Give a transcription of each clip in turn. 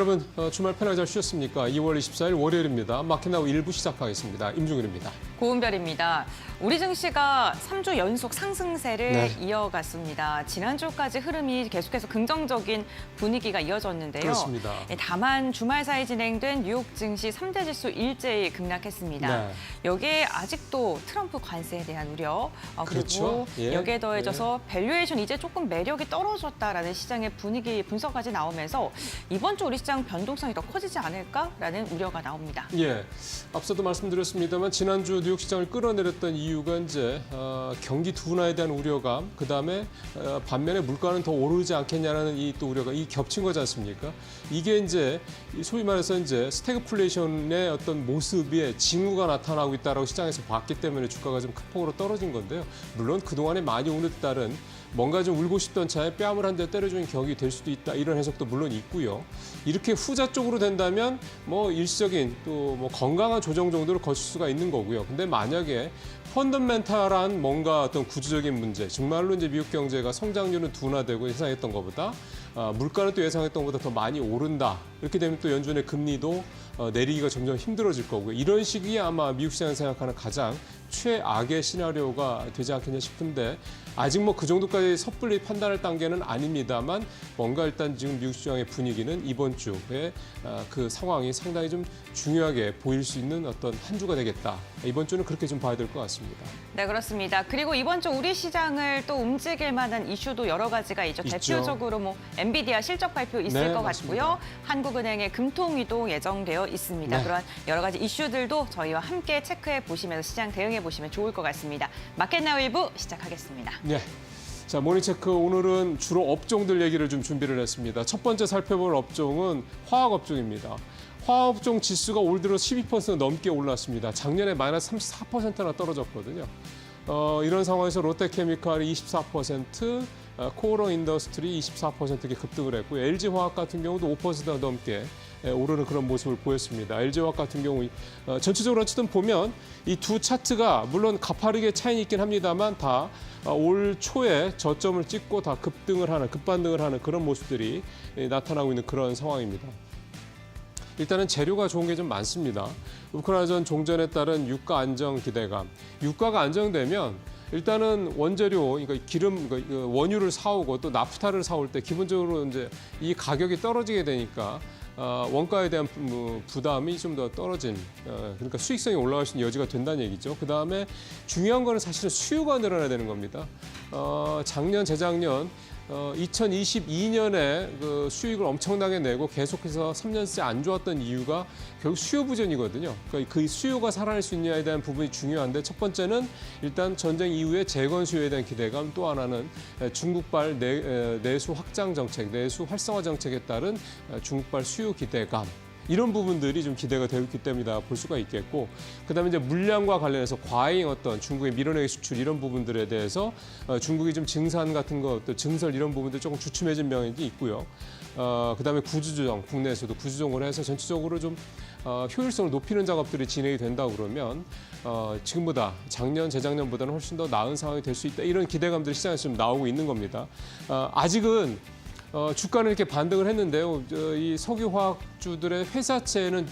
여러분 주말 편하게 잘 쉬셨습니까? 2월 24일 월요일입니다. 마켓나우 1부 시작하겠습니다. 임중일입니다. 고은별입니다. 우리 증시가 3주 연속 상승세를 이어갔습니다. 지난주까지 흐름이 계속해서 긍정적인 분위기가 이어졌는데요. 그렇습니다. 다만 주말 사이 진행된 뉴욕 증시 3대 지수 일제히 급락했습니다. 여기에 아직도 트럼프 관세에 대한 우려, 그리고 여기에 더해져서 밸류에이션 이제 조금 매력이 떨어졌다라는 시장의 분위기 분석까지 나오면서 이번 주 우리 시장 변동성이 더 커지지 않을까라는 우려가 나옵니다. 앞서도 말씀드렸습니다만 지난주 뉴욕 시장을 끌어내렸던 이유가 이제 경기 둔화에 대한 우려감, 그다음에 반면에 물가는 더 오르지 않겠냐라는 이 또 우려가 이 겹친 거지 않습니까? 이게 이제 소위 말해서 이제 스태그플레이션의 어떤 모습에 징후가 나타나고 있다라고 시장에서 봤기 때문에 주가가 좀 큰 폭으로 떨어진 건데요. 물론 그동안에 많이 오르에 따른 뭔가 좀 울고 싶던 차에 뺨을 한 대 때려주는 격이 될 수도 있다. 이런 해석도 물론 있고요. 이렇게 후자 쪽으로 된다면 뭐 일시적인 또 뭐 건강한 조정 정도를 거칠 수가 있는 거고요. 근데 만약에 펀더멘탈한 뭔가 어떤 구조적인 문제, 정말로 이제 미국 경제가 성장률은 둔화되고 예상했던 것보다 물가는 또 예상했던 것보다 더 많이 오른다. 이렇게 되면 또 연준의 금리도 내리기가 점점 힘들어질 거고요. 이런 시기에 아마 미국 시장이 생각하는 가장 최악의 시나리오가 되지 않겠냐 싶은데 아직 뭐 그 정도까지 섣불리 판단할 단계는 아닙니다만 뭔가 일단 지금 미국 시장의 분위기는 이번 주에 그 상황이 상당히 좀 중요하게 보일 수 있는 어떤 한 주가 되겠다. 이번 주는 그렇게 좀 봐야 될 것 같습니다. 네, 그렇습니다. 그리고 이번 주 우리 시장을 또 움직일 만한 이슈도 여러 가지가 있죠. 대표적으로 뭐 엔비디아 실적 발표 있을 것 맞습니다. 같고요. 한국은행의 금통위도 예정되어 있습니다. 그런 여러 가지 이슈들도 저희와 함께 체크해 보시면서 시장 대응해 보시면 좋을 것 같습니다. 마켓나우 1부 시작하겠습니다. 자, 모닝체크 오늘은 주로 업종들 얘기를 좀 준비를 했습니다. 첫 번째 살펴볼 업종은 화학업종입니다. 화학업종 지수가 올 들어 12% 넘게 올랐습니다. 작년에 마이너스 34%나 떨어졌거든요. 이런 상황에서 롯데케미칼이 24%, 코오롱 인더스트리 24%게 급등을 했고 LG화학 같은 경우도 5% 넘게 오르는 그런 모습을 보였습니다. LG화학 같은 경우 전체적으로 어쨌든 보면 이 두 차트가 물론 가파르게 차이는 있긴 합니다만 다 올 초에 저점을 찍고 다 급반등을 하는 그런 모습들이 나타나고 있는 그런 상황입니다. 일단은 재료가 좋은 게 좀 많습니다. 우크라이나 종전에 따른 유가 안정 기대감. 유가가 안정되면 일단은 원재료, 그러니까 기름, 원유를 사오고 또 나프타를 사올 때 기본적으로 이제 이 가격이 떨어지게 되니까 원가에 대한 부담이 좀 더 떨어진, 그러니까 수익성이 올라갈 수 있는 여지가 된다는 얘기죠. 그다음에 중요한 거는 사실은 수요가 늘어나야 되는 겁니다. 작년, 재작년 2022년에 그 수익을 엄청나게 내고 계속해서 3년째 안 좋았던 이유가 결국 수요 부전이거든요. 그러니까 그 수요가 살아날 수 있냐에 대한 부분이 중요한데 첫 번째는 일단 전쟁 이후에 재건 수요에 대한 기대감, 또 하나는 중국발 내수 확장 정책, 내수 활성화 정책에 따른 중국발 수요 기대감. 이런 부분들이 좀 기대가 되어 있기 때문이다 볼 수가 있겠고, 그다음에 이제 물량과 관련해서 과잉 어떤 중국의 밀어내기 수출 이런 부분들에 대해서 중국이 좀 증산 같은 거, 또 증설 이런 부분들 조금 주춤해진 면이 있고요. 그다음에 구조조정, 국내에서도 구조조정을 해서 전체적으로 좀 효율성을 높이는 작업들이 진행이 된다 그러면 지금보다 작년, 재작년보다는 훨씬 더 나은 상황이 될 수 있다. 이런 기대감들이 시장에서 좀 나오고 있는 겁니다. 아직은 주가는 이렇게 반등을 했는데요. 이 석유화학주들의 회사채는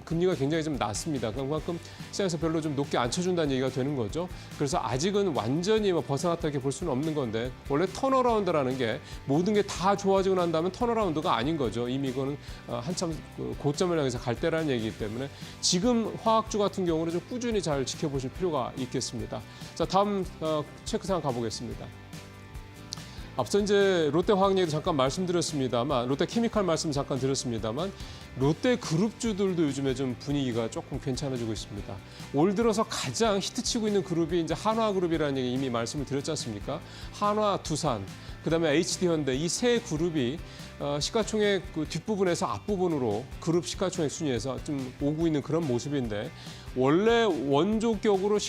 금리가 굉장히 좀 낮습니다. 그만큼 시장에서 별로 좀 높게 안 쳐준다는 얘기가 되는 거죠. 그래서 아직은 완전히 벗어났다 이렇게 볼 수는 없는 건데 원래 턴어라운드라는 게 모든 게 다 좋아지고 난 다음에 턴어라운드가 아닌 거죠. 이미 이거는 한참 고점을 향해서 갈 때라는 얘기이기 때문에 지금 화학주 같은 경우는 좀 꾸준히 잘 지켜보실 필요가 있겠습니다. 자, 다음 체크상 가보겠습니다. 앞서 이제 롯데화학 얘기도 잠깐 말씀드렸습니다만, 롯데케미칼 말씀 잠깐 드렸습니다만, 롯데그룹주들도 요즘에 좀 분위기가 조금 괜찮아지고 있습니다. 올 들어서 가장 히트치고 있는 그룹이 이제 한화그룹이라는 얘기 이미 말씀을 드렸지 않습니까? 한화, 두산, 그다음에 HD현대 이 세 그룹이 시가총액 그 뒷부분에서 앞부분으로 그룹 시가총액 순위에서 좀 오고 있는 그런 모습인데 원래 원조격으로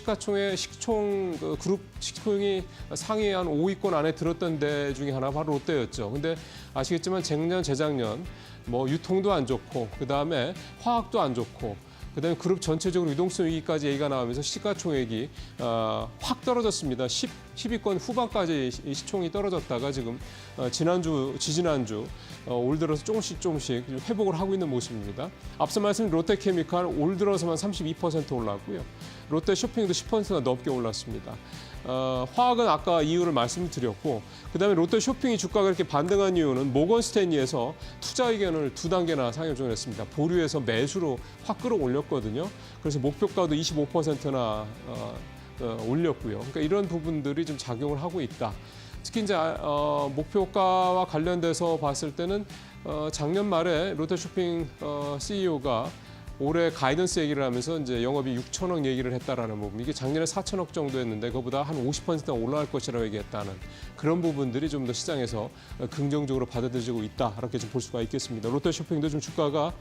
그룹 시총이 상위 한 5위권 안에 들었던 데 중에 하나 바로 롯데였죠. 근데 아시겠지만 작년, 재작년 뭐 유통도 안 좋고 그다음에 화학도 안 좋고 그다음에 그룹 전체적으로 유동성 위기까지 얘기가 나오면서 시가총액이 확 떨어졌습니다. 10위권 후반까지 시총이 떨어졌다가 지금 지지난주 올 들어서 조금씩 회복을 하고 있는 모습입니다. 앞서 말씀드린 롯데케미칼 올 들어서만 32% 올랐고요. 롯데쇼핑도 10%가 넘게 올랐습니다. 화학은 아까 이유를 말씀드렸고, 그다음에 롯데쇼핑이 주가가 이렇게 반등한 이유는 모건스탠리에서 투자 의견을 2단계나 상향 조정했습니다. 보류에서 매수로 확 끌어올렸거든요. 그래서 목표가도 25%나 올렸고요. 그러니까 이런 부분들이 좀 작용을 하고 있다. 특히 이제 목표가와 관련돼서 봤을 때는 작년 말에 롯데쇼핑 CEO가 올해 가이던스 얘기를 하면서 이제 영업이 6천억 얘기를 했다라는 부분. 이게 작년에 4천억 정도 했는데 그거보다 한 50% 올라갈 것이라고 얘기했다는 그런 부분들이 좀 더 시장에서 긍정적으로 받아들여지고 있다. 이렇게 좀 볼 수가 있겠습니다. 롯데쇼핑도 좀 주가가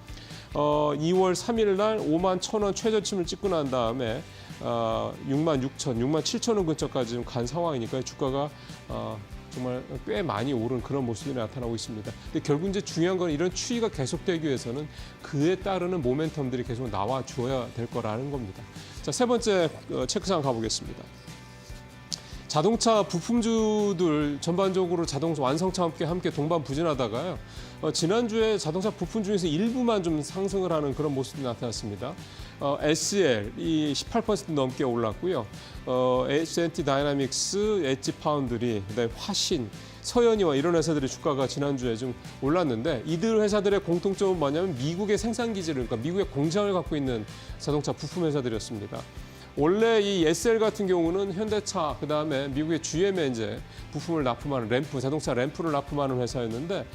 2월 3일 날 5만 1,000원 최저침을 찍고 난 다음에 6만 6천, 6만 7천 원 근처까지 좀 간 상황이니까 주가가 정말 꽤 많이 오른 그런 모습이 나타나고 있습니다. 근데 결국 이제 중요한 건 이런 추이가 계속되기 위해서는 그에 따르는 모멘텀들이 계속 나와 줘야 될 거라는 겁니다. 자, 세 번째 체크상 가보겠습니다. 자동차 부품주들 전반적으로 자동차 완성차 함께 동반부진하다가요. 지난주에 자동차 부품 중에서 일부만 좀 상승을 하는 그런 모습이 나타났습니다. SL이 18% 넘게 올랐고요. S&T 다이나믹스, 엣지 파운드리, 그다음에 화신, 서현이와 이런 회사들의 주가가 지난주에 좀 올랐는데 이들 회사들의 공통점은 뭐냐면 미국의 생산 기지를, 그러니까 미국의 공장을 갖고 있는 자동차 부품 회사들이었습니다. 원래 이 SL 같은 경우는 현대차, 그다음에 미국의 GM에 이제 부품을 납품하는 자동차 램프를 납품하는 회사였는데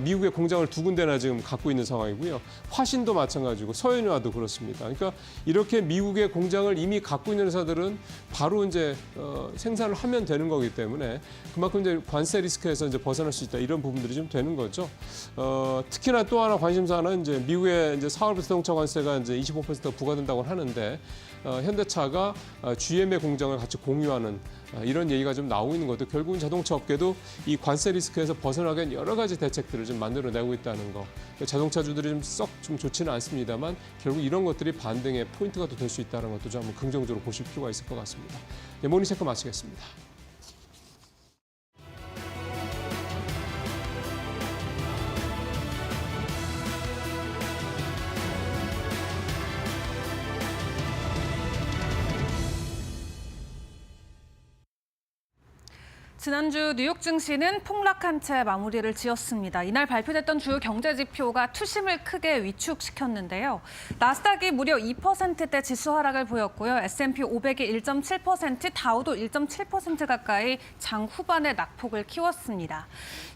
미국의 공장을 2군데나 지금 갖고 있는 상황이고요. 화신도 마찬가지고 서현이와도 그렇습니다. 그러니까 이렇게 미국의 공장을 이미 갖고 있는 회사들은 바로 이제 생산을 하면 되는 거기 때문에 그만큼 이제 관세 리스크에서 이제 벗어날 수 있다, 이런 부분들이 좀 되는 거죠. 특히나 또 하나 관심사는 이제 미국의 이제 사업 자동차 관세가 이제 25%가 부과된다고 하는데 현대차가 GM의 공장을 같이 공유하는 이런 얘기가 좀 나오고 있는 것도 결국은 자동차 업계도 이 관세 리스크에서 벗어나기 위한 여러 가지 대책들을 좀 만들어내고 있다는 거. 자동차주들이 좀 좋지는 않습니다만 결국 이런 것들이 반등의 포인트가 또 될 수 있다는 것도 좀 한번 긍정적으로 보실 필요가 있을 것 같습니다. 네, 모닝체크 마치겠습니다. 지난주 뉴욕 증시는 폭락한 채 마무리를 지었습니다. 이날 발표됐던 주요 경제 지표가 투심을 크게 위축시켰는데요. 나스닥이 무려 2%대 지수 하락을 보였고요. S&P 500이 1.7%, 다우도 1.7% 가까이 장 후반에 낙폭을 키웠습니다.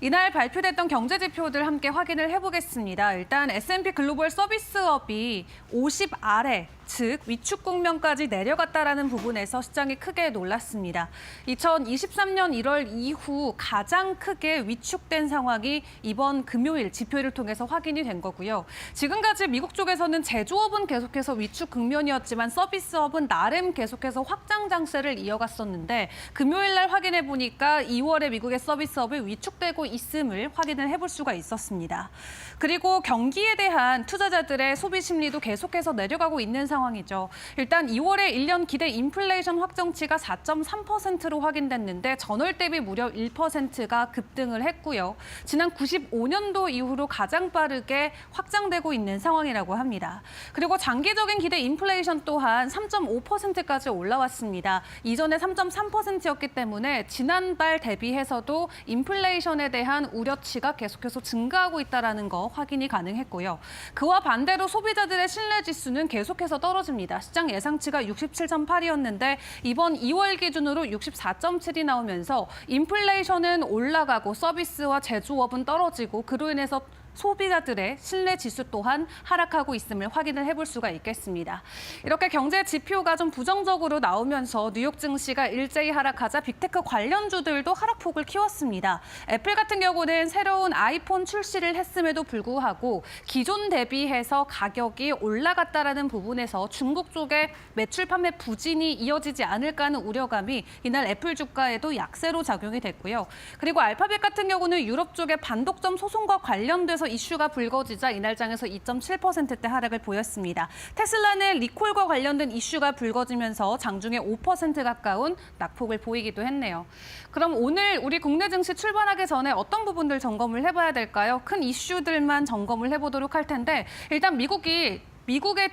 이날 발표됐던 경제 지표들 함께 확인을 해보겠습니다. 일단 S&P 글로벌 서비스업이 50 아래, 즉 위축 국면까지 내려갔다라는 부분에서 시장이 크게 놀랐습니다. 2023년 1월 이후 가장 크게 위축된 상황이 이번 금요일 지표를 통해서 확인이 된 거고요. 지금까지 미국 쪽에서는 제조업은 계속해서 위축 국면이었지만 서비스업은 나름 계속해서 확장 장세를 이어갔었는데 금요일 날 확인해 보니까 2월에 미국의 서비스업이 위축되고 있음을 확인을 해볼 수가 있었습니다. 그리고 경기에 대한 투자자들의 소비 심리도 계속해서 내려가고 있는 상황이죠. 일단 2월에 1년 기대 인플레이션 확정치가 4.3%로 확인됐는데 전월 대비 무려 1%가 급등을 했고요. 지난 95년도 이후로 가장 빠르게 확장되고 있는 상황이라고 합니다. 그리고 장기적인 기대 인플레이션 또한 3.5%까지 올라왔습니다. 이전에 3.3%였기 때문에 지난달 대비해서도 인플레이션에 대한 우려치가 계속해서 증가하고 있다는 거 확인이 가능했고요. 그와 반대로 소비자들의 신뢰 지수는 계속해서 떨어집니다. 시장 예상치가 67.8이었는데 이번 2월 기준으로 64.7이 나오면서 인플레이션은 올라가고 서비스와 제조업은 떨어지고 그로 인해서 소비자들의 신뢰 지수 또한 하락하고 있음을 확인을 해볼 수가 있겠습니다. 이렇게 경제 지표가 좀 부정적으로 나오면서 뉴욕 증시가 일제히 하락하자 빅테크 관련주들도 하락폭을 키웠습니다. 애플 같은 경우는 새로운 아이폰 출시를 했음에도 불구하고 기존 대비해서 가격이 올라갔다라는 부분에서 중국 쪽에 매출 판매 부진이 이어지지 않을까 하는 우려감이 이날 애플 주가에도 약세로 작용이 됐고요. 그리고 알파벳 같은 경우는 유럽 쪽의 반독점 소송과 관련돼서 관련해서 이슈가 불거지자 이날 장에서 2.7%대 하락을 보였습니다. 테슬라는 리콜과 관련된 이슈가 불거지면서 장중에 5% 가까운 낙폭을 보이기도 했네요. 그럼 오늘 우리 국내 증시 출발하기 전에 어떤 부분들 점검을 해봐야 될까요? 큰 이슈들만 점검을 해보도록 할 텐데 일단 미국에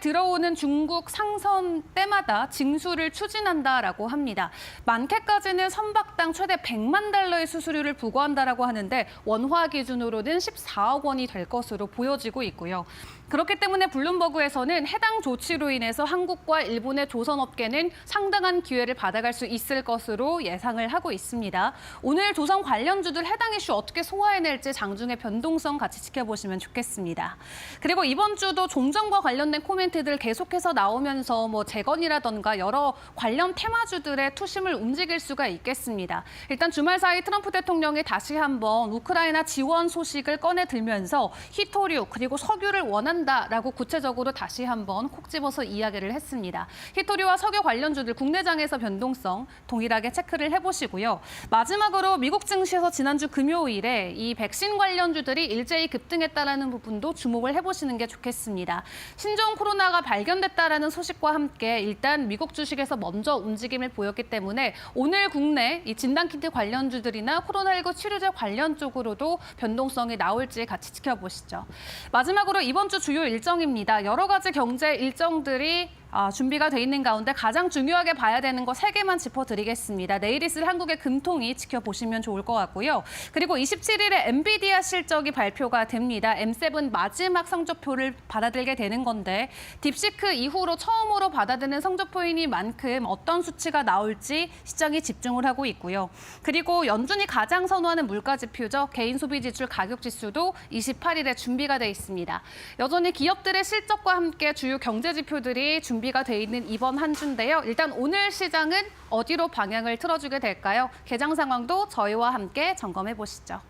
들어오는 중국 상선 때마다 징수를 추진한다라고 합니다. 많게까지는 선박당 최대 100만 달러의 수수료를 부과한다라고 하는데 원화 기준으로는 14억 원이 될 것으로 보여지고 있고요. 그렇기 때문에 블룸버그에서는 해당 조치로 인해서 한국과 일본의 조선업계는 상당한 기회를 받아갈 수 있을 것으로 예상을 하고 있습니다. 오늘 조선 관련주들 해당 이슈 어떻게 소화해낼지 장중의 변동성 같이 지켜보시면 좋겠습니다. 그리고 이번 주도 종전과 관련된 코멘트들 계속해서 나오면서 재건이라던가 여러 관련 테마주들의 투심을 움직일 수가 있겠습니다. 일단 주말 사이 트럼프 대통령이 다시 한번 우크라이나 지원 소식을 꺼내들면서 히토류 그리고 석유를 원한다라고 구체적으로 다시 한번 콕 집어서 이야기를 했습니다. 히토류와 석유 관련주들 국내장에서 변동성 동일하게 체크를 해보시고요. 마지막으로 미국 증시에서 지난주 금요일에 이 백신 관련주들이 일제히 급등했다라는 부분도 주목을 해보시는 게 좋겠습니다. 신종 코로나가 발견됐다라는 소식과 함께 일단 미국 주식에서 먼저 움직임을 보였기 때문에 오늘 국내 이 진단키트 관련주들이나 코로나19 치료제 관련 쪽으로도 변동성이 나올지 같이 지켜보시죠. 마지막으로 이번 주 주요 일정입니다. 여러 가지 경제 일정들이 준비가 돼 있는 가운데 가장 중요하게 봐야 되는 거 3개만 짚어드리겠습니다. 내일 있을 한국의 금통위 지켜보시면 좋을 것 같고요. 그리고 27일에 엔비디아 실적이 발표가 됩니다. M7 마지막 성적표를 받아들게 되는 건데 딥시크 이후로 처음으로 받아드는 성적표인 만큼 어떤 수치가 나올지 시장이 집중을 하고 있고요. 그리고 연준이 가장 선호하는 물가지표죠. 개인 소비지출 가격지수도 28일에 준비가 돼 있습니다. 여전히 기업들의 실적과 함께 주요 경제지표들이 준비가 돼 있는 이번 한 주인데요. 일단 오늘 시장은 어디로 방향을 틀어주게 될까요? 개장 상황도 저희와 함께 점검해 보시죠.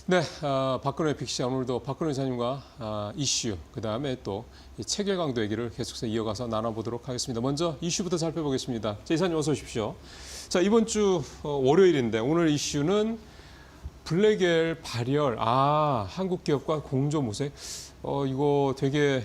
네, 박근혜 픽시 오늘도 박근혜 의장님과 이슈, 그다음에 또 체결 강도 얘기를 계속해서 이어가서 나눠보도록 하겠습니다. 먼저 이슈부터 살펴보겠습니다. 이사님 어서 오십시오. 자, 이번 주 월요일인데 오늘 이슈는 블랙엘 발열, 한국 기업과 공조 모색. 이거 되게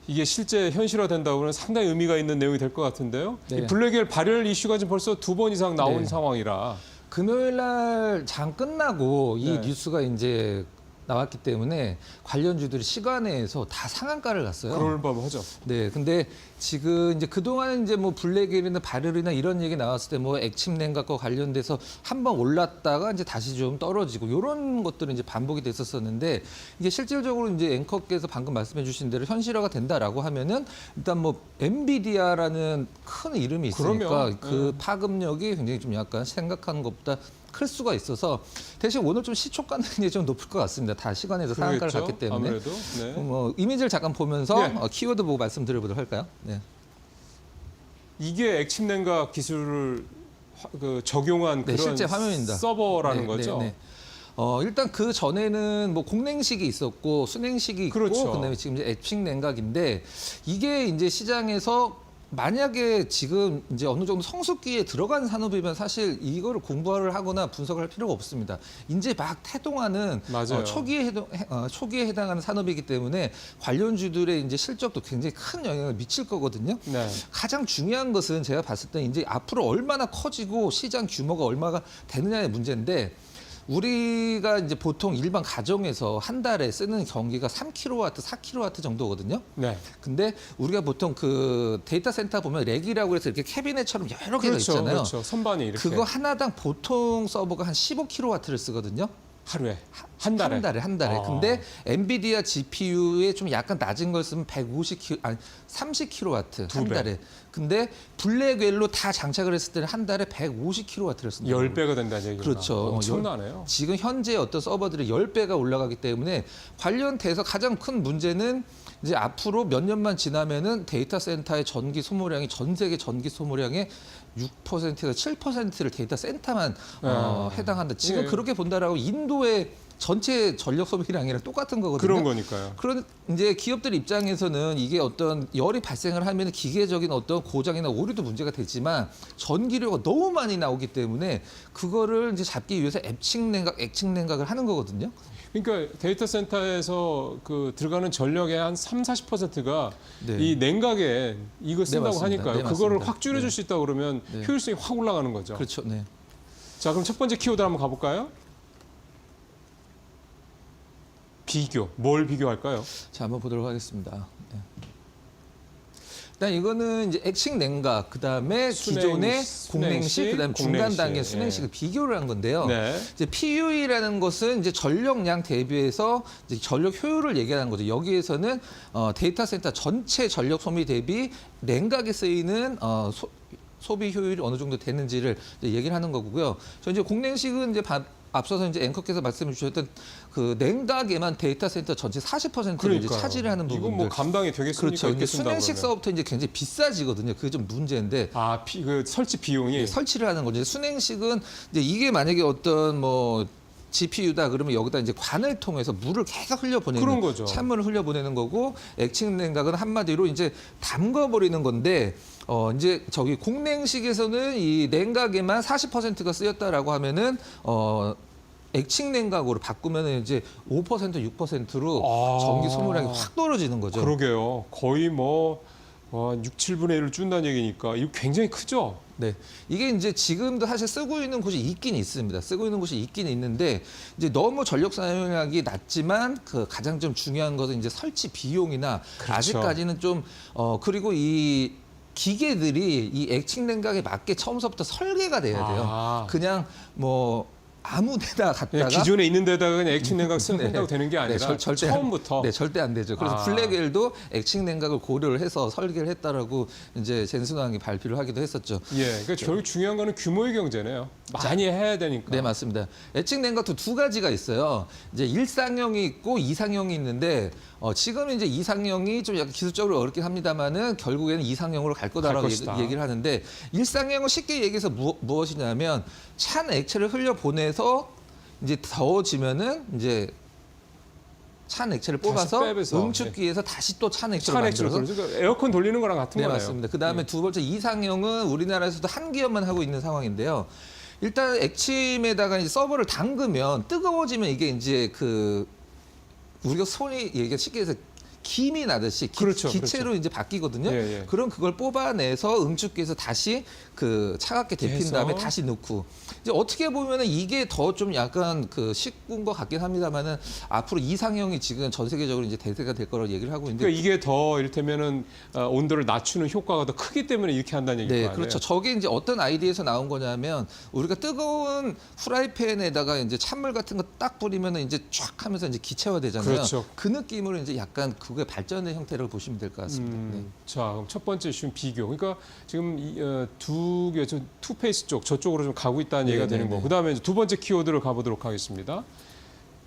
이게 실제 현실화된다고 하면 상당히 의미가 있는 내용이 될 것 같은데요. 네. 이 블랙엘 발열 이슈가 지금 벌써 2번 이상 나온 상황이라. 금요일 날 장 끝나고 이 네. 뉴스가 이제 나왔기 때문에 관련주들이 시간에서 다 상한가를 갔어요. 그럴 법하죠. 네, 근데 지금 이제 그동안 이제 블랙엘이나 발열이나 이런 얘기 나왔을 때 액침 냉각과 관련돼서 한번 올랐다가 이제 다시 좀 떨어지고 이런 것들은 이제 반복이 됐었었는데 이게 실질적으로 이제 앵커께서 방금 말씀해주신 대로 현실화가 된다라고 하면은 일단 엔비디아라는 큰 이름이 있으니까 그러면, 그 파급력이 굉장히 좀 약간 생각하는 것보다 클 수가 있어서 대신 오늘 좀 시초가는 좀 높을 것 같습니다. 다 시간에서 상한가를 그러겠죠, 갔기 때문에. 아무래도. 네. 이미지를 잠깐 보면서 네. 키워드 보고 말씀드려보도록 할까요? 네. 이게 액침 냉각 기술을 적용한 네, 그런 실제 화면입니다. 서버라는 네, 거죠. 네, 네. 일단 그 전에는 뭐 공냉식이 있었고 순냉식이 있고 그렇죠. 그다음에 지금 이제 앱식 냉각인데 이게 이제 시장에서 만약에 지금 이제 어느 정도 성숙기에 들어간 산업이면 사실 이거를 공부를 하거나 분석을 할 필요가 없습니다. 이제 막 태동하는 맞아요. 초기에 해당하는 산업이기 때문에 관련주들의 이제 실적도 굉장히 큰 영향을 미칠 거거든요. 네. 가장 중요한 것은 제가 봤을 때 이제 앞으로 얼마나 커지고 시장 규모가 얼마가 되느냐의 문제인데 우리가 이제 보통 일반 가정에서 한 달에 쓰는 전기가 3kW, 4kW 정도거든요. 네. 근데 우리가 보통 그 데이터 센터 보면 렉이라고 해서 이렇게 캐비넷처럼 여러 개가 그렇죠. 있잖아요. 그렇죠. 선반이 이렇게 그거 하나당 보통 서버가 한 15kW를 쓰거든요. 하루에 한 달에. 한 달에. 아. 근데 엔비디아 GPU에 좀 약간 낮은 걸 쓰면 30kW 두 한 배. 달에. 근데 블랙웰로 다 장착을 했을 때는 한 달에 150kW를 쓴다. 10배가 된다는 얘기구나. 그렇죠. 엄청나네요. 지금 현재 어떤 서버들이 10배가 올라가기 때문에 관련돼서 가장 큰 문제는 이제 앞으로 몇 년만 지나면은 데이터 센터의 전기 소모량이 전 세계 전기 소모량의 6%에서 7%를 데이터 센터만 해당한다. 지금 예. 그렇게 본다라고 인도의 전체 전력 소비량이랑 똑같은 거거든요. 그런 거니까요. 그런 이제 기업들 입장에서는 이게 어떤 열이 발생을 하면 기계적인 어떤 고장이나 오류도 문제가 되지만 전기료가 너무 많이 나오기 때문에 그거를 이제 잡기 위해서 앱식 냉각, 액식 냉각을 하는 거거든요. 그러니까 데이터 센터에서 그 들어가는 전력의 한 30~40%가 네. 이 냉각에 이거 쓴다고 맞습니다. 하니까요. 네, 그거를 맞습니다. 확 줄여줄 수 있다고 그러면 네. 효율성이 확 올라가는 거죠. 그렇죠. 네. 자, 그럼 첫 번째 키워드 한번 가볼까요? 비교. 뭘 비교할까요? 자, 한번 보도록 하겠습니다. 네. 일단 이거는 이제 액식 냉각, 그다음에 기존의 공냉식, 그다음에 중간 공냉식, 단계 순냉식을 비교를 한 건데요. 네. 이제 PUE라는 것은 이제 전력량 대비해서 이제 전력 효율을 얘기하는 거죠. 여기에서는 데이터 센터 전체 전력 소비 대비 냉각에 쓰이는 소비 효율이 어느 정도 되는지를 이제 얘기를 하는 거고요. 저 이제 공냉식은 이제 앞서서 이제 앵커께서 말씀해 주셨던 그 냉각에만 데이터 센터 전체 40%를 이제 차지를 하는 부분들. 이건 뭐 감당이 되겠습니까? 그렇죠. 이렇게 이제 쓴다고 순행식 그러면. 서부터 이제 굉장히 비싸지거든요. 그게 좀 문제인데. 아, 그 설치 비용이 네, 설치를 하는 거죠. 순행식은 이제 이게 만약에 어떤 뭐 GPU다 그러면 여기다 이제 관을 통해서 물을 계속 흘려보내는 그런 거죠. 찬물을 흘려보내는 거고 액식 냉각은 한마디로 이제 담궈버리는 건데 이제 저기 공냉식에서는 이 냉각에만 40%가 쓰였다라고 하면은 액식 냉각으로 바꾸면 이제 5% 6%로 아. 전기 소모량이 확 떨어지는 거죠. 그러게요. 거의 뭐 6, 7분의 1을 준다는 얘기니까 이거 굉장히 크죠? 네. 이게 이제 지금도 사실 쓰고 있는 곳이 있긴 있습니다. 쓰고 있는 곳이 있긴 있는데 이제 너무 전력 사용량이 낮지만 그 가장 좀 중요한 것은 이제 설치 비용이나 그렇죠. 아직까지는 좀 그리고 이 기계들이 이 액식 냉각에 맞게 처음부터 설계가 돼야 돼요. 아. 그냥 뭐 아무 데다 그냥 갖다가 기존에 있는 데다가 그냥 액식 냉각 쓴다고 되는 게 아니라 절대 처음부터. 네, 절대 안 되죠. 그래서 아. 블랙웰도 액식 냉각을 고려를 해서 설계를 했다라고 이제 젠슨왕이 발표를 하기도 했었죠. 예, 그러니까 결국 중요한 거는 규모의 경제네요. 많이 해야 되니까. 네, 맞습니다. 액식 냉각도 두 가지가 있어요. 이제 일상형이 있고 이상형이 있는데 지금 이제 이상형이 좀 약간 기술적으로 어렵긴 합니다만은 결국에는 이상형으로 갈 거다라고 것이다. 얘기를 하는데 일상형은 쉽게 얘기해서 무엇이냐면 찬 액체를 흘려 보내서 이제 더워지면은 이제 찬 액체를 다시 뽑아서 빼서, 응축기에서 다시 또 찬 액체로 찬 액체로 만들어서 그러니까 에어컨 돌리는 거랑 같은 네, 거네요. 맞습니다. 그다음에 두 번째 이상형은 우리나라에서도 한 기업만 하고 있는 상황인데요. 일단 액침에다가 이제 서버를 담그면 뜨거워지면 이게 이제 그 우리가 손이 얘기 쉽게 해서 김이 나듯이 그렇죠, 기체로 그렇죠. 이제 바뀌거든요. 예, 예. 그럼 그걸 뽑아내서 응축기에서 다시 그 차갑게 데핀 해서. 다음에 다시 넣고 이제 어떻게 보면은 이게 더 좀 약간 그 쉽은 것 같긴 합니다만은 앞으로 이상형이 지금 전 세계적으로 이제 대세가 될 거라고 얘기를 하고 있는데 그러니까 이게 더 이를테면은 온도를 낮추는 효과가 더 크기 때문에 이렇게 한다는 얘기가 네, 아니에요. 그렇죠. 저게 이제 어떤 아이디에서 나온 거냐면 우리가 뜨거운 프라이팬에다가 이제 찬물 같은 거 딱 뿌리면 이제 쫙 하면서 이제 기체화 되잖아요. 그렇죠. 그 느낌으로 이제 약간 그게 발전의 형태를 보시면 될 것 같습니다. 네. 자, 그럼 첫 번째 이슈는 비교. 그러니까 지금 두 개, 투페이스 쪽 저쪽으로 좀 가고 있다는 얘기가 되는 거고. 그다음에 이제 두 번째 키워드를 가보도록 하겠습니다.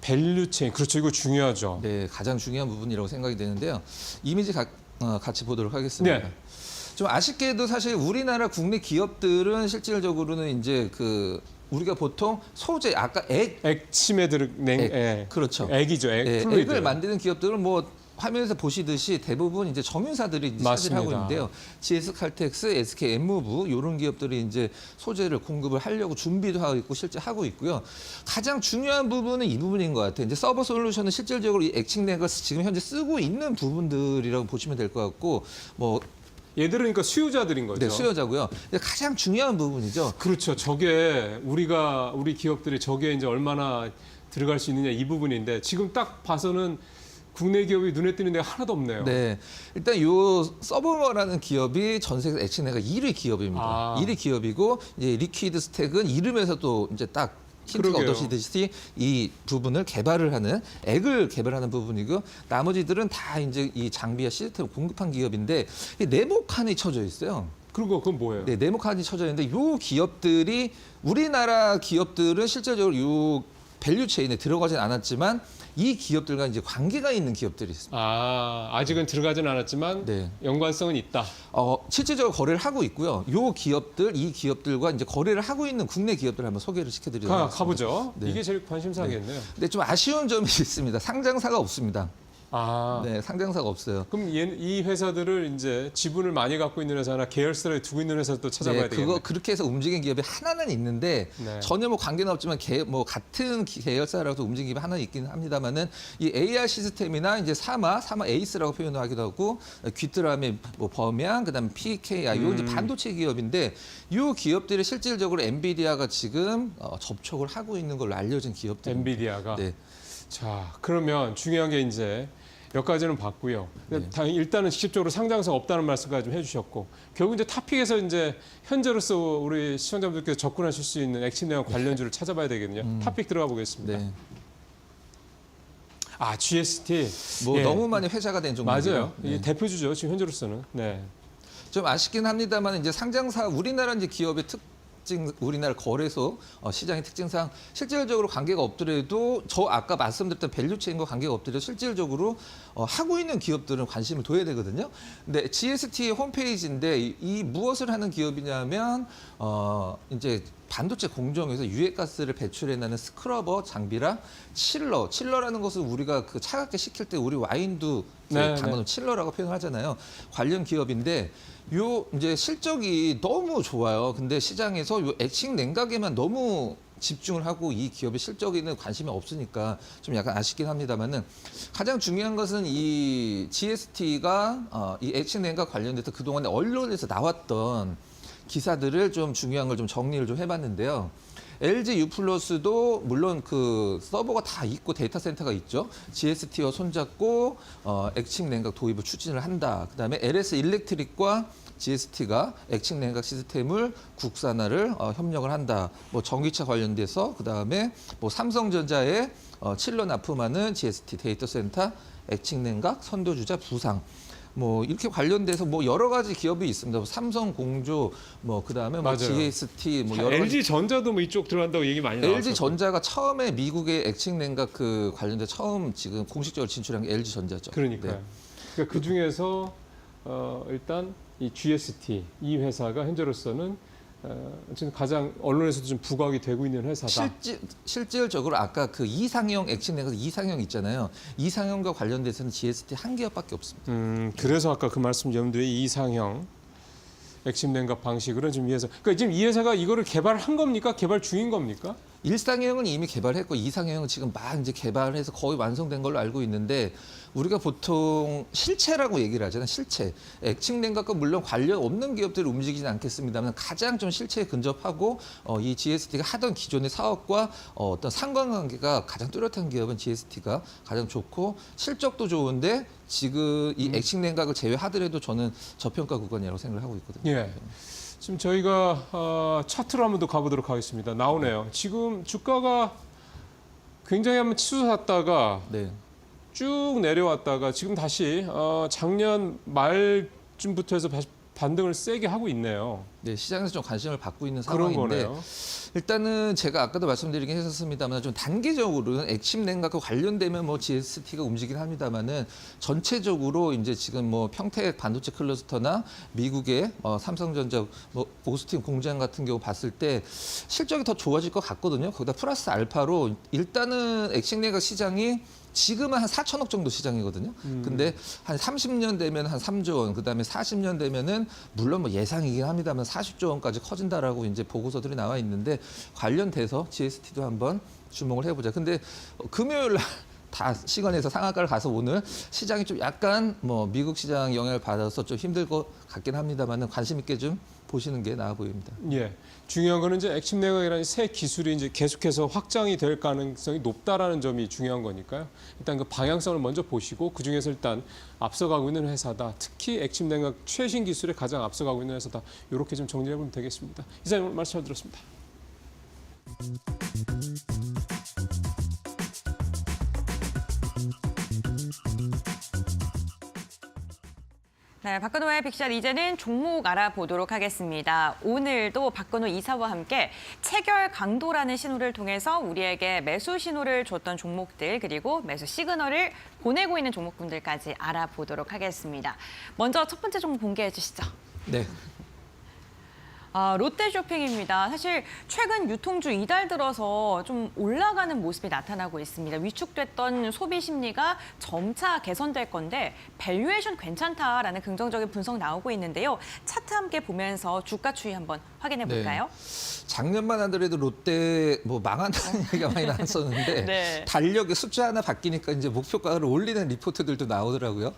밸류체인. 그렇죠. 이거 중요하죠. 네, 가장 중요한 부분이라고 생각이 되는데요. 이미지 같이 보도록 하겠습니다. 네. 좀 아쉽게도 사실 우리나라 국내 기업들은 실질적으로는 이제 그 우리가 보통 소재 아까 액 액침에 그렇죠. 액이죠. 플루이드. 액을 만드는 기업들은 뭐 화면에서 보시듯이 대부분 이제 정유사들이 이제 차지를 하고 있는데요. GS 칼텍스, SK 엠무브 이런 기업들이 이제 소재를 공급을 하려고 준비도 하고 있고 실제 하고 있고요. 가장 중요한 부분은 이 부분인 것 같아요. 이제 서버 솔루션은 실질적으로 이 액칭냉가 지금 현재 쓰고 있는 부분들이라고 보시면 될 것 같고 뭐 얘들은 그러니까 수요자들인 거죠. 네, 수요자고요. 가장 중요한 부분이죠. 그렇죠. 저게 우리 기업들이 저게 이제 얼마나 들어갈 수 있느냐 이 부분인데 지금 딱 봐서는 국내 기업이 눈에 띄는 데가 하나도 없네요. 네, 일단 요 서버머라는 기업이 전 세계 액칭냉가 1위 기업입니다. 1위 기업이고 이제 리퀴드 스택은 이름에서도 이제 딱 힌트가 얻어지듯이 이 부분을 개발을 하는 액을 개발하는 부분이고 나머지들은 다 이제 이 장비와 시스템을 공급한 기업인데 네모칸이 쳐져 있어요. 그리고 그건 뭐예요? 네, 네모칸이 쳐져 있는데 요 기업들이 우리나라 기업들은 실제적으로 요 밸류 체인에 들어가진 않았지만 이 기업들과 이제 관계가 있는 기업들이 있습니다. 아직은 들어가진 않았지만 네. 연관성은 있다. 실질적으로 거래를 하고 있고요. 이 기업들과 이제 거래를 하고 있는 국내 기업들을 한번 소개를 시켜드리도록 하겠습니다. 가보죠. 네. 이게 제일 관심사겠네요. 근데 좀 아쉬운 점이 있습니다. 상장사가 없습니다. 아, 네, 상장사가 없어요. 그럼 이 회사들을 이제 지분을 많이 갖고 있는 회사나 계열사를 두고 있는 회사도 또 찾아봐야 네, 되겠네요. 그렇게 해서 움직인 기업이 하나는 있는데 네. 전혀 뭐 관계는 없지만 같은 계열사라도 움직인 기업이 하나 있긴 합니다만은 이 AR 시스템이나 이제 사마 에이스라고 표현하기도 하고 귀뚜라미 뭐 범양 그다음에 PKI 요 이제 반도체 기업인데 이 기업들이 실질적으로 엔비디아가 지금 접촉을 하고 있는 걸로 알려진 기업들. 엔비디아가. 네. 자, 그러면 중요한 게 이제 몇 가지는 봤고요. 네. 일단은 직접적으로 상장사가 없다는 말씀까지 좀 해주셨고, 결국 이제 타픽에서 이제 현재로서 우리 시청자분들께서 접근하실 수 있는 액침내용 관련주를 찾아봐야 되거든요. 타픽 들어가 보겠습니다. 네. GST. 뭐 예. 너무 많이 회자가 된 종목이에요. 맞아요. 네. 이게 대표주죠. 지금 현재로서는. 네. 좀 아쉽긴 합니다만 이제 상장사 우리나라 이제 기업의 우리나라 거래소 시장의 특징상 실질적으로 관계가 없더라도 저 아까 말씀드렸던 밸류체인과 관계가 없더라도 실질적으로 하고 있는 기업들은 관심을 둬야 되거든요. 근데 GST 홈페이지인데 이 무엇을 하는 기업이냐면 이제 반도체 공정에서 유해가스를 배출해내는 스크러버 장비랑 칠러라는 것은 우리가 그 차갑게 식힐 때 우리 와인도 단어는 칠러라고 표현하잖아요. 관련 기업인데 요 이제 실적이 너무 좋아요. 근데 시장에서 요 액칭 냉각에만 너무 집중을 하고 이 기업의 실적에는 관심이 없으니까 좀 약간 아쉽긴 합니다만은 가장 중요한 것은 이 GST가 이 액칭 냉각 관련돼서 그동안에 언론에서 나왔던 기사들을 좀 중요한 걸 좀 정리를 좀 해봤는데요. LG U+도 물론 그 서버가 다 있고 데이터 센터가 있죠. GST와 손잡고 액칭 냉각 도입을 추진을 한다. 그다음에 LS 일렉트릭과 GST가 액칭 냉각 시스템을 국산화를 협력을 한다. 뭐 전기차 관련돼서 그다음에 뭐 삼성전자에 칠러 납품하는 GST 데이터 센터 액칭 냉각 선도주자 부상. 뭐 이렇게 관련돼서 뭐 여러 가지 기업이 있습니다. 뭐 삼성 공조 뭐 그다음에 뭐 GST 뭐 여러 LG 전자도 뭐 이쪽 들어간다고 얘기 많이 나왔어요. LG 전자가 처음에 미국의 액칭 냉각 그 관련돼 처음 지금 공식적으로 진출한 게 LG 전자죠. 그러니까요. 네. 그러니까 그 중에서 일단 이 GST 이 회사가 현재로서는 지금 가장 언론에서도 좀 부각이 되고 있는 회사다. 실질적으로 아까 그 이상형 액칭 냉각 이상형 있잖아요. 이상형과 관련돼서는 GST 한 기업밖에 없습니다. 그래서 아까 그 말씀 염두에 이상형 액침 냉각 방식으로 지금 이 회사. 그러니까 지금 이 회사가 이거를 개발한 겁니까? 개발 중인 겁니까? 일상형은 이미 개발했고 이상형은 지금 막 이제 개발해서 거의 완성된 걸로 알고 있는데 우리가 보통 실체라고 얘기를 하잖아요. 실체. 액칭 냉각과 물론 관련 없는 기업들이 움직이지는 않겠습니다만 가장 좀 실체에 근접하고 이 GST가 하던 기존의 사업과 어떤 상관관계가 가장 뚜렷한 기업은 GST가 가장 좋고 실적도 좋은데 지금 이 액칭 냉각을 제외하더라도 저는 저평가 구간이라고 생각을 하고 있거든요. 예. 지금 저희가 차트로 한번 더 가보도록 하겠습니다. 나오네요. 지금 주가가 굉장히 한번 치솟았다가 네. 쭉 내려왔다가 지금 다시 작년 말쯤부터 해서 반등을 세게 하고 있네요. 네, 시장에서 좀 관심을 받고 있는 그런 상황인데 거네요. 일단은 제가 아까도 말씀드리긴 했었습니다만 좀 단기적으로는 액침 냉각과 관련되면 뭐 GST가 움직이긴 합니다만은 전체적으로 이제 지금 뭐 평택 반도체 클러스터나 미국의 삼성전자 뭐 오스틴 공장 같은 경우 봤을 때 실적이 더 좋아질 것 같거든요. 거기다 플러스 알파로 일단은 액침 냉각 시장이 지금은 한 4천억 정도 시장이거든요. 근데 한 30년 되면 한 3조 원, 그다음에 40년 되면은 물론 뭐 예상이긴 합니다만 40조 원까지 커진다라고 이제 보고서들이 나와 있는데 관련돼서 GST도 한번 주목을 해보자. 근데 금요일 날 다 시간에서 상한가를 가서 오늘 시장이 좀 약간 뭐 미국 시장 영향을 받아서 좀 힘들 것 같긴 합니다만은 관심 있게 좀 보시는 게 나아 보입니다. 예. 중요한 거는 이제 액침 냉각이라는 새 기술이 이제 계속해서 확장이 될 가능성이 높다라는 점이 중요한 거니까요. 일단 그 방향성을 먼저 보시고 그 중에서 일단 앞서가고 있는 회사다. 특히 액침 냉각 최신 기술에 가장 앞서가고 있는 회사다. 이렇게 좀 정리해 보면 되겠습니다. 이사님 오늘 말씀 잘 들었습니다. 네, 박근호의 빅샷 이제는 종목 알아보도록 하겠습니다. 오늘도 박근호 이사와 함께 체결 강도라는 신호를 통해서 우리에게 매수 신호를 줬던 종목들 그리고 매수 시그널을 보내고 있는 종목분들까지 알아보도록 하겠습니다. 먼저 첫 번째 종목 공개해 주시죠. 네. 롯데쇼핑입니다. 사실 최근 유통주 이달 들어서 좀 올라가는 모습이 나타나고 있습니다. 위축됐던 소비 심리가 점차 개선될 건데 밸류에이션 괜찮다라는 긍정적인 분석 나오고 있는데요. 차트 함께 보면서 주가 추이 한번 확인해 볼까요? 네. 작년만 하더라도 롯데 뭐 망한다는 얘기가 많이 나왔었는데 네. 달력의 숫자 하나 바뀌니까 이제 목표가를 올리는 리포트들도 나오더라고요.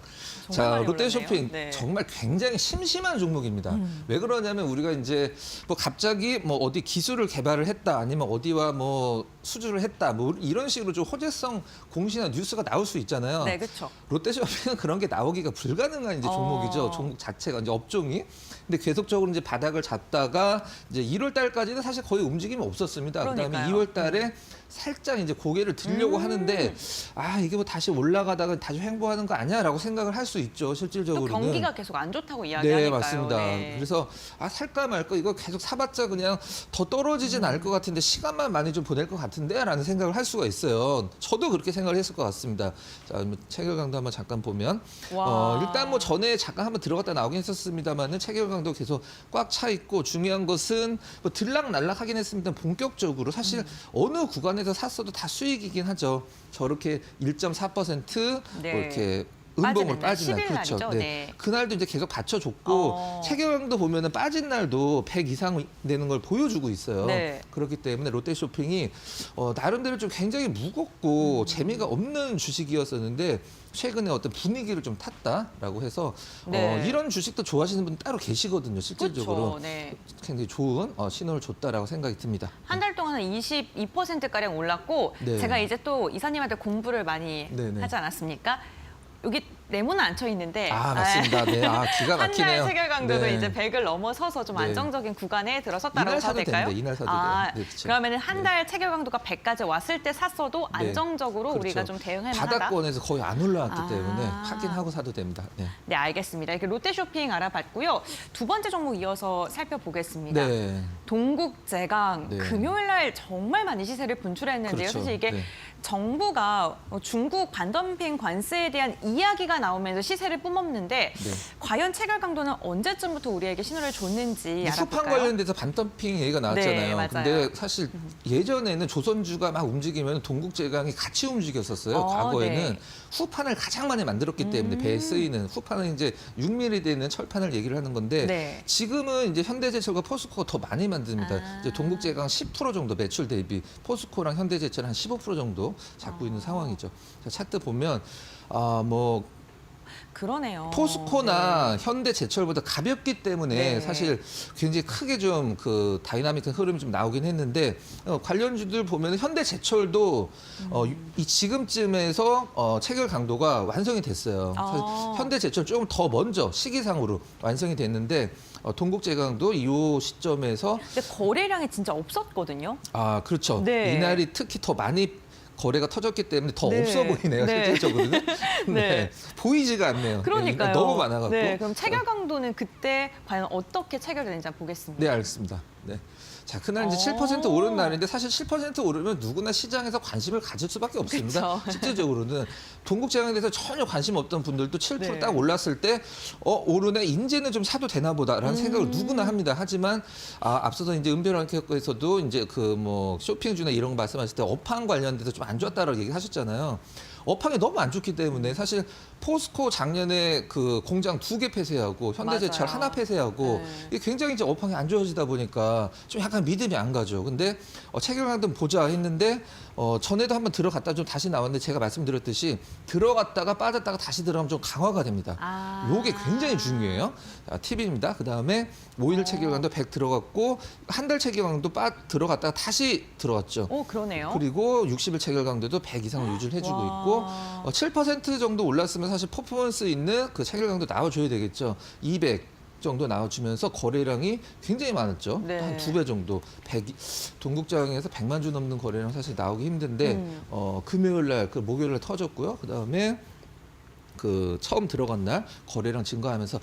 정말 자, 많이 롯데쇼핑 올랐네요. 네. 정말 굉장히 심심한 종목입니다. 왜 그러냐면 우리가 이제 뭐 갑자기 뭐 어디 기술을 개발을 했다 아니면 어디와 뭐 수주를 했다 뭐 이런 식으로 좀 호재성 공시나 뉴스가 나올 수 있잖아요. 네, 그렇죠. 롯데쇼핑은 그런 게 나오기가 불가능한 이제 종목이죠. 종목 자체가 이제 업종이. 근데 계속적으로 이제 바닥을 잡다가 이제 1월 달까지는 사실 거의 움직임이 없었습니다. 그다음에 그러니까요. 2월 달에 살짝 이제 고개를 들려고 하는데 이게 뭐 다시 올라가다가 다시 횡보하는 거 아니야라고 생각을 할 수 있죠. 또 실질적으로는. 경기가 계속 안 좋다고 이야기하니까요. 네, 맞습니다. 네. 그래서 살까 말까 이거 계속 사봤자 그냥 더 떨어지진 않을 것 같은데 시간만 많이 좀 보낼 것 같은데라는 생각을 할 수가 있어요. 저도 그렇게 생각을 했을 것 같습니다. 자, 체결강도 한번 잠깐 보면 와. 일단 뭐 전에 잠깐 한번 들어갔다 나오긴 했었습니다만은 체결강도 계속 꽉 차 있고 중요한 것은 뭐 들락날락하긴 했습니다. 본격적으로 사실 어느 구간에서 샀어도 다 수익이긴 하죠. 저렇게 1.4% 네. 뭐 이렇게 빠지는 음봉을 날, 빠진 날 10일 그렇죠. 날이죠. 네. 네. 그날도 이제 계속 받쳐줬고 체결강도 보면은 빠진 날도 100 이상 되는 걸 보여주고 있어요. 네. 그렇기 때문에 롯데쇼핑이 나름대로 좀 굉장히 무겁고 재미가 없는 주식이었었는데 최근에 어떤 분위기를 좀 탔다라고 해서 네. 이런 주식도 좋아하시는 분 따로 계시거든요. 실질적으로 그렇죠. 네. 굉장히 좋은 신호를 줬다라고 생각이 듭니다. 한 달 동안 한 22%가량 올랐고 네. 제가 이제 또 이사님한테 공부를 많이 네네. 하지 않았습니까? 여기 네모는 안 쳐 있는데 맞습니다. 네, 기가 막히네요. 한 달 체결 강도도 네. 이제 100을 넘어서서 좀 네. 안정적인 구간에 들어섰다라고 이날 봐도 사도 될까요? 됩니다. 이날 사도 돼요. 네, 그렇죠. 그러면은 한 달 체결 강도가 100까지 왔을 때 샀어도 네. 안정적으로 그렇죠. 우리가 좀 대응할 만하다. 바닥권에서 거의 안 올라왔기 때문에 아. 확인하고 사도 됩니다. 네. 네, 알겠습니다. 이렇게 롯데쇼핑 알아봤고요. 두 번째 종목 이어서 살펴보겠습니다. 네. 동국제강 네. 금요일 날 정말 많이 시세를 분출했는데요. 그렇죠. 사실 이게 네. 정부가 중국 반덤핑 관세에 대한 이야기가 나오면서 시세를 뿜었는데 네. 과연 체결 강도는 언제쯤부터 우리에게 신호를 줬는지 수판 알아볼까요? 관련돼서 반덤핑 얘기가 네, 나왔잖아요. 맞아요. 근데 사실 예전에는 조선주가 막 움직이면 동국제강이 같이 움직였었어요. 과거에는 네. 후판을 가장 많이 만들었기 때문에 배에 쓰이는 후판은 이제 6mm 되는 철판을 얘기를 하는 건데 네. 지금은 이제 현대제철과 포스코가 더 많이 만듭니다. 이제 동국제강 10% 정도 매출 대비 포스코랑 현대제철 한 15% 정도 잡고 있는 상황이죠. 자, 차트 보면 뭐 그러네요. 포스코나 네. 현대제철보다 가볍기 때문에 네. 사실 굉장히 크게 좀 그 다이나믹한 흐름이 좀 나오긴 했는데 관련주들 보면 현대제철도 이 지금쯤에서 체결 강도가 완성이 됐어요. 사실 현대제철 조금 더 먼저 시기상으로 완성이 됐는데 동국제강도 이 시점에서 근데 거래량이 진짜 없었거든요. 그렇죠. 네. 이날이 특히 더 많이 거래가 터졌기 때문에 더 네. 없어 보이네요, 네. 실질적으로는. 네. 보이지가 않네요. 그러니까요. 너무 많아갖고. 네, 그럼 체결 강도는 그때 과연 어떻게 체결되는지 한번 보겠습니다. 네, 알겠습니다. 네. 자, 그날 이제 오. 7% 오른 날인데 사실 7% 오르면 누구나 시장에서 관심을 가질 수밖에 없습니다. 그쵸. 실질적으로는 동국제강에 대해서 전혀 관심 없던 분들도 7% 네. 딱 올랐을 때 오르네, 이제는 좀 사도 되나 보다라는 생각을 누구나 합니다. 하지만 앞서서 이제 은별안케어에서도 이제 그 뭐 쇼핑주나 이런 거 말씀하실 때 업황 관련돼서 좀 안 좋았다라고 얘기하셨잖아요. 업황이 너무 안 좋기 때문에 사실 포스코 작년에 그 공장 2개 폐쇄하고 현대제철 맞아요. 하나 폐쇄하고 네. 이게 굉장히 이제 업황이 안 좋아지다 보니까 좀 약간 믿음이 안 가죠. 근데 체결강도 보자 했는데 전에도 한번 들어갔다 좀 다시 나왔는데 제가 말씀드렸듯이 들어갔다가 빠졌다가 다시 들어가면 좀 강화가 됩니다. 요게 굉장히 중요해요. 팁입니다. 그다음에 5일 체결강도 100 들어갔고 한 달 체결강도 들어갔다가 다시 들어갔죠. 오, 그러네요. 그리고 60일 체결 강도도 100 이상을 유지를 해주고 와. 있고 7% 정도 올랐으면 사실 퍼포먼스 있는 그 체결 강도 나와줘야 되겠죠. 200 정도 나와주면서 거래량이 굉장히 많았죠. 네. 한 2배 정도. 동국장에서 100만 주 넘는 거래량 사실 나오기 힘든데 금요일 날, 그 목요일 날 터졌고요. 그다음에 그 처음 들어간 날 거래량 증가하면서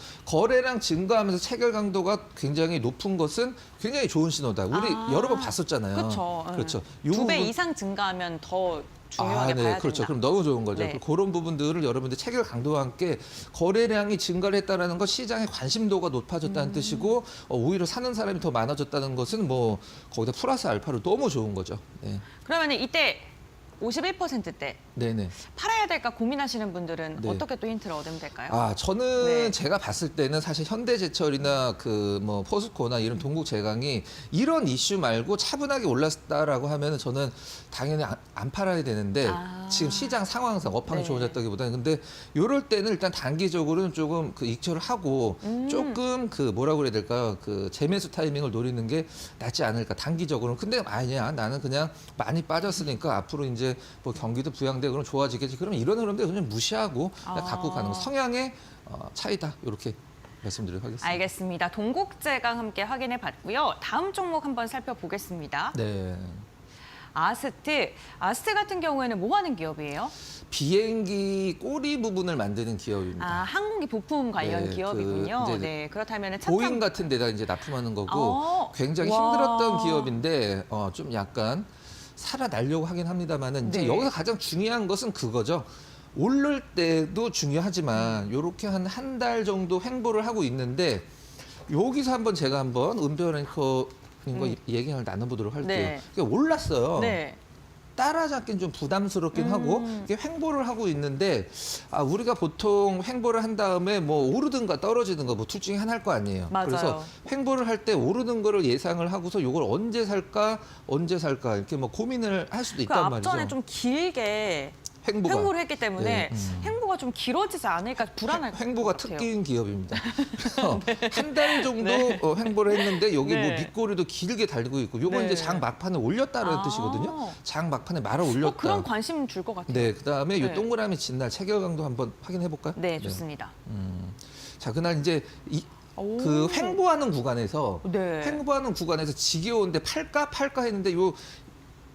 체결 강도가 굉장히 높은 것은 굉장히 좋은 신호다. 우리 여러 번 봤었잖아요. 그렇죠. 그렇죠. 2배 이상 증가하면 더 중요하게 봐야 그렇죠. 된다. 그럼 너무 좋은 거죠. 네. 그런 부분들을 여러분들 체결 강도와 함께 거래량이 증가를 했다는 건 시장의 관심도가 높아졌다는 뜻이고 오히려 사는 사람이 더 많아졌다는 것은 뭐 거기다 플러스 알파로 너무 좋은 거죠. 네. 그러면 이때 51%대 네네. 팔아야 될까 고민하시는 분들은 네. 어떻게 또 힌트를 얻으면 될까요? 저는 네. 제가 봤을 때는 사실 현대제철이나 그 뭐 포스코나 이런 동국제강이 이런 이슈 말고 차분하게 올랐다라고 하면은 저는 당연히 안 팔아야 되는데 지금 시장 상황상 업황이 네. 좋아졌다기보다는 근데 이럴 때는 일단 단기적으로는 조금 그 익절을 하고 조금 그 뭐라고 그래야 될까요? 그 재매수 타이밍을 노리는 게 낫지 않을까 단기적으로는. 근데 아니야, 나는 그냥 많이 빠졌으니까 앞으로 이제 뭐 경기도 부양되고 그럼 좋아지겠지. 그러면 이런 흐름들 그냥 무시하고 그냥 갖고 가는 거. 성향의 차이다. 이렇게 말씀드리도록 하겠습니다. 알겠습니다. 동국제강 함께 확인해 봤고요. 다음 종목 한번 살펴보겠습니다. 네. 아스트 같은 경우에는 뭐 하는 기업이에요? 비행기 꼬리 부분을 만드는 기업입니다. 항공기 부품 관련 네, 기업이군요. 이제 네, 그렇다면 보잉 같은 데다 이제 납품하는 거고 굉장히 와. 힘들었던 기업인데 좀 약간 살아나려고 하긴 합니다만은 이제 네. 여기서 가장 중요한 것은 그거죠. 오를 때도 중요하지만 요렇게 한 달 정도 횡보를 하고 있는데 여기서 제가 한번 은별 앵커님과 얘기를 나눠보도록 할게요. 네. 그러니까 올랐어요. 네. 따라잡긴 좀 부담스럽긴 하고 이게 횡보를 하고 있는데 우리가 보통 횡보를 한 다음에 뭐 오르든가 떨어지든가 뭐 둘 중에 하나일 거 아니에요. 맞아요. 그래서 횡보를 할 때 오르는 거를 예상을 하고서 이걸 언제 살까 이렇게 뭐 고민을 할 수도 있단 말이죠. 앞전에 좀 길게 횡보가. 횡보를 했기 때문에 네. 횡보가 좀 길어지지 않을까 불안할 것 횡보가 같아요. 특기인 기업입니다. 그래서 한 달 정도 횡보를 했는데 여기 뭐 네. 밑꼬리도 길게 달리고 있고 요건 네. 이제 장 막판에 올렸다는 뜻이거든요. 장 막판에 말아 올렸다. 그런 관심 줄 것 같아요. 네, 그다음에 네. 요 동그라미 진 날 체결 강도 한번 확인해 볼까요? 네, 좋습니다. 자, 그날 이제 오. 그 횡보하는 구간에서 네. 지겨운데 팔까 했는데 요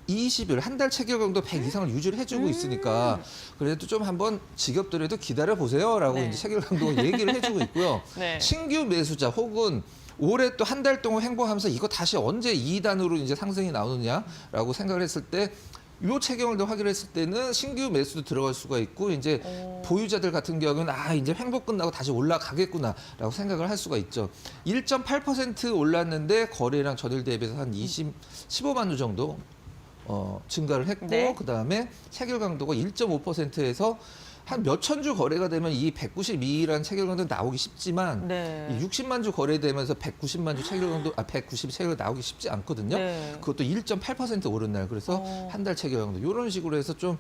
20일 한 달 체결 강도 100 이상을 유지를 해주고 있으니까 그래도 좀 한번 지겹더라도 기다려 보세요라고 네. 이제 체결 강도가 얘기를 해주고 있고요. 네. 신규 매수자 혹은 올해 또 한 달 동안 횡보하면서 이거 다시 언제 2단으로 이제 상승이 나오느냐라고 생각을 했을 때 요 체결도 확인했을 때는 신규 매수도 들어갈 수가 있고 이제 보유자들 같은 경우는 이제 횡보 끝나고 다시 올라가겠구나라고 생각을 할 수가 있죠. 1.8% 올랐는데 거래량 전일 대비해서 한 15만 주 정도 증가를 했고 네. 그다음에 체결 강도가 1.5%에서 한 몇천 주 거래가 되면 이 192라는 체결 강도 나오기 쉽지만 네. 이 60만 주 거래되면서 190만 주 체결 강도 190 체결 나오기 쉽지 않거든요. 네. 그것도 1.8% 오른 날 그래서 한 달 체결 강도 이런 식으로 해서 좀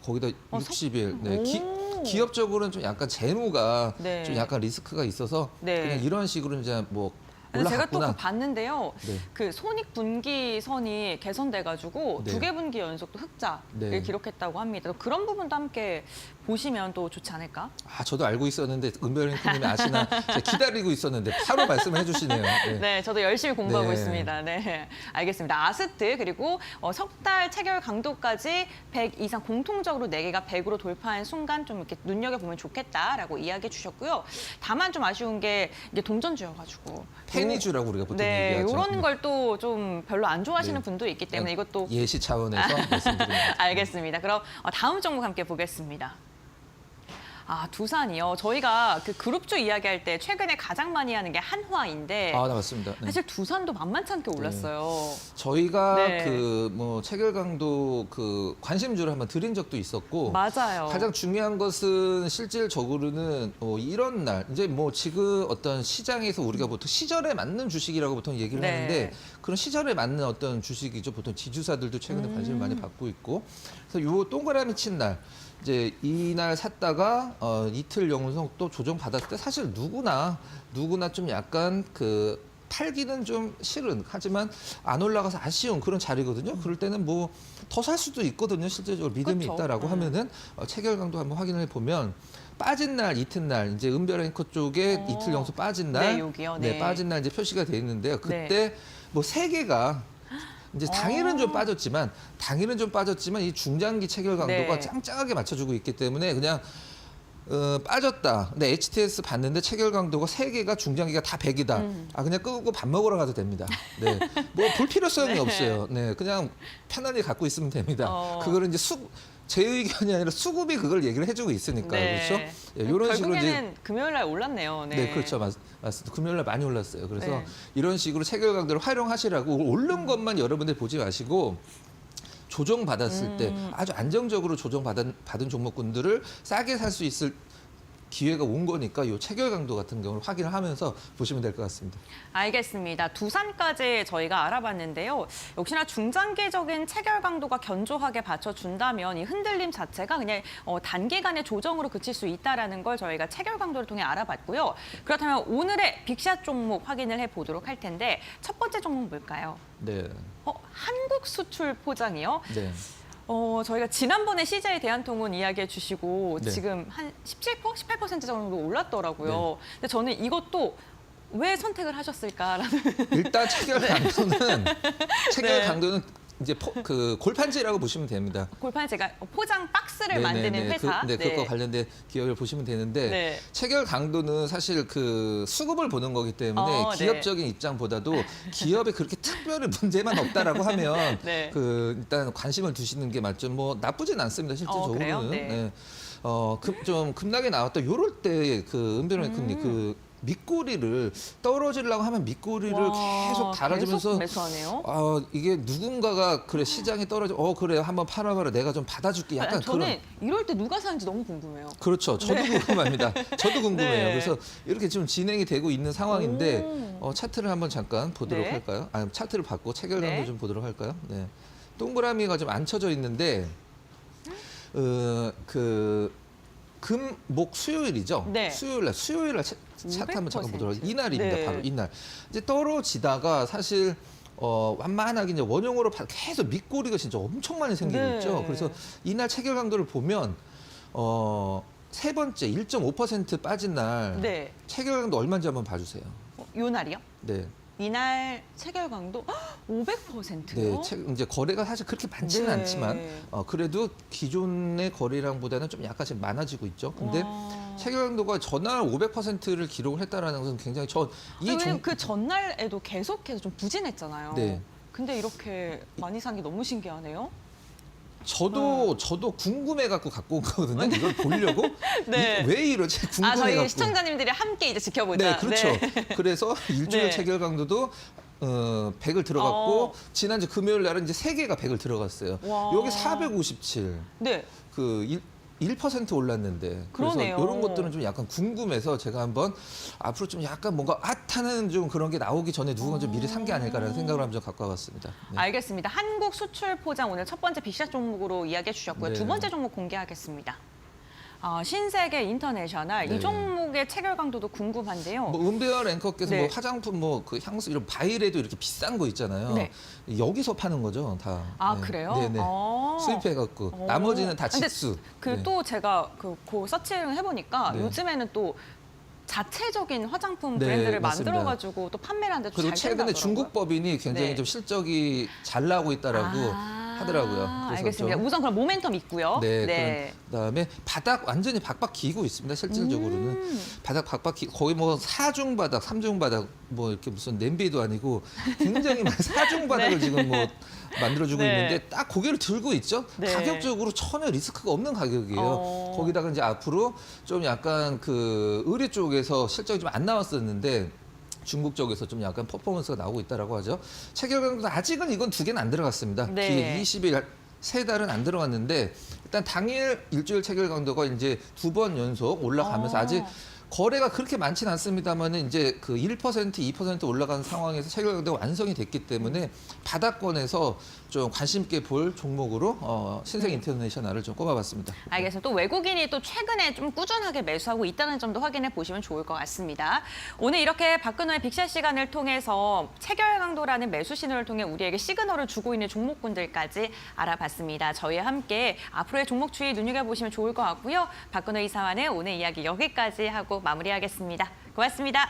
거기다 60일 네. 기업적으로는 좀 약간 재무가 네. 좀 약간 리스크가 있어서 네. 그냥 이런 식으로 이제 뭐 그래서 제가 또 올라갔구나. 그 봤는데요. 네. 그 손익분기선이 개선돼가지고 네. 두 개 분기 연속 또 흑자를 네. 기록했다고 합니다. 또 그런 부분도 함께 보시면 또 좋지 않을까? 저도 알고 있었는데 은별랭크님이 아시나 제가 기다리고 있었는데 바로 말씀을 해주시네요. 네. 네, 저도 열심히 공부하고 네. 있습니다. 네, 알겠습니다. 아스트 그리고 석 달 체결 강도까지 100 이상 공통적으로 4개가 100으로 돌파한 순간 좀 이렇게 눈여겨보면 좋겠다라고 이야기해 주셨고요. 다만 좀 아쉬운 게 이게 동전주여가지고 페니주라고 우리가 보통 네, 얘기하죠. 이런 걸 또 좀 별로 안 좋아하시는 네. 분도 있기 때문에 이것도 예시 차원에서 말씀드립니다. 알겠습니다. 그럼 다음 종목 함께 보겠습니다. 두산이요. 저희가 그 그룹주 이야기할 때 최근에 가장 많이 하는 게 한화인데 네, 맞습니다. 네. 사실 두산도 만만치 않게 올랐어요. 저희가 네. 그 뭐 체결 강도 그 관심주를 한번 드린 적도 있었고 맞아요. 가장 중요한 것은 실질적으로는 이런 날 이제 뭐 지금 어떤 시장에서 우리가 보통 시절에 맞는 주식이라고 보통 얘기를 네. 하는데 그런 시절에 맞는 어떤 주식이죠. 보통 지주사들도 최근에 관심을 많이 받고 있고 그래서 요 동그라미 친 날 이제 이날 샀다가 이틀 연속 또 조정 받았을 때 사실 누구나 좀 약간 그 팔기는 좀 싫은 하지만 안 올라가서 아쉬운 그런 자리거든요. 그럴 때는 뭐 더 살 수도 있거든요. 실제적으로 믿음이 그렇죠. 있다라고 하면은 체결 강도 한번 확인해 보면 빠진 날 이튿날 이제 은별 앵커 쪽에 이틀 연속 빠진 날 네, 여기요. 네. 빠진 날 이제 표시가 돼 있는데요. 그때 뭐 세 개가 이제 당일은 좀 빠졌지만 이 중장기 체결 강도가 네. 짱짱하게 맞춰주고 있기 때문에 그냥 빠졌다. 근데 HTS 봤는데 체결 강도가 3개가 중장기가 다 100이다. 그냥 끄고 밥 먹으러 가도 됩니다. 네. 뭐 볼 필요성이 네. 없어요. 네. 그냥 편안히 갖고 있으면 됩니다. 그거를 이제 제 의견이 아니라 수급이 그걸 얘기를 해주고 있으니까 네. 그렇죠. 네, 이런 식으로 결국에는 금요일 날 올랐네요. 네, 네, 그렇죠. 맞습니다. 금요일 날 많이 올랐어요. 그래서 네. 이런 식으로 체결 강도를 활용하시라고 오른 것만 여러분들 보지 마시고 조정 받았을 때 아주 안정적으로 조정 받은 종목군들을 싸게 살 수 있을 기회가 온 거니까 이 체결 강도 같은 경우를 확인을 하면서 보시면 될 것 같습니다. 알겠습니다. 두산까지 저희가 알아봤는데요. 역시나 중장기적인 체결 강도가 견조하게 받쳐준다면 이 흔들림 자체가 그냥 단기간의 조정으로 그칠 수 있다는 걸 저희가 체결 강도를 통해 알아봤고요. 그렇다면 오늘의 빅샷 종목 확인을 해보도록 할 텐데 첫 번째 종목 뭘까요? 네. 한국 수출 포장이요? 네. 저희가 지난번에 CJ 대한통운 이야기해 주시고 네. 지금 한 17%, 18% 정도 올랐더라고요. 네. 근데 저는 이것도 왜 선택을 하셨을까라는. 일단 체결 강도는 체결 네. 강도는 이제 그 골판지라고 보시면 됩니다. 골판지가 포장 박스를 만드는 회사. 그것과 관련된 기업을 보시면 되는데 네. 체결 강도는 사실 그 수급을 보는 거기 때문에 네. 기업적인 입장보다도 기업에 그렇게 특별히 문제만 없다라고 하면 네. 그 일단 관심을 두시는 게 맞죠. 뭐 나쁘진 않습니다. 실질적으로는. 그래요? 네. 좀 급락이 나왔다. 요럴 때 그 은별랭크님 그 밑꼬리를 떨어지려고 하면 밑꼬리를 계속 달아주면서 계속 매수하네요. 이게 누군가가 그래 시장이 떨어져 그래 한번 팔아봐라 내가 좀 받아줄게 약간 저는 그런 이럴 때 누가 사는지 너무 궁금해요. 그렇죠 저도 궁금합니다 저도 궁금해요 네. 그래서 이렇게 지금 진행이 되고 있는 상황인데 차트를 한번 잠깐 보도록 네. 할까요? 차트를 받고 체결 강도 네. 좀 보도록 할까요? 네 동그라미가 좀 안 쳐져 있는데 금, 목, 수요일이죠. 네. 수요일 날 차트 한번 잠깐 보도록 하겠습니다. 이날입니다. 네. 바로 이날. 이제 떨어지다가 사실 완만하게 이제 원형으로 계속 밑꼬리가 진짜 엄청 많이 생기고 네. 있죠. 그래서 이날 체결 강도를 보면 세 번째 1.5% 빠진 날 네. 체결 강도 얼마인지 한번 봐주세요. 요 날이요? 네. 이날 체결 강도 500%요? 네, 이제 거래가 사실 그렇게 많지는 네. 않지만 그래도 기존의 거래량보다는 좀 약간씩 많아지고 있죠. 근데 체결 강도가 전날 500%를 기록을 했다라는 것은 굉장히 그 전날에도 계속해서 좀 부진했잖아요. 네. 근데 이렇게 많이 산 게 너무 신기하네요. 저도 궁금해 갖고 온 거거든요. 이걸 보려고 네. 왜 이러지 궁금해 저희 갖고. 시청자님들이 함께 이제 지켜보자. 네, 그렇죠. 그래서 일주일 네. 체결 강도도 100을 들어갔고 지난주 금요일 날은 이제 3개가 100을 들어갔어요. 와. 여기 457. 네. 1% 올랐는데 그래서 그러네요. 이런 것들은 좀 약간 궁금해서 제가 한번 앞으로 좀 약간 뭔가 핫하는 좀 그런 게 나오기 전에 누군가 좀 미리 산 게 아닐까라는 생각을 한번 좀 갖고 와봤습니다. 네. 알겠습니다. 한국 수출 포장 오늘 첫 번째 빅샷 종목으로 이야기해 주셨고요. 네. 두 번째 종목 공개하겠습니다. 신세계 인터내셔널 네. 이 종목의 체결 강도도 궁금한데요. 뭐 은배와 랭커께서 네. 뭐 화장품 뭐 그 향수 이런 바이레도 이렇게 비싼 거 있잖아요. 네. 여기서 파는 거죠, 다. 아, 그래요? 네네. 수입해갖고 나머지는 다 근데 직수. 그 또 제가 그 서치를 해보니까 네. 요즘에는 또 자체적인 화장품 네, 브랜드를 맞습니다. 만들어가지고 또 판매를 하는데 그리고 잘 최근에 된다더라고요. 중국 법인이 굉장히 네. 좀 실적이 잘 나오고 있다라고 하더라고요. 그래서 알겠습니다. 좀 우선 그럼 모멘텀 있고요. 네, 그다음에 바닥 완전히 박박 기고 있습니다. 실질적으로는 바닥 박박 기 거의 뭐 사중 바닥, 삼중 바닥 뭐 이렇게 무슨 냄비도 아니고 굉장히 사중 바닥을 지금 뭐 만들어주고 네. 있는데 딱 고개를 들고 있죠. 네. 가격적으로 전혀 리스크가 없는 가격이에요. 거기다가 이제 앞으로 좀 약간 그 의류 쪽에서 실적이 좀 안 나왔었는데. 중국 쪽에서 좀 약간 퍼포먼스가 나오고 있다라고 하죠. 체결 강도 아직은 이건 두 개는 안 들어갔습니다. 네. 20일 세 달은 안 들어갔는데 일단 당일 일주일 체결 강도가 이제 2번 연속 올라가면서 아직 거래가 그렇게 많지는 않습니다만은 이제 그 1%, 2% 올라간 상황에서 체결 강도가 완성이 됐기 때문에 바닥권에서 좀 관심 있게 볼 종목으로 신생 인터내셔널을 좀 꼽아봤습니다. 알겠습니다. 또 외국인이 또 최근에 좀 꾸준하게 매수하고 있다는 점도 확인해 보시면 좋을 것 같습니다. 오늘 이렇게 박근호의 빅샷 시간을 통해서 체결 강도라는 매수 신호를 통해 우리에게 시그널을 주고 있는 종목군들까지 알아봤습니다. 저희와 함께 앞으로의 종목 추이 눈여겨보시면 좋을 것 같고요. 박근호 이사와는 오늘 이야기 여기까지 하고 마무리하겠습니다. 고맙습니다.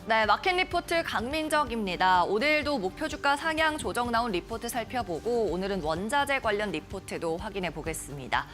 네, 마켓 리포트 강민정입니다. 오늘도 목표 주가 상향 조정 나온 리포트 살펴보고 오늘은 원자재 관련 리포트도 확인해 보겠습니다.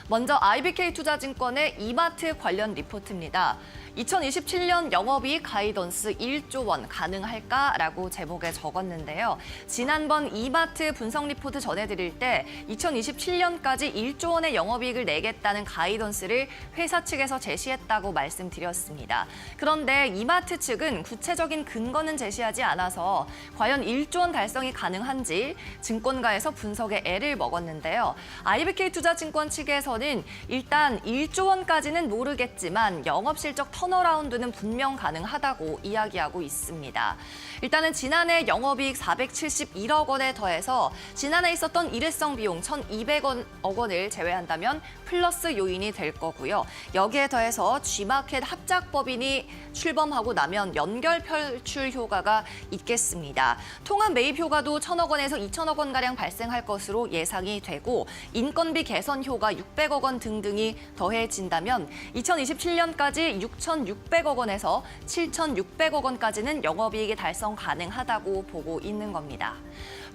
먼저 IBK 투자증권의 이마트 관련 리포트입니다. 2027년 영업이익 가이던스 1조 원 가능할까라고 제목에 적었는데요. 지난번 이마트 분석 리포트 전해드릴 때 2027년까지 1조 원의 영업이익을 내겠다는 가이던스를 회사 측에서 제시했다고 말씀드렸습니다. 그런데 이마트 측은 구체적인 근거는 제시하지 않아서 과연 1조 원 달성이 가능한지 증권가에서 분석에 애를 먹었는데요. IBK 투자증권 측에서는 일단 1조 원까지는 모르겠지만 영업실적 턴어라운드는 분명 가능하다고 이야기하고 있습니다. 일단은 지난해 영업이익 471억 원에 더해서 지난해 있었던 일회성 비용 1,200억 원을 제외한다면 플러스 요인이 될 거고요. 여기에 더해서 G마켓 합작법인이 출범하고 나면 연결 펼출 효과가 있겠습니다. 통합 매입 효과도 1,000억 원에서 2,000억 원가량 발생할 것으로 예상이 되고 인건비 개선 효과 600억 원 등등이 더해진다면 2027년까지 6,600억 원에서 7,600억 원까지는 영업이익이 달성 가능하다고 보고 있는 겁니다.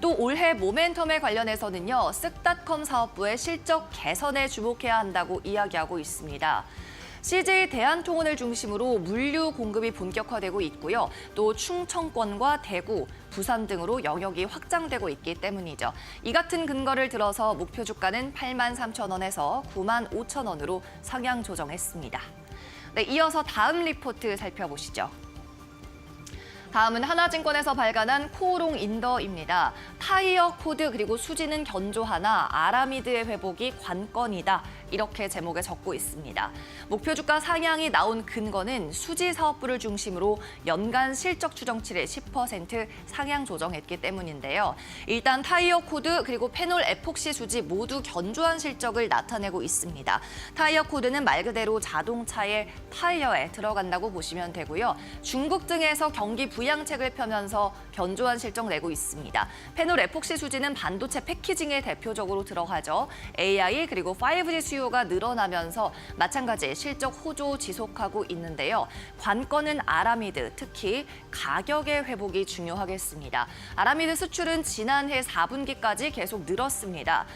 또 올해 모멘텀에 관련해서는요. 쓱닷컴 사업부의 실적 개선에 주목해야 한다고 이야기하고 있습니다. CJ 대한통운을 중심으로 물류 공급이 본격화되고 있고요. 또 충청권과 대구, 부산 등으로 영역이 확장되고 있기 때문이죠. 이 같은 근거를 들어서 목표 주가는 83,000원에서 95,000원으로 상향 조정했습니다. 네, 이어서 다음 리포트 살펴보시죠. 다음은 하나증권에서 발간한 코오롱 인더입니다. 타이어 코드 그리고 수지는 견조하나 아라미드의 회복이 관건이다. 이렇게 제목에 적고 있습니다. 목표 주가 상향이 나온 근거는 수지 사업부를 중심으로 연간 실적 추정치를 10% 상향 조정했기 때문인데요. 일단 타이어 코드 그리고 페놀 에폭시 수지 모두 견조한 실적을 나타내고 있습니다. 타이어 코드는 말 그대로 자동차의 타이어에 들어간다고 보시면 되고요. 중국 등에서 경기 부양 부양책을 펴면서 견조한 실적 내고 있습니다. 패널 에폭시 수지는 반도체 패키징에 대표적으로 들어가죠. AI 그리고 5G 수요가 늘어나면서 마찬가지 실적 호조 지속하고 있는데요. 관건은 아라미드, 특히 가격의 회복이 중요하겠습니다. 아라미드 수출은 지난해 4분기까지 계속 늘었습니다.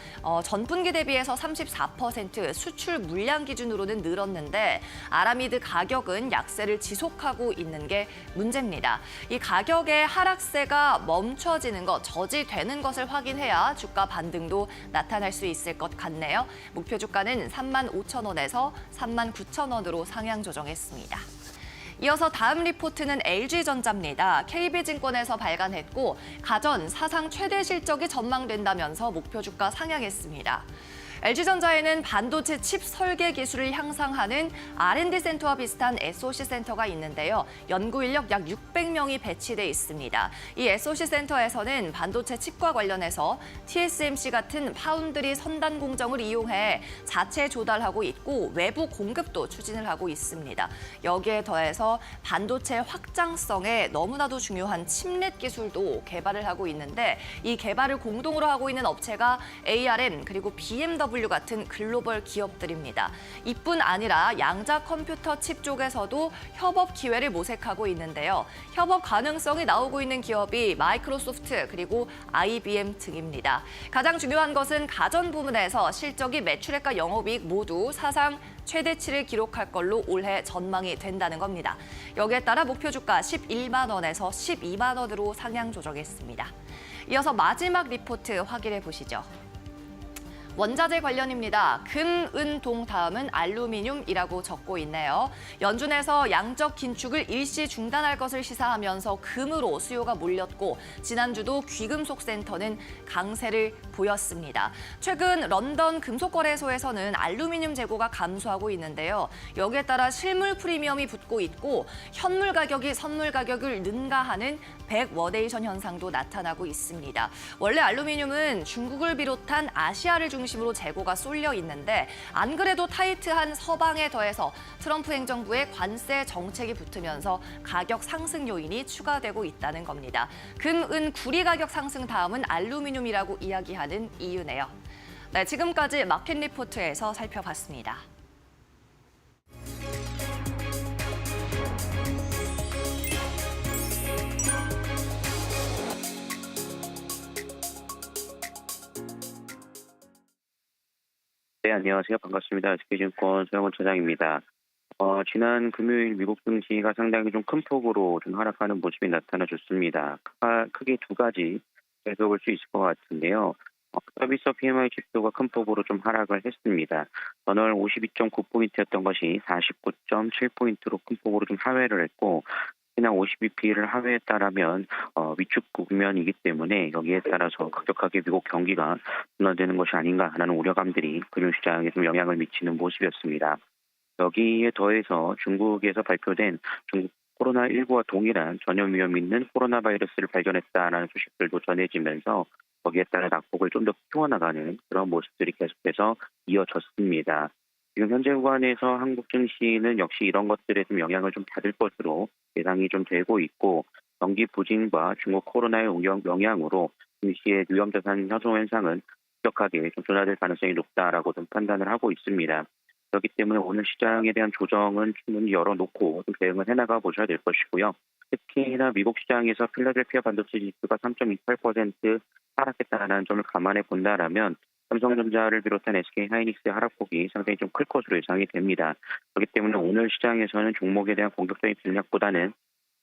전분기 대비해서 34% 수출 물량 기준으로는 늘었는데 아라미드 가격은 약세를 지속하고 있는 게 문제입니다. 이 가격의 하락세가 멈춰지는 것, 저지되는 것을 확인해야 주가 반등도 나타날 수 있을 것 같네요. 목표 주가는 35,000원에서 39,000원으로 상향 조정했습니다. 이어서 다음 리포트는 LG전자입니다. KB증권에서 발간했고 가전 사상 최대 실적이 전망된다면서 목표 주가 상향했습니다. LG전자에는 반도체 칩 설계 기술을 향상하는 R&D 센터와 비슷한 SOC 센터가 있는데요. 연구 인력 약 600명이 배치돼 있습니다. 이 SOC 센터에서는 반도체 칩과 관련해서 TSMC 같은 파운드리 선단 공정을 이용해 자체 조달하고 있고 외부 공급도 추진을 하고 있습니다. 여기에 더해서 반도체 확장성에 너무나도 중요한 칩넷 기술도 개발을 하고 있는데 이 개발을 공동으로 하고 있는 업체가 ARM 그리고 BMW 같은 글로벌 기업들입니다. 이뿐 아니라 양자 컴퓨터 칩 쪽에서도 협업 기회를 모색하고 있는데요. 협업 가능성이 나오고 있는 기업이 마이크로소프트 그리고 IBM 등입니다. 가장 중요한 것은 가전 부문에서 실적이 매출액과 영업이익 모두 사상 최대치를 기록할 걸로 올해 전망이 된다는 겁니다. 여기에 따라 목표 주가 11만 원에서 12만 원으로 상향 조정했습니다. 이어서 마지막 리포트 확인해 보시죠. 원자재 관련입니다. 금, 은, 동 다음은 알루미늄이라고 적고 있네요. 연준에서 양적 긴축을 일시 중단할 것을 시사하면서 금으로 수요가 몰렸고 지난주도 귀금속센터는 강세를 보였습니다. 최근 런던 금속거래소에서는 알루미늄 재고가 감소하고 있는데요. 여기에 따라 실물 프리미엄이 붙고 있고 현물 가격이 선물 가격을 능가하는 백워데이션 현상도 나타나고 있습니다. 원래 알루미늄은 중국을 비롯한 아시아를 중심으로 재고가 쏠려 있는데 안 그래도 타이트한 서방에 더해서 트럼프 행정부의 관세 정책이 붙으면서 가격 상승 요인이 추가되고 있다는 겁니다. 금, 은, 구리 가격 상승 다음은 알루미늄이라고 이야기하는 이유네요. 네, 지금까지 마켓 리포트에서 살펴봤습니다. 네, 안녕하세요. 반갑습니다. SK증권 서영원 차장입니다. 지난 금요일 미국 증시가 상당히 좀 큰 폭으로 좀 하락하는 모습이 나타나줬습니다. 크게 두 가지 해석을 수 있을 것 같은데요. 서비스 PMI 지표가 큰 폭으로 좀 하락을 했습니다. 전월 52.9포인트였던 것이 49.7포인트로 큰 폭으로 좀 하회를 했고 그냥 52p를 하회했다라면 위축 국면이기 때문에 여기에 따라서 급격하게 미국 경기가 둔화되는 것이 아닌가라는 우려감들이 금융시장에 좀 영향을 미치는 모습이었습니다. 여기에 더해서 중국에서 발표된 중국 코로나19와 동일한 전염 위험 있는 코로나 바이러스를 발견했다라는 소식들도 전해지면서 거기에 따라 낙폭을 좀 더 키워나가는 그런 모습들이 계속해서 이어졌습니다. 지금 현재 구간에서 한국 증시는 역시 이런 것들에 좀 영향을 좀 받을 것으로 예상이 좀 되고 있고 경기 부진과 중국 코로나의 영향으로 증시의 위험자산 협소 현상은 급격하게 좀 둔화될 가능성이 높다라고 좀 판단을 하고 있습니다. 그렇기 때문에 오늘 시장에 대한 조정은 충분히 열어놓고 좀 대응을 해나가 보셔야 될 것이고요. 특히나 미국 시장에서 필라델피아 반도체 지수가 3.28% 하락했다는 점을 감안해 본다라면 삼성전자를 비롯한 SK하이닉스의 하락폭이 상당히 좀 클 것으로 예상이 됩니다. 그렇기 때문에 오늘 시장에서는 종목에 대한 공격적인 전략보다는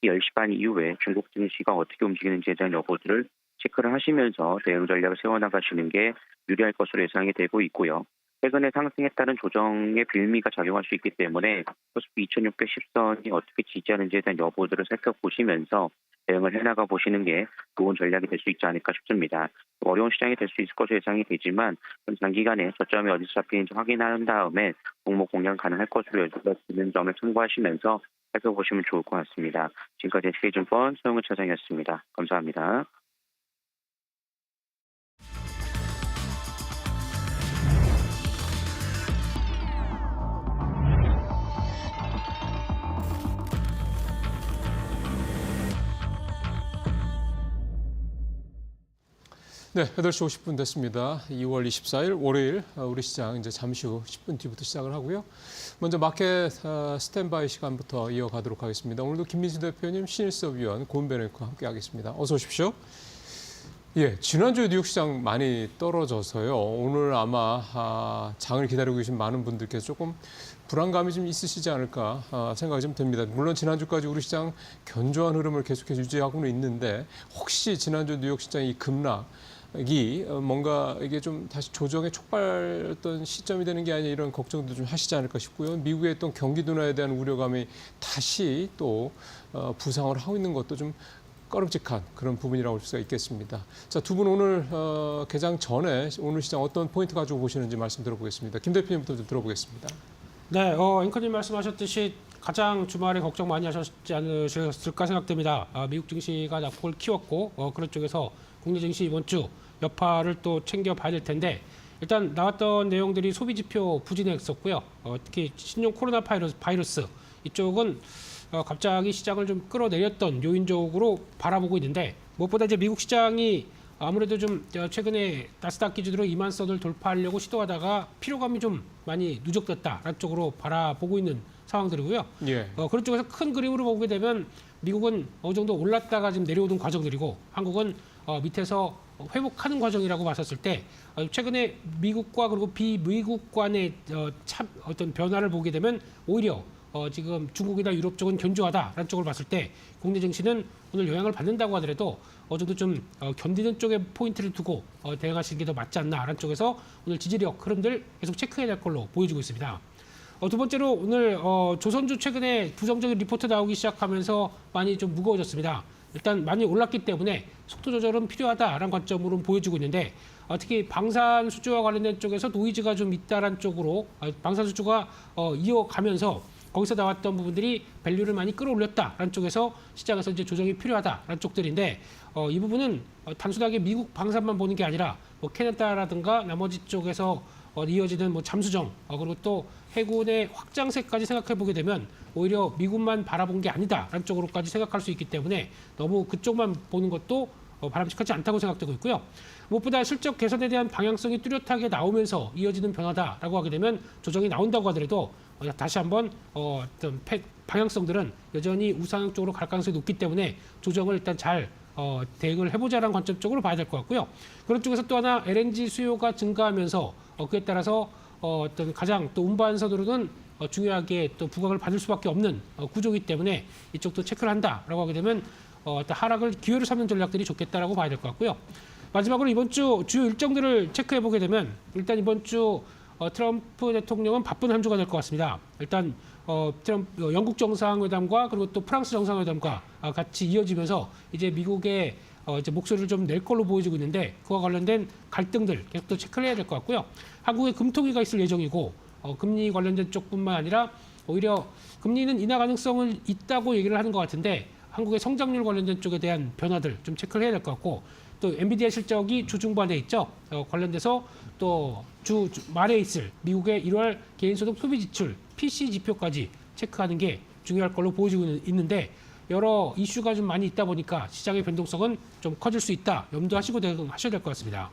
10시 반 이후에 중국 증시가 어떻게 움직이는지에 대한 여부들을 체크를 하시면서 대응 전략을 세워나가시는 게 유리할 것으로 예상이 되고 있고요. 최근에 상승에 따른 조정의 빌미가 작용할 수 있기 때문에 코스피 2610선이 어떻게 지지하는지에 대한 여부들을 살펴보시면서 대응을 해나가 보시는 게 좋은 전략이 될 수 있지 않을까 싶습니다. 어려운 시장이 될 수 있을 것으로 예상이 되지만 장기간에 저점이 어디서 잡히는지 확인한 다음에 종목 공략 가능할 것으로 여겨지는 점을 참고하시면서 살펴보시면 좋을 것 같습니다. 지금까지 SK증권 서영은 차장이었습니다. 감사합니다. 네, 8시 50분 됐습니다. 2월 24일 월요일 우리 시장 이제 잠시 후 10분 뒤부터 시작을 하고요. 먼저 마켓 스탠바이 시간부터 이어가도록 하겠습니다. 오늘도 김민수 대표님, 신일섭 위원, 고은변 앵커와 함께하겠습니다. 어서 오십시오. 예, 지난주에 뉴욕 시장 많이 떨어져서요. 오늘 아마 장을 기다리고 계신 많은 분들께서 조금 불안감이 좀 있으시지 않을까 생각이 좀 듭니다. 물론 지난주까지 우리 시장 견조한 흐름을 계속해서 유지하고는 있는데 혹시 지난주 뉴욕 시장이 급락이 뭔가 이게 좀 다시 조정의 촉발했던 시점이 되는 게 아니냐 이런 걱정도 좀 하시지 않을까 싶고요. 미국의 어떤 경기 둔화에 대한 우려감이 다시 또 부상을 하고 있는 것도 좀 꺼름직한 그런 부분이라고 볼 수가 있겠습니다. 자, 두 분 오늘 개장 전에 오늘 시장 어떤 포인트 가지고 보시는지 말씀 들어보겠습니다. 김 대표님부터 좀 들어보겠습니다. 네, 앵커님 말씀하셨듯이 가장 주말에 걱정 많이 하셨지 않으셨을까 생각됩니다. 미국 증시가 낙폭을 키웠고 그런 쪽에서 국내 증시 이번 주 여파를 또 챙겨봐야 될 텐데 일단 나왔던 내용들이 소비 지표 부진했었고요. 특히 신종 코로나 바이러스 이쪽은 갑자기 시장을 좀 끌어내렸던 요인적으로 바라보고 있는데 무엇보다 이제 미국 시장이 아무래도 좀 최근에 나스닥 기준으로 2만 선을 돌파하려고 시도하다가 피로감이 좀 많이 누적됐다라는 쪽으로 바라보고 있는 상황들이고요. 예. 그런 쪽에서 큰 그림으로 보게 되면 미국은 어느 정도 올랐다가 지금 내려오는 과정들이고 한국은 밑에서 회복하는 과정이라고 봤었을 때 최근에 미국과 그리고 비미국 간의 어떤 변화를 보게 되면 오히려 지금 중국이나 유럽 쪽은 견조하다라는 쪽을 봤을 때 국내 증시는 오늘 영향을 받는다고 하더라도 어느 정도 좀 견디는 쪽에 포인트를 두고 대응하시는 게 더 맞지 않나라는 쪽에서 오늘 지지력 흐름들 계속 체크해야 될 걸로 보여지고 있습니다. 두 번째로 오늘 조선주 최근에 부정적인 리포트 나오기 시작하면서 많이 좀 무거워졌습니다. 일단 많이 올랐기 때문에 속도 조절은 필요하다라는 관점으로 보여지고 있는데 특히 방산 수주와 관련된 쪽에서 노이즈가 좀 있다라는 쪽으로 방산 수주가 이어가면서 거기서 나왔던 부분들이 밸류를 많이 끌어올렸다라는 쪽에서 시장에서 이제 조정이 필요하다라는 쪽들인데 이 부분은 단순하게 미국 방산만 보는 게 아니라 뭐 캐나다라든가 나머지 쪽에서 이어지는 뭐 잠수정 그리고 또 해군의 확장세까지 생각해 보게 되면 오히려 미국만 바라본 게 아니다라는 쪽으로까지 생각할 수 있기 때문에 너무 그쪽만 보는 것도 바람직하지 않다고 생각되고 있고요. 무엇보다 실적 개선에 대한 방향성이 뚜렷하게 나오면서 이어지는 변화다라고 하게 되면 조정이 나온다고 하더라도 다시 한번 어떤 방향성들은 여전히 우상향 쪽으로 갈 가능성이 높기 때문에 조정을 일단 잘 대응을 해보자라는 관점 쪽으로 봐야 될 것 같고요. 그런 쪽에서 또 하나 LNG 수요가 증가하면서 그에 따라서 어떤 가장 또 운반선으로는 중요하게 또 부각을 받을 수밖에 없는 구조이기 때문에 이쪽도 체크를 한다라고 하게 되면 하락을 기회로 삼는 전략들이 좋겠다라고 봐야 될 것 같고요. 마지막으로 이번 주 주요 일정들을 체크해 보게 되면 일단 이번 주 트럼프 대통령은 바쁜 한 주가 될 것 같습니다. 일단 영국 정상회담과 그리고 또 프랑스 정상회담과 같이 이어지면서 이제 미국의 이제 목소리를 좀 낼 걸로 보여지고 있는데 그와 관련된 갈등들 계속 또 체크를 해야 될 것 같고요. 한국에 금통위가 있을 예정이고 금리 관련된 쪽뿐만 아니라 오히려 금리는 인하 가능성은 있다고 얘기를 하는 것 같은데 한국의 성장률 관련된 쪽에 대한 변화들 좀 체크를 해야 될 것 같고 또 엔비디아 실적이 주 중반에 있죠. 관련돼서 또 주 말에 있을 미국의 1월 개인소득 소비 지출 PC 지표까지 체크하는 게 중요할 걸로 보여지고 있는데 여러 이슈가 좀 많이 있다 보니까 시장의 변동성은 좀 커질 수 있다. 염두하시고 대응하셔야 될 것 같습니다.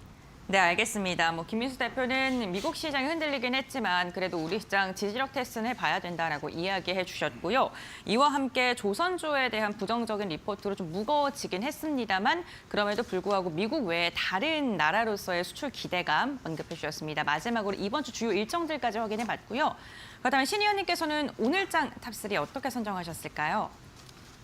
네, 알겠습니다. 김민수 대표는 미국 시장이 흔들리긴 했지만 그래도 우리 시장 지지력 테스트는 해봐야 된다라고 이야기해 주셨고요. 이와 함께 조선주에 대한 부정적인 리포트로 좀 무거워지긴 했습니다만 그럼에도 불구하고 미국 외에 다른 나라로서의 수출 기대감 언급해 주셨습니다. 마지막으로 이번 주 주요 일정들까지 확인해 봤고요. 그렇다면 신 의원님께서는 오늘장 탑3 어떻게 선정하셨을까요?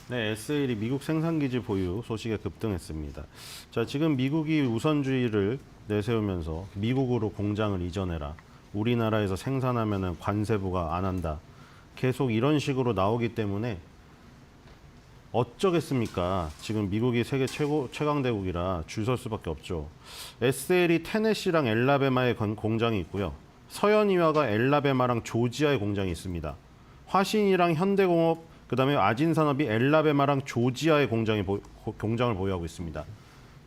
네, SL이 미국 생산기지 보유 소식에 급등했습니다. 자, 지금 미국이 우선주의를 내세우면서 미국으로 공장을 이전해라. 우리나라에서 생산하면 관세부가 안 한다. 계속 이런 식으로 나오기 때문에 어쩌겠습니까? 지금 미국이 세계 최강대국이라 줄 설 수밖에 없죠. SL이 테네시랑 엘라베마에 공장이 있고요. 서현이와가 엘라베마랑 조지아에 공장이 있습니다. 화신이랑 현대공업, 그다음에 아진산업이 엘라베마랑 조지아에 공장을 보유하고 있습니다.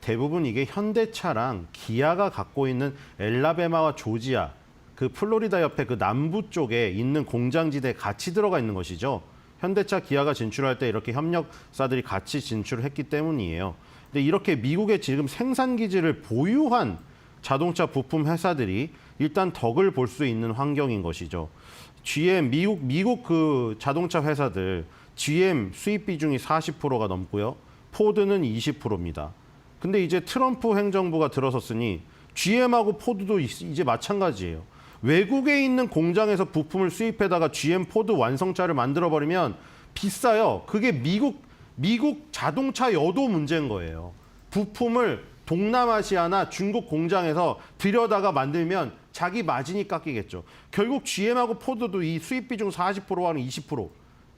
대부분 이게 현대차랑 기아가 갖고 있는 엘라베마와 조지아, 그 플로리다 옆에 그 남부 쪽에 있는 공장지대에 같이 들어가 있는 것이죠. 현대차, 기아가 진출할 때 이렇게 협력사들이 같이 진출을 했기 때문이에요. 근데 이렇게 미국의 지금 생산 기지를 보유한 자동차 부품 회사들이 일단 덕을 볼 수 있는 환경인 것이죠. GM 미국 그 자동차 회사들 GM 수입 비중이 40%가 넘고요. 포드는 20%입니다. 근데 이제 트럼프 행정부가 들어섰으니 GM하고 포드도 이제 마찬가지예요. 외국에 있는 공장에서 부품을 수입해다가 GM, 포드 완성차를 만들어버리면 비싸요. 그게 미국 자동차여도 문제인 거예요. 부품을 동남아시아나 중국 공장에서 들여다가 만들면 자기 마진이 깎이겠죠. 결국 GM하고 포드도 이 수입 비중 40%와는 20%.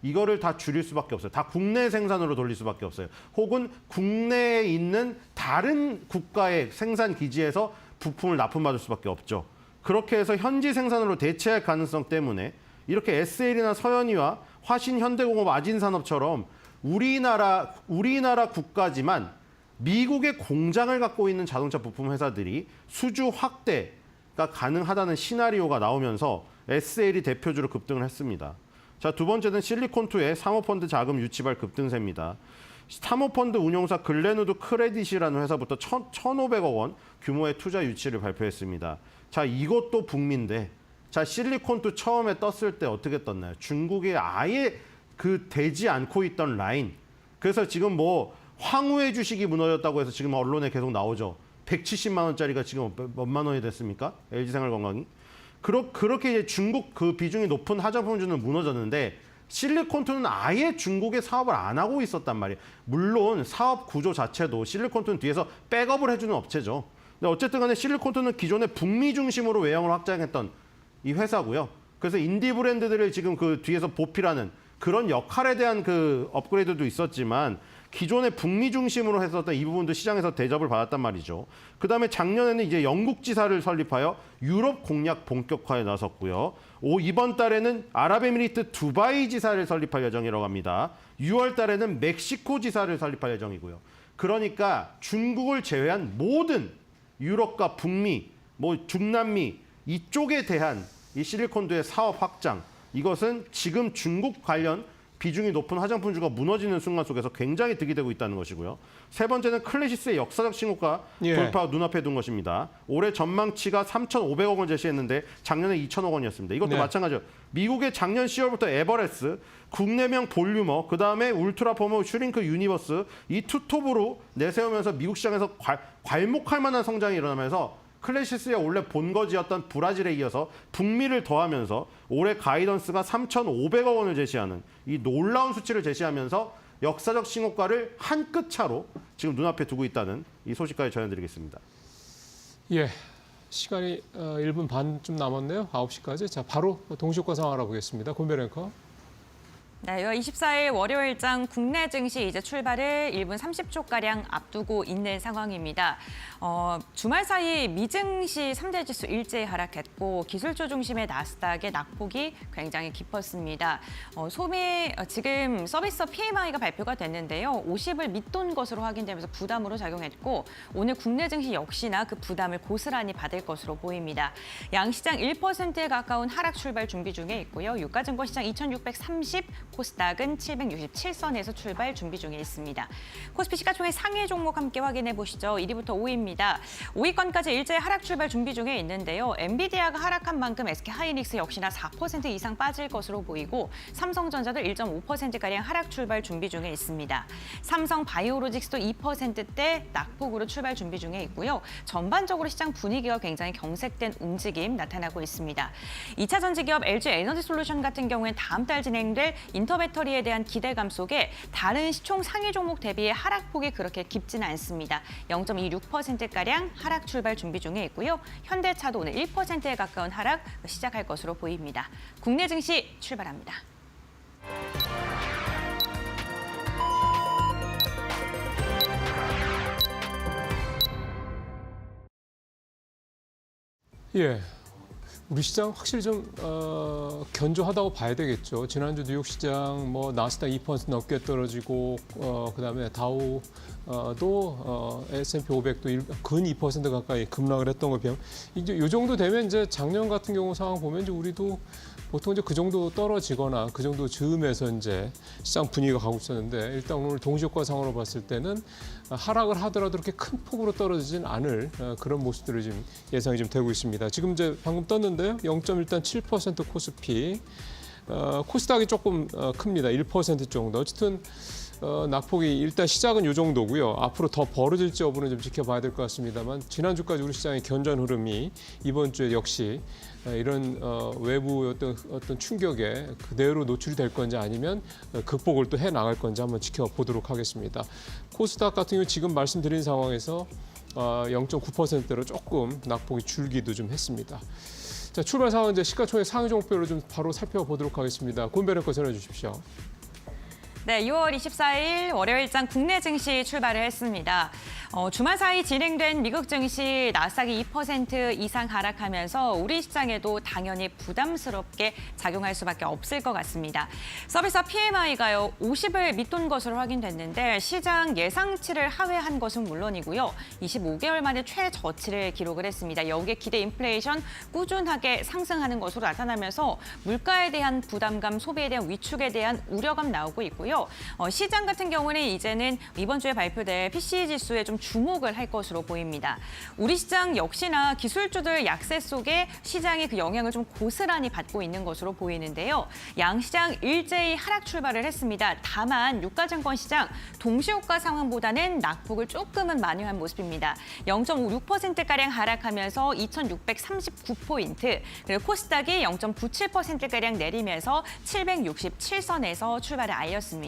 이거를 다 줄일 수밖에 없어요. 다 국내 생산으로 돌릴 수밖에 없어요. 혹은 국내에 있는 다른 국가의 생산 기지에서 부품을 납품받을 수밖에 없죠. 그렇게 해서 현지 생산으로 대체할 가능성 때문에 이렇게 SL이나 서현이와 화신, 현대공업, 아진산업처럼 우리나라 국가지만 미국의 공장을 갖고 있는 자동차 부품 회사들이 수주 확대가 가능하다는 시나리오가 나오면서 SL이 대표주로 급등을 했습니다. 자, 두 번째는 실리콘투의 사모펀드 자금 유치발 급등세입니다. 사모펀드 운용사 글렌우드 크레딧이라는 회사부터 1,500억 원 규모의 투자 유치를 발표했습니다. 자, 이것도 북미인데, 자, 실리콘투 처음에 떴을 때 어떻게 떴나요? 중국에 아예 되지 않고 있던 라인. 그래서 지금 뭐 황후의 주식이 무너졌다고 해서 지금 언론에 계속 나오죠. 170만 원짜리가 지금 몇만 원이 됐습니까? LG생활건강이. 그렇게 이제 중국 그 비중이 높은 하자품주는 무너졌는데 실리콘투는 아예 중국에 사업을 안 하고 있었단 말이에요. 물론 사업 구조 자체도 실리콘투는 뒤에서 백업을 해주는 업체죠. 근데 어쨌든 간에 실리콘투는 기존에 북미 중심으로 외형을 확장했던 이 회사고요. 그래서 인디 브랜드들을 지금 그 뒤에서 보필하는 그런 역할에 대한 그 업그레이드도 있었지만 기존에 북미 중심으로 했었던 이 부분도 시장에서 대접을 받았단 말이죠. 그다음에 작년에는 이제 영국 지사를 설립하여 유럽 공략 본격화에 나섰고요. 이번 달에는 아랍에미리트 두바이 지사를 설립할 예정이라고 합니다. 6월 달에는 멕시코 지사를 설립할 예정이고요. 그러니까 중국을 제외한 모든 유럽과 북미, 뭐 중남미 이쪽에 대한 이 실리콘드의 사업 확장, 이것은 지금 중국 관련 비중이 높은 화장품주가 무너지는 순간 속에서 굉장히 득이 되고 있다는 것이고요. 세 번째는 클래시스의 역사적 신고가 돌파 눈앞에 둔 것입니다. 올해 전망치가 3,500억 원 제시했는데 작년에 2,000억 원이었습니다. 이것도 마찬가지죠. 미국의 작년 10월부터 에버레스, 국내명 볼류머, 그다음에 울트라포머, 슈링크 유니버스 이 투톱으로 내세우면서 미국 시장에서 괄목할 만한 성장이 일어나면서 클래시스의 원래 본거지였던 브라질에 이어서 북미를 더하면서 올해 가이던스가 3,500억 원을 제시하는 이 놀라운 수치를 제시하면서 역사적 신고가를 한 끗 차로 지금 눈앞에 두고 있다는 이 소식까지 전해드리겠습니다. 예, 시간이 1분 반쯤 남았네요. 9시까지. 자, 바로 동시효과 상황 알아보겠습니다. 권별 앵커. 네, 24일 월요일장 국내 증시 이제 출발을 1분 30초가량 앞두고 있는 상황입니다. 주말 사이 미증시 3대 지수 일제히 하락했고 기술주 중심의 나스닥의 낙폭이 굉장히 깊었습니다. 지금 서비스업 PMI가 발표가 됐는데요. 50을 밑돈 것으로 확인되면서 부담으로 작용했고 오늘 국내 증시 역시나 그 부담을 고스란히 받을 것으로 보입니다. 양시장 1%에 가까운 하락 출발 준비 중에 있고요. 유가증권 시장 2,630, 코스닥은 767선에서 출발 준비 중에 있습니다. 코스피 시가총액 상위 종목 함께 확인해 보시죠. 1위부터 5위입니다. 5위권까지 일제히 하락 출발 준비 중에 있는데요. 엔비디아가 하락한 만큼 SK하이닉스 역시나 4% 이상 빠질 것으로 보이고 삼성전자도 1.5%가량 하락 출발 준비 중에 있습니다. 삼성바이오로직스도 2%대 낙폭으로 출발 준비 중에 있고요. 전반적으로 시장 분위기가 굉장히 경색된 움직임 나타나고 있습니다. 2차 전지기업 LG에너지솔루션 같은 경우엔 다음 달 진행될 인터배터리에 대한 기대감 속에 다른 시총 상위 종목 대비의 하락폭이 그렇게 깊지는 않습니다. 0.26%가량 하락 출발 준비 중에 있고요. 현대차도 오늘 1%에 가까운 하락 시작할 것으로 보입니다. 국내 증시 출발합니다. 예. 우리 시장 확실히 좀 견조하다고 봐야 되겠죠. 지난주 뉴욕 시장 뭐 나스닥 2% 넘게 떨어지고 그다음에 다우도 S&P 500도 근 2% 가까이 급락을 했던 거 비하면 이제 이 정도 되면 이제 작년 같은 경우 상황 보면 이제 우리도 보통 이제 그 정도 떨어지거나 그 정도 즈음에서 이제 시장 분위기가 가고 있었는데 일단 오늘 동시효과상으로 봤을 때는 하락을 하더라도 그렇게 큰 폭으로 떨어지진 않을 그런 모습들을 지금 예상이 좀 되고 있습니다. 지금 이제 방금 떴는데요. 0.7% 코스피, 코스닥이 조금 큽니다. 1% 정도. 어쨌든 낙폭이 일단 시작은 이 정도고요. 앞으로 더 벌어질지 여부는 좀 지켜봐야 될 것 같습니다만 지난주까지 우리 시장의 견전 흐름이 이번 주에 역시 이런 외부 어떤 충격에 그대로 노출이 될 건지 아니면 극복을 또 해 나갈 건지 한번 지켜보도록 하겠습니다. 코스닥 같은 경우 지금 말씀드린 상황에서 0.9%로 조금 낙폭이 줄기도 좀 했습니다. 자, 출발 상황 이제 시가총액 상위 종목별로 좀 바로 살펴보도록 하겠습니다. 권변의 거 전해 주십시오. 네, 6월 24일 월요일장 국내 증시 출발을 했습니다. 주말 사이 진행된 미국 증시 나스닥이 2% 이상 하락하면서 우리 시장에도 당연히 부담스럽게 작용할 수밖에 없을 것 같습니다. 서비스업 PMI가요 50을 밑돈 것으로 확인됐는데 시장 예상치를 하회한 것은 물론이고요. 25개월 만에 최저치를 기록을 했습니다. 여기에 기대 인플레이션 꾸준하게 상승하는 것으로 나타나면서 물가에 대한 부담감, 소비에 대한 위축에 대한 우려감 나오고 있고요. 시장 같은 경우는 이제는 이번 주에 발표될 PCE 지수에 좀 주목을 할 것으로 보입니다. 우리 시장 역시나 기술주들 약세 속에 시장이 그 영향을 좀 고스란히 받고 있는 것으로 보이는데요. 양시장 일제히 하락 출발을 했습니다. 다만 유가증권 시장 동시효과 상황보다는 낙폭을 조금은 만회한 모습입니다. 0.56%가량 하락하면서 2,639포인트, 그리고 코스닥이 0.97%가량 내리면서 767선에서 출발을 알렸습니다.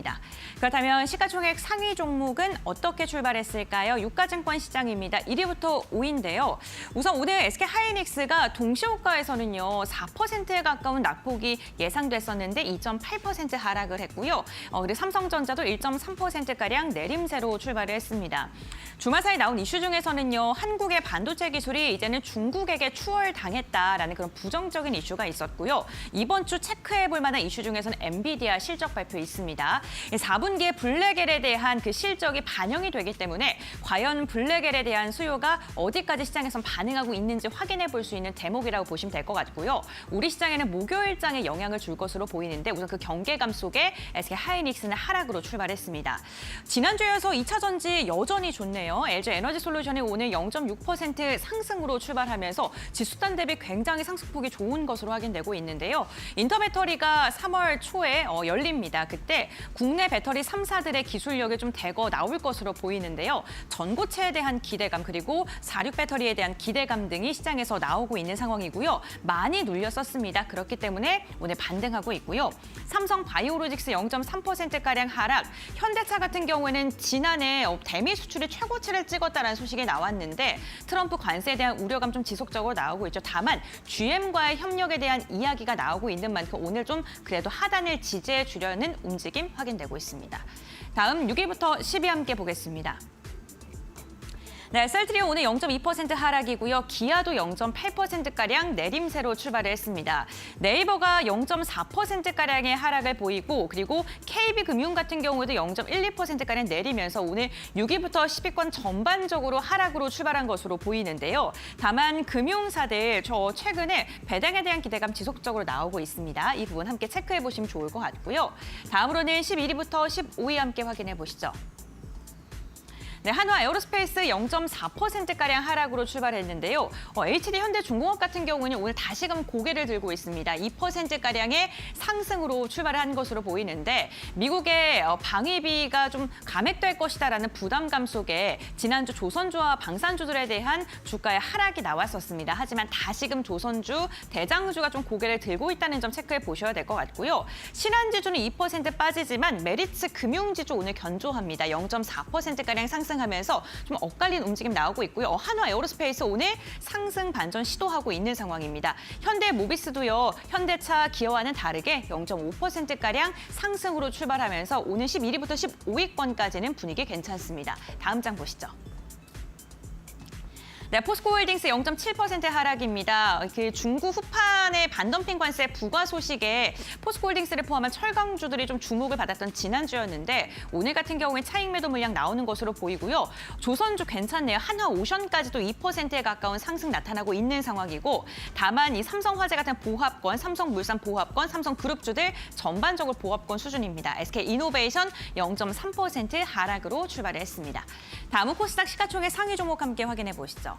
그렇다면 시가총액 상위 종목은 어떻게 출발했을까요? 유가증권 시장입니다. 1위부터 5위인데요. 우선 오늘 SK하이닉스가 동시효과에서는요 4%에 가까운 낙폭이 예상됐었는데 2.8% 하락을 했고요. 그리고 삼성전자도 1.3%가량 내림세로 출발을 했습니다. 주말 사이 나온 이슈 중에서는요 한국의 반도체 기술이 이제는 중국에게 추월당했다라는 그런 부정적인 이슈가 있었고요. 이번 주 체크해볼 만한 이슈 중에서는 엔비디아 실적 발표 있습니다. 4분기에 블랙엘에 대한 그 실적이 반영이 되기 때문에 과연 블랙엘에 대한 수요가 어디까지 시장에선 반응하고 있는지 확인해 볼 수 있는 대목이라고 보시면 될 것 같고요. 우리 시장에는 목요일장에 영향을 줄 것으로 보이는데 우선 그 경계감 속에 SK하이닉스는 하락으로 출발했습니다. 지난주에서 2차 전지 여전히 좋네요. LG에너지솔루션이 오늘 0.6% 상승으로 출발하면서 지수단 대비 굉장히 상승폭이 좋은 것으로 확인되고 있는데요. 인터배터리가 3월 초에 열립니다. 그때 국내 배터리 3사들의 기술력이 좀 대거 나올 것으로 보이는데요. 전고체에 대한 기대감 그리고 46 배터리에 대한 기대감 등이 시장에서 나오고 있는 상황이고요. 많이 눌렸었습니다. 그렇기 때문에 오늘 반등하고 있고요. 삼성 바이오로직스 0.3%가량 하락. 현대차 같은 경우에는 지난해 대미 수출이 최고치를 찍었다는 소식이 나왔는데 트럼프 관세에 대한 우려감 좀 지속적으로 나오고 있죠. 다만 GM과의 협력에 대한 이야기가 나오고 있는 만큼 오늘 좀 그래도 하단을 지지해 주려는 움직임 확인되고 있습니다. 다음 6위부터 10위 함께 보겠습니다. 네, 셀트리온 오늘 0.2% 하락이고요. 기아도 0.8%가량 내림세로 출발을 했습니다. 네이버가 0.4%가량의 하락을 보이고 그리고 KB금융 같은 경우에도 0.12%가량 내리면서 오늘 6위부터 10위권 전반적으로 하락으로 출발한 것으로 보이는데요. 다만 금융사들 최근에 배당에 대한 기대감 지속적으로 나오고 있습니다. 이 부분 함께 체크해 보시면 좋을 것 같고요. 다음으로는 11위부터 15위 함께 확인해 보시죠. 네, 한화 에어로스페이스 0.4%가량 하락으로 출발했는데요. HD 현대중공업 같은 경우는 오늘 다시금 고개를 들고 있습니다. 2%가량의 상승으로 출발한 것으로 보이는데 미국의 방위비가 좀 감액될 것이다라는 부담감 속에 지난주 조선주와 방산주들에 대한 주가의 하락이 나왔었습니다. 하지만 다시금 조선주, 대장주가 좀 고개를 들고 있다는 점 체크해 보셔야 될 것 같고요. 신한지주는 2% 빠지지만 메리츠 금융지주 오늘 견조합니다. 0.4%가량 상승하면서 좀 엇갈린 움직임 나오고 있고요. 한화 에어로스페이스 오늘 상승 반전 시도하고 있는 상황입니다. 현대모비스도요. 현대차, 기어와는 다르게 0.5%가량 상승으로 출발하면서 오늘 11위부터 15위권까지는 분위기 괜찮습니다. 다음 장 보시죠. 네, 포스코홀딩스 0.7% 하락입니다. 그 중국 후판의 반덤핑 관세 부과 소식에 포스코홀딩스를 포함한 철강주들이 좀 주목을 받았던 지난주였는데 오늘 같은 경우에 차익 매도 물량 나오는 것으로 보이고요. 조선주 괜찮네요. 한화오션까지도 2%에 가까운 상승 나타나고 있는 상황이고 다만 이 삼성화재 같은 보합권, 삼성물산 보합권, 삼성그룹주들 전반적으로 보합권 수준입니다. SK이노베이션 0.3% 하락으로 출발했습니다. 다음은 코스닥 시가총액 상위 종목 함께 확인해 보시죠.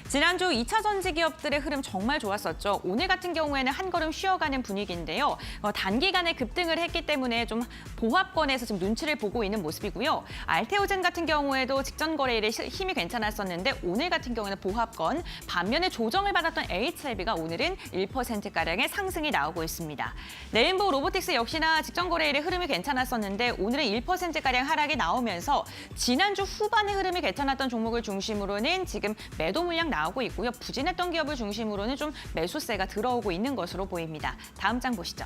지난주 2차 전지 기업들의 흐름 정말 좋았었죠. 오늘 같은 경우에는 한 걸음 쉬어가는 분위기인데요. 단기간에 급등을 했기 때문에 좀 보합권에서 지금 눈치를 보고 있는 모습이고요. 알테오젠 같은 경우에도 직전 거래일에 힘이 괜찮았었는데 오늘 같은 경우에는 보합권, 반면에 조정을 받았던 HLB가 오늘은 1%가량의 상승이 나오고 있습니다. 레인보우 로보틱스 역시나 직전 거래일에 흐름이 괜찮았었는데 오늘은 1%가량 하락이 나오면서 지난주 후반의 흐름이 괜찮았던 종목을 중심으로는 지금 매도 물량 나오고 있고요. 부진했던 기업을 중심으로는 좀 매수세가 들어오고 있는 것으로 보입니다. 다음 장 보시죠.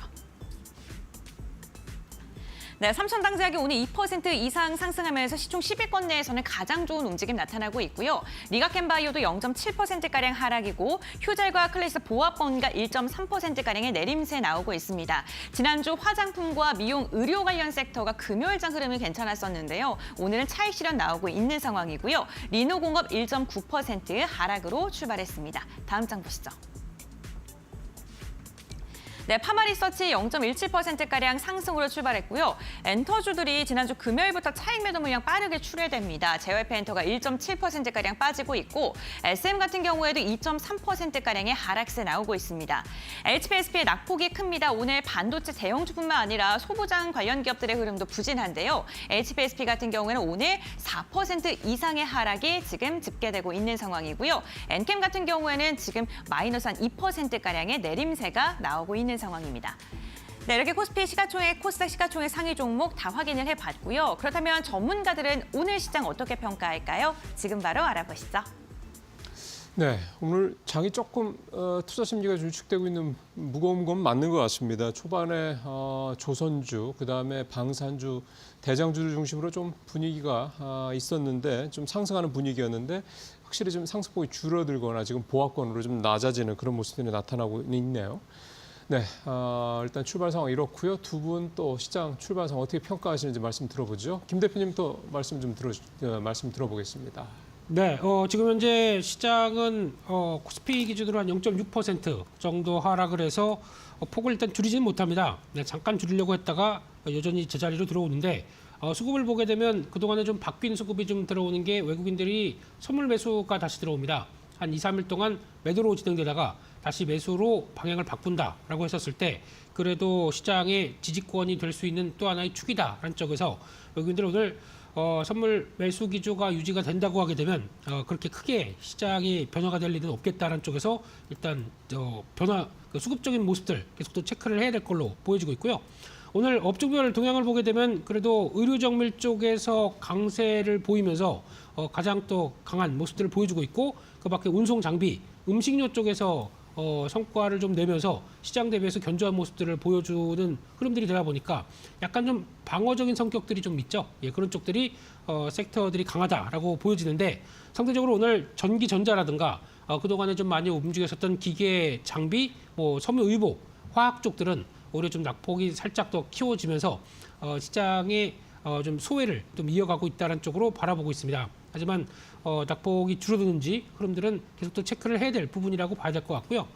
네, 삼천당제약이 오늘 2% 이상 상승하면서 시총 10위권 내에서는 가장 좋은 움직임 나타나고 있고요. 리가켄바이오도 0.7%가량 하락이고 휴젤과 클래스 보합권가 1.3%가량의 내림세 나오고 있습니다. 지난주 화장품과 미용, 의료 관련 섹터가 금요일장 흐름이 괜찮았었는데요. 오늘은 차익 실현 나오고 있는 상황이고요. 리노공업 1.9% 하락으로 출발했습니다. 다음 장 보시죠. 네, 파마리서치 0.17%가량 상승으로 출발했고요. 엔터주들이 지난주 금요일부터 차익 매도 물량 빠르게 출회됩니다. JYP 엔터가 1.7%가량 빠지고 있고 SM 같은 경우에도 2.3%가량의 하락세 나오고 있습니다. HPSP의 낙폭이 큽니다. 오늘 반도체 대형주뿐만 아니라 소부장 관련 기업들의 흐름도 부진한데요. HPSP 같은 경우에는 오늘 4% 이상의 하락이 지금 집계되고 있는 상황이고요. 엔캠 같은 경우에는 지금 마이너스 한 2%가량의 내림세가 나오고 있는 상황입니다. 네, 이렇게 코스피 시가총액, 코스닥 시가총액 상위 종목 다 확인을 해봤고요. 그렇다면 전문가들은 오늘 시장 어떻게 평가할까요? 지금 바로 알아보시죠. 네, 오늘 장이 조금 투자 심리가 좀 위축되고 있는 무거운 건 맞는 것 같습니다. 초반에 조선주, 그다음에 방산주, 대장주를 중심으로 좀 분위기가 있었는데 좀 상승하는 분위기였는데 확실히 좀 상승폭이 줄어들거나 지금 보합권으로 좀 낮아지는 그런 모습들이 나타나고 있네요. 네, 일단 출발 상황 이렇고요. 두 분 또 시장 출발 상황 어떻게 평가하시는지 말씀 들어보죠. 김 대표님 또 말씀 들어보겠습니다. 네, 지금 현재 시장은 코스피 기준으로 한 0.6% 정도 하락을 해서 폭을 일단 줄이지는 못합니다. 네, 잠깐 줄이려고 했다가 여전히 제자리로 들어오는데 수급을 보게 되면 그동안에 좀 바뀐 수급이 좀 들어오는 게 외국인들이 선물 매수가 다시 들어옵니다. 한 2, 3일 동안 매도로 진행되다가 다시 매수로 방향을 바꾼다라고 했었을 때 그래도 시장의 지지권이 될 수 있는 또 하나의 축이다라는 쪽에서 외국인들 오늘 선물 매수 기조가 유지가 된다고 하게 되면 그렇게 크게 시장이 변화가 될 일은 없겠다라는 쪽에서 일단 수급적인 모습들 계속 또 체크를 해야 될 걸로 보여지고 있고요. 오늘 업종별 동향을 보게 되면 그래도 의료정밀 쪽에서 강세를 보이면서 가장 또 강한 모습들을 보여주고 있고 그밖에 운송장비, 음식료 쪽에서 성과를 좀 내면서 시장 대비해서 견조한 모습들을 보여주는 흐름들이 되다 보니까 약간 좀 방어적인 성격들이 좀 있죠. 예, 그런 쪽들이 섹터들이 강하다라고 보여지는데 상대적으로 오늘 전기전자라든가 그동안에 좀 많이 움직였었던 기계 장비, 섬유의복, 화학 쪽들은 오히려 좀 낙폭이 살짝 더 키워지면서 시장의 좀 소외를 좀 이어가고 있다는 쪽으로 바라보고 있습니다. 하지만 낙폭이 줄어드는지 흐름들은 계속 또 체크를 해야 될 부분이라고 봐야 될 것 같고요.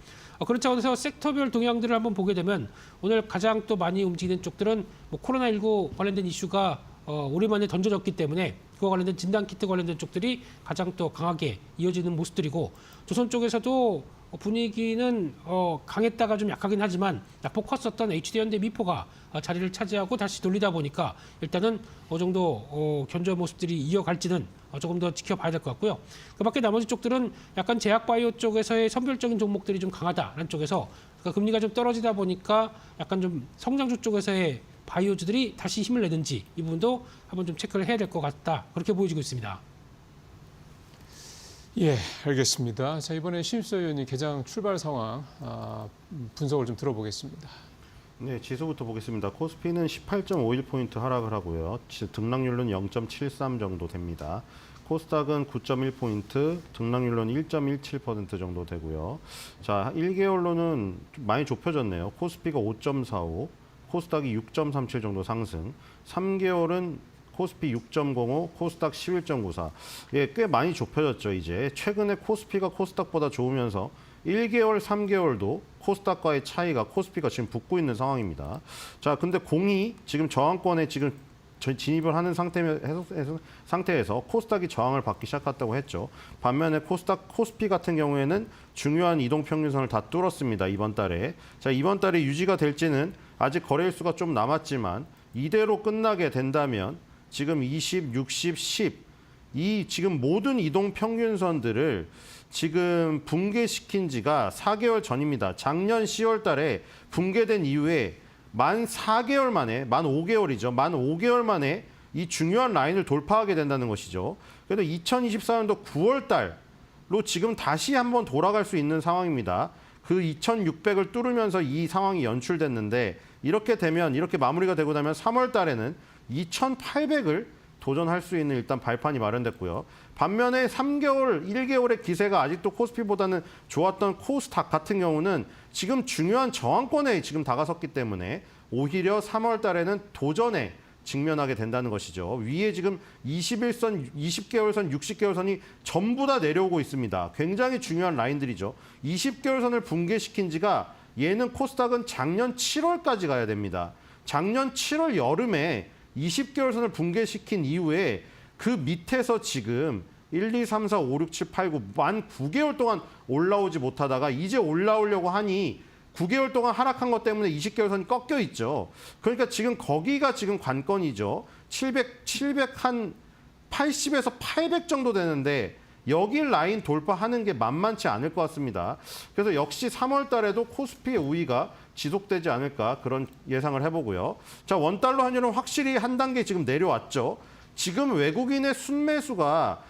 그런 차원에서 섹터별 동향들을 한번 보게 되면 오늘 가장 또 많이 움직이는 쪽들은 코로나19 관련된 이슈가 오랜만에 던져졌기 때문에 그와 관련된 진단키트 관련된 쪽들이 가장 또 강하게 이어지는 모습들이고 조선 쪽에서도 분위기는 강했다가 좀 약하긴 하지만 낙폭 컸었던 HD현대 미포가 자리를 차지하고 다시 돌리다 보니까 일단은 어느 정도 견조한 모습들이 이어갈지는 조금 더 지켜봐야 될 것 같고요. 그밖에 나머지 쪽들은 약간 제약바이오 쪽에서의 선별적인 종목들이 좀 강하다라는 쪽에서 그러니까 금리가 좀 떨어지다 보니까 약간 좀 성장주 쪽에서의 바이오주들이 다시 힘을 내든지 이 부분도 한번 좀 체크를 해야 될 것 같다. 그렇게 보여지고 있습니다. 예, 알겠습니다. 자, 이번에 신입사 의원님 개장 출발 상황 분석을 좀 들어보겠습니다. 네, 지수부터 보겠습니다. 코스피는 18.51포인트 하락을 하고요. 등락률은 0.73 정도 됩니다. 코스닥은 9.1포인트, 등락률로는 1.17% 정도 되고요. 자, 1개월로는 좀 많이 좁혀졌네요. 코스피가 5.45, 코스닥이 6.37 정도 상승. 3개월은 코스피 6.05, 코스닥 11.94. 예, 꽤 많이 좁혀졌죠, 이제. 최근에 코스피가 코스닥보다 좋으면서 1개월, 3개월도 코스닥과의 차이가 코스피가 지금 붙고 있는 상황입니다. 자, 근데 공이 지금 저항권에 지금 진입을 하는 상태에서 코스닥이 저항을 받기 시작했다고 했죠. 반면에 코스피 같은 경우에는 중요한 이동평균선을 다 뚫었습니다. 이번 달에. 자, 이번 달에 유지가 될지는 아직 거래일수가 좀 남았지만 이대로 끝나게 된다면 지금 20, 60, 10 이 지금 모든 이동평균선들을 지금 붕괴시킨 지가 4개월 전입니다. 작년 10월 달에 붕괴된 이후에 만 4개월 만에, 만 5개월이죠. 만 5개월 만에 이 중요한 라인을 돌파하게 된다는 것이죠. 그래도 2024년도 9월 달로 지금 다시 한번 돌아갈 수 있는 상황입니다. 그 2600을 뚫으면서 이 상황이 연출됐는데 이렇게 되면, 이렇게 마무리가 되고 나면 3월 달에는 2800을 도전할 수 있는 일단 발판이 마련됐고요. 반면에 3개월, 1개월의 기세가 아직도 코스피보다는 좋았던 코스닥 같은 경우는 지금 중요한 저항권에 지금 다가섰기 때문에 오히려 3월 달에는 도전에 직면하게 된다는 것이죠. 위에 지금 21선, 20개월선, 60개월선이 전부 다 내려오고 있습니다. 굉장히 중요한 라인들이죠. 20개월선을 붕괴시킨 지가 얘는 코스닥은 작년 7월까지 가야 됩니다. 작년 7월 여름에 20개월선을 붕괴시킨 이후에 그 밑에서 지금 1, 2, 3, 4, 5, 6, 7, 8, 9, 만 9개월 동안 올라오지 못하다가 이제 올라오려고 하니 9개월 동안 하락한 것 때문에 20개월선이 꺾여 있죠. 그러니까 지금 거기가 지금 관건이죠. 700 한 80에서 800 정도 되는데 여기 라인 돌파하는 게 만만치 않을 것 같습니다. 그래서 역시 3월 달에도 코스피의 우위가 지속되지 않을까 그런 예상을 해보고요. 자, 원달러 환율은 확실히 한 단계 지금 내려왔죠. 지금 외국인의 순매수가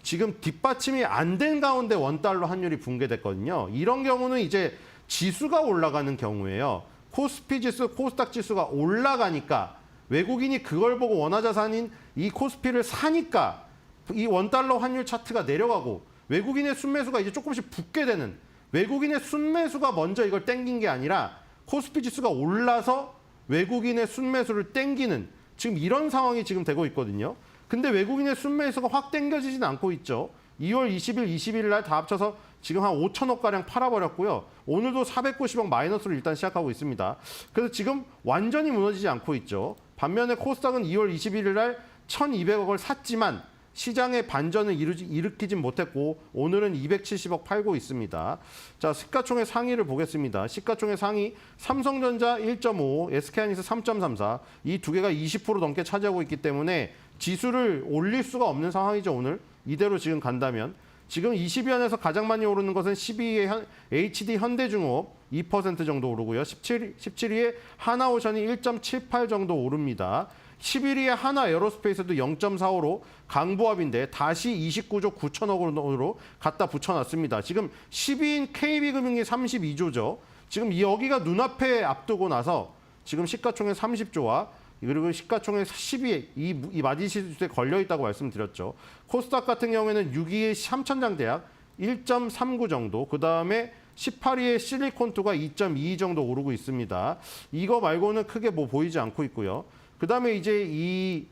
지금 뒷받침이 안 된 가운데 원달러 환율이 붕괴됐거든요. 이런 경우는 이제 지수가 올라가는 경우예요. 코스피 지수, 코스닥 지수가 올라가니까 외국인이 그걸 보고 원화자산인 이 코스피를 사니까 이 원달러 환율 차트가 내려가고 외국인의 순매수가 이제 조금씩 붙게 되는, 외국인의 순매수가 먼저 이걸 땡긴 게 아니라 코스피 지수가 올라서 외국인의 순매수를 땡기는 지금 이런 상황이 지금 되고 있거든요. 근데 외국인의 순매수가 확 땡겨지진 않고 있죠. 2월 20일, 21일 날 다 합쳐서 지금 한 5천억가량 팔아버렸고요. 오늘도 490억 마이너스로 일단 시작하고 있습니다. 그래서 지금 완전히 무너지지 않고 있죠. 반면에 코스닥은 2월 21일 날 1,200억을 샀지만 시장의 반전을 일으키진 못했고 오늘은 270억 팔고 있습니다. 자, 시가총액 상위를 보겠습니다. 시가총액 상위 삼성전자 1.5, SK하이닉스 3.34 이 두 개가 20% 넘게 차지하고 있기 때문에 지수를 올릴 수가 없는 상황이죠. 오늘 이대로 지금 간다면. 지금 20위안에서 가장 많이 오르는 것은 12위의 HD 현대중업 2% 정도 오르고요. 17위에 하나오션이 1.78 정도 오릅니다. 11위에 하나 에어로스페이스도 0.45로 강보합인데 다시 29조 9천억 원으로 갖다 붙여놨습니다. 지금 10위인 KB금융이 32조죠. 지금 여기가 눈앞에 앞두고 나서 지금 시가총액 30조와 그리고 시가총액 10위 이 마디시스에 걸려 있다고 말씀드렸죠. 코스닥 같은 경우에는 6위의 삼천장대학 1.39 정도, 그 다음에 18위의 실리콘투가 2.22 정도 오르고 있습니다. 이거 말고는 크게 뭐 보이지 않고 있고요. 그 다음에 이제 이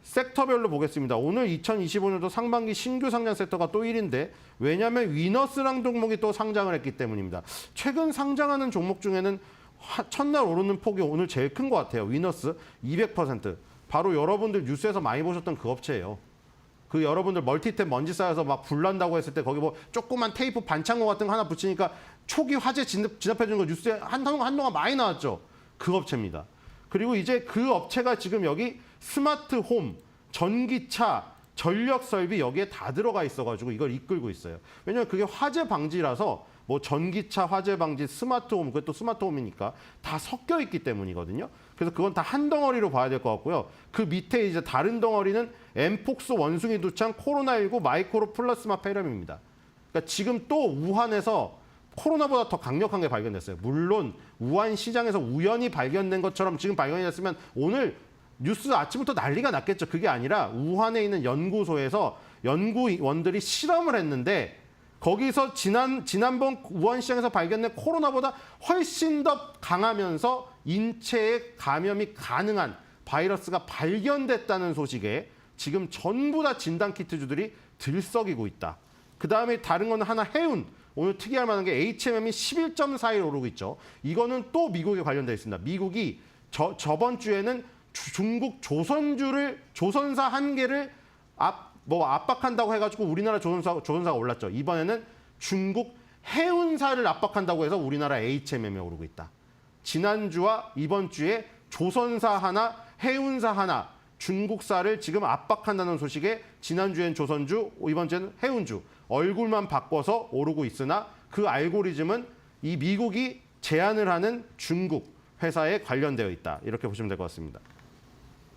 섹터별로 보겠습니다. 오늘 2025년도 상반기 신규 상장 섹터가 또 1위인데 왜냐하면 위너스랑 종목이 또 상장을 했기 때문입니다. 최근 상장하는 종목 중에는 첫날 오르는 폭이 오늘 제일 큰 것 같아요. 위너스 200%. 바로 여러분들 뉴스에서 많이 보셨던 그 업체예요. 그 여러분들 멀티탭 먼지 쌓여서 막 불난다고 했을 때 거기 뭐 조그만 테이프 반창고 같은 거 하나 붙이니까 초기 화재 진압해 주는 거 뉴스에 한동안 많이 나왔죠. 그 업체입니다. 그리고 이제 그 업체가 지금 여기 스마트 홈, 전기차, 전력 설비 여기에 다 들어가 있어가지고 이걸 이끌고 있어요. 왜냐하면 그게 화재 방지라서 뭐 전기차 화재 방지, 스마트홈, 그것도 스마트홈이니까 다 섞여 있기 때문이거든요. 그래서 그건 다 한 덩어리로 봐야 될 것 같고요. 그 밑에 이제 다른 덩어리는 엠폭스 원숭이 두창 코로나19 마이크로 플라스마 폐렴입니다. 그러니까 지금 또 우한에서 코로나보다 더 강력한 게 발견됐어요. 물론 우한 시장에서 우연히 발견된 것처럼 지금 발견이 됐으면 오늘 뉴스 아침부터 난리가 났겠죠. 그게 아니라 우한에 있는 연구소에서 연구원들이 실험을 했는데 거기서 지난번 우한시장에서 발견된 코로나보다 훨씬 더 강하면서 인체에 감염이 가능한 바이러스가 발견됐다는 소식에 지금 전부 다 진단키트주들이 들썩이고 있다. 그다음에 다른 건 하나 해운. 오늘 특이할 만한 게 HMM이 11.4일 오르고 있죠. 이거는 또 미국에 관련되어 있습니다. 미국이 저번 주에는 중국 조선사 한 개를 압박한다고 해가지고 우리나라 조선사가 올랐죠. 이번에는 중국 해운사를 압박한다고 해서 우리나라 HMM이 오르고 있다. 지난주와 이번 주에 조선사 하나, 해운사 하나, 중국사를 지금 압박한다는 소식에 지난주엔 조선주, 이번 주엔 해운주 얼굴만 바꿔서 오르고 있으나 그 알고리즘은 이 미국이 제안을 하는 중국 회사에 관련되어 있다. 이렇게 보시면 될 것 같습니다.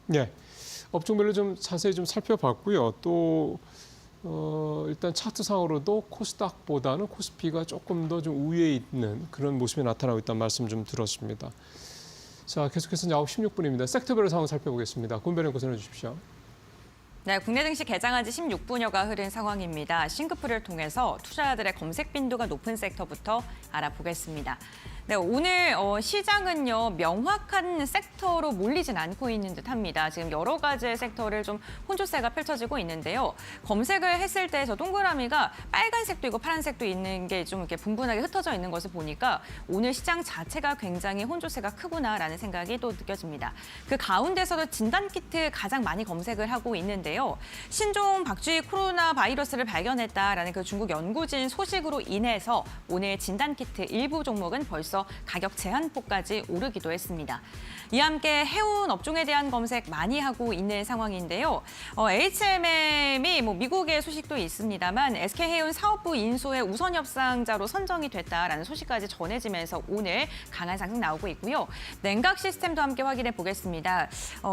네, 업종별로 좀 자세히 좀 살펴봤고요. 또 일단 차트상으로도 코스닥보다는 코스피가 조금 더 좀 우위에 있는 그런 모습이 나타나고 있다는 말씀 좀 들었습니다. 자, 계속해서 9시 16분입니다. 섹터별로 상황 살펴보겠습니다. 권변 앵커 전해 주십시오. 네, 국내 증시 개장한 지 16분여가 흐른 상황입니다. 싱크풀을 통해서 투자자들의 검색 빈도가 높은 섹터부터 알아보겠습니다. 네, 오늘 시장은요 명확한 섹터로 몰리진 않고 있는 듯합니다. 지금 여러 가지의 섹터를 좀 혼조세가 펼쳐지고 있는데요. 검색을 했을 때 저 동그라미가 빨간색도 있고 파란색도 있는 게 좀 이렇게 분분하게 흩어져 있는 것을 보니까 오늘 시장 자체가 굉장히 혼조세가 크구나라는 생각이 또 느껴집니다. 그 가운데서도 진단키트 가장 많이 검색을 하고 있는데요. 신종 박쥐 코로나 바이러스를 발견했다라는 그 중국 연구진 소식으로 인해서 오늘 진단키트 일부 종목은 벌써 가격 제한폭까지 오르기도 했습니다. 이와 함께 해운 업종에 대한 검색 많이 하고 있는 상황인데요. HMM이 미국의 소식도 있습니다만 SK해운 사업부 인수의 우선 협상자로 선정이 됐다라는 소식까지 전해지면서 오늘 강한 상승 나오고 있고요. 냉각 시스템도 함께 확인해 보겠습니다.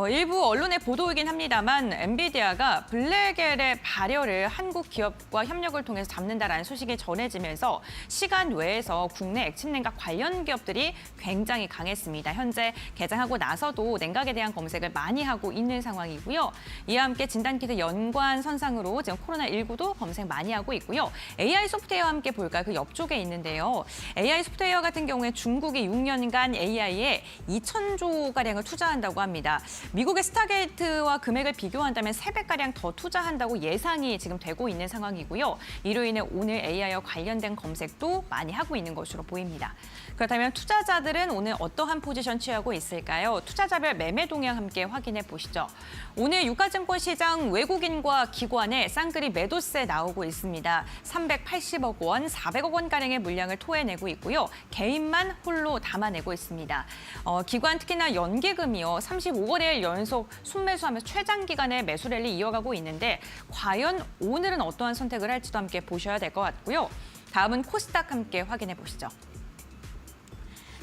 일부 언론의 보도이긴 합니다만 엔비디아가 블랙엘의 발열을 한국 기업과 협력을 통해서 잡는다라는 소식이 전해지면서 시간 외에서 국내 액침 냉각 관련 기업들이 굉장히 강했습니다. 현재 개장하고 나서도 냉각에 대한 검색을 많이 하고 있는 상황이고요. 이와 함께 진단키트 연관 선상으로 지금 코로나19도 검색 많이 하고 있고요. AI 소프트웨어와 함께 볼까요? 그 옆쪽에 있는데요. AI 소프트웨어 같은 경우에 중국이 6년간 AI에 2,000조가량을 투자한다고 합니다. 미국의 스타게이트와 금액을 비교한다면 3배가량 더 투자한다고 예상이 지금 되고 있는 상황이고요. 이로 인해 오늘 AI와 관련된 검색도 많이 하고 있는 것으로 보입니다. 그렇다면 투자자들은 오늘 어떠한 포지션 취하고 있을까요? 투자자별 매매 동향 함께 확인해 보시죠. 오늘 유가증권 시장 외국인과 기관의 쌍끌이 매도세 나오고 있습니다. 380억 원, 400억 원가량의 물량을 토해내고 있고요. 개인만 홀로 담아내고 있습니다. 기관 특히나 연기금이요. 35거래일 연속 순매수하면서 최장 기간의 매수 랠리 이어가고 있는데 과연 오늘은 어떠한 선택을 할지도 함께 보셔야 될 것 같고요. 다음은 코스닥 함께 확인해 보시죠.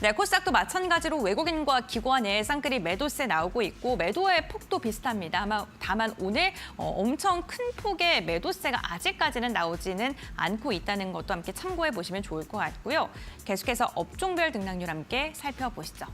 네, 코스닥도 마찬가지로 외국인과 기관의 쌍끌이 매도세 나오고 있고 매도의 폭도 비슷합니다. 다만 오늘 엄청 큰 폭의 매도세가 아직까지는 나오지는 않고 있다는 것도 함께 참고해 보시면 좋을 것 같고요. 계속해서 업종별 등락률 함께 살펴보시죠.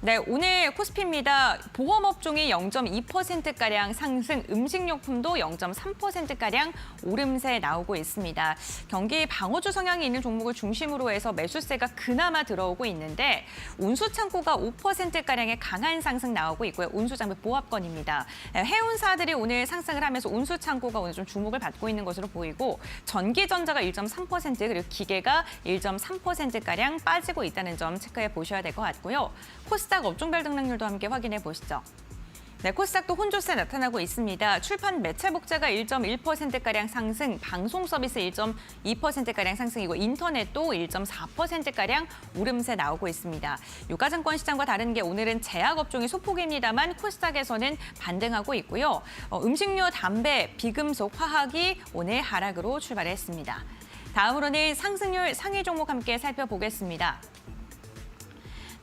네, 오늘 코스피입니다. 보험업종이 0.2%가량 상승, 음식료품도 0.3%가량 오름세 나오고 있습니다. 경기 방어주 성향이 있는 종목을 중심으로 해서 매수세가 그나마 들어오고 있는데 운수창고가 5%가량의 강한 상승 나오고 있고요. 운수장비 보합권입니다. 해운사들이 오늘 상승을 하면서 운수창고가 오늘 좀 주목을 받고 있는 것으로 보이고 전기전자가 1.3% 그리고 기계가 1.3%가량 빠지고 있다는 점 체크해 보셔야 될 것 같고요. 코스닥 업종별 등락률도 함께 확인해 보시죠. 네, 코스닥도 혼조세 나타나고 있습니다. 출판 매체 복제가 1.1%가량 상승, 방송 서비스 1.2%가량 상승이고 인터넷도 1.4%가량 오름세 나오고 있습니다. 유가증권 시장과 다른 게 오늘은 제약 업종이 소폭입니다만 코스닥에서는 반등하고 있고요. 음식료, 담배, 비금속, 화학이 오늘 하락으로 출발했습니다. 다음으로는 상승률 상위 종목 함께 살펴보겠습니다.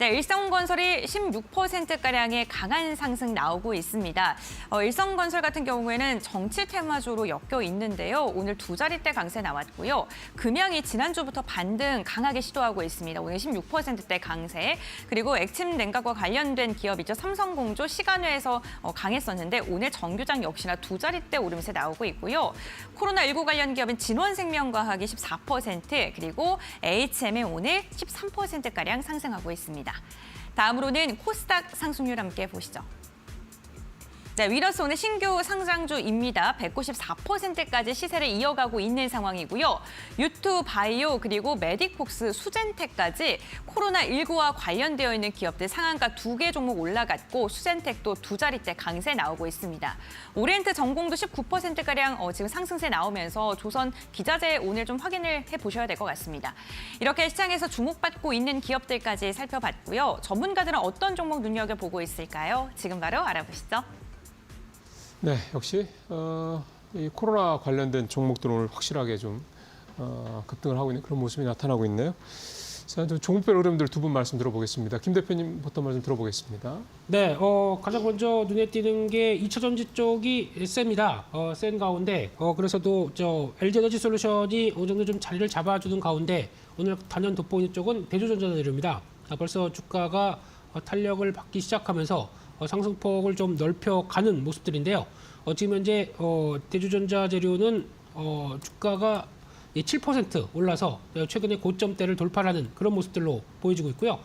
네, 일성건설이 16%가량의 강한 상승 나오고 있습니다. 일성건설 같은 경우에는 정치 테마주로 엮여 있는데요. 오늘 두 자릿대 강세 나왔고요. 금양이 지난주부터 반등 강하게 시도하고 있습니다. 오늘 16%대 강세. 그리고 액침 냉각과 관련된 기업이죠. 삼성공조 시간외에서 강했었는데 오늘 정규장 역시나 두 자릿대 오름세 나오고 있고요. 코로나19 관련 기업인 진원생명과학이 14%, 그리고 HM이 오늘 13%가량 상승하고 있습니다. 다음으로는 코스닥 상승률 함께 보시죠. 네, 위너스 오늘 신규 상장주입니다. 194%까지 시세를 이어가고 있는 상황이고요. 유투 바이오 그리고 메딕폭스, 수젠텍까지 코로나19와 관련되어 있는 기업들 상한가 2개 종목 올라갔고 수젠텍도 두 자릿대 강세 나오고 있습니다. 오리엔트 전공도 19%가량 지금 상승세 나오면서 조선 기자재 오늘 좀 확인을 해보셔야 될 것 같습니다. 이렇게 시장에서 주목받고 있는 기업들까지 살펴봤고요. 전문가들은 어떤 종목 눈여겨보고 있을까요? 지금 바로 알아보시죠. 네, 역시 이 코로나 관련된 종목들은 오늘 확실하게 좀 급등을 하고 있는 그런 모습이 나타나고 있네요. 자, 좀 종목별 흐름들 두 분 말씀 들어보겠습니다. 김 대표님부터 말씀 들어보겠습니다. 네, 가장 먼저 눈에 띄는 게 2차전지 쪽이 셉니다. 센 가운데 그래서도 LG에너지솔루션이 어느 정도 좀 자리를 잡아주는 가운데 오늘 단연 돋보이는 쪽은 대주전자 재료입니다. 벌써 주가가 탄력을 받기 시작하면서 상승폭을 좀 넓혀가는 모습들인데요. 지금 현재 대주전자 재료는 주가가 7% 올라서 최근에 고점대를 돌파하는 그런 모습들로 보여지고 있고요.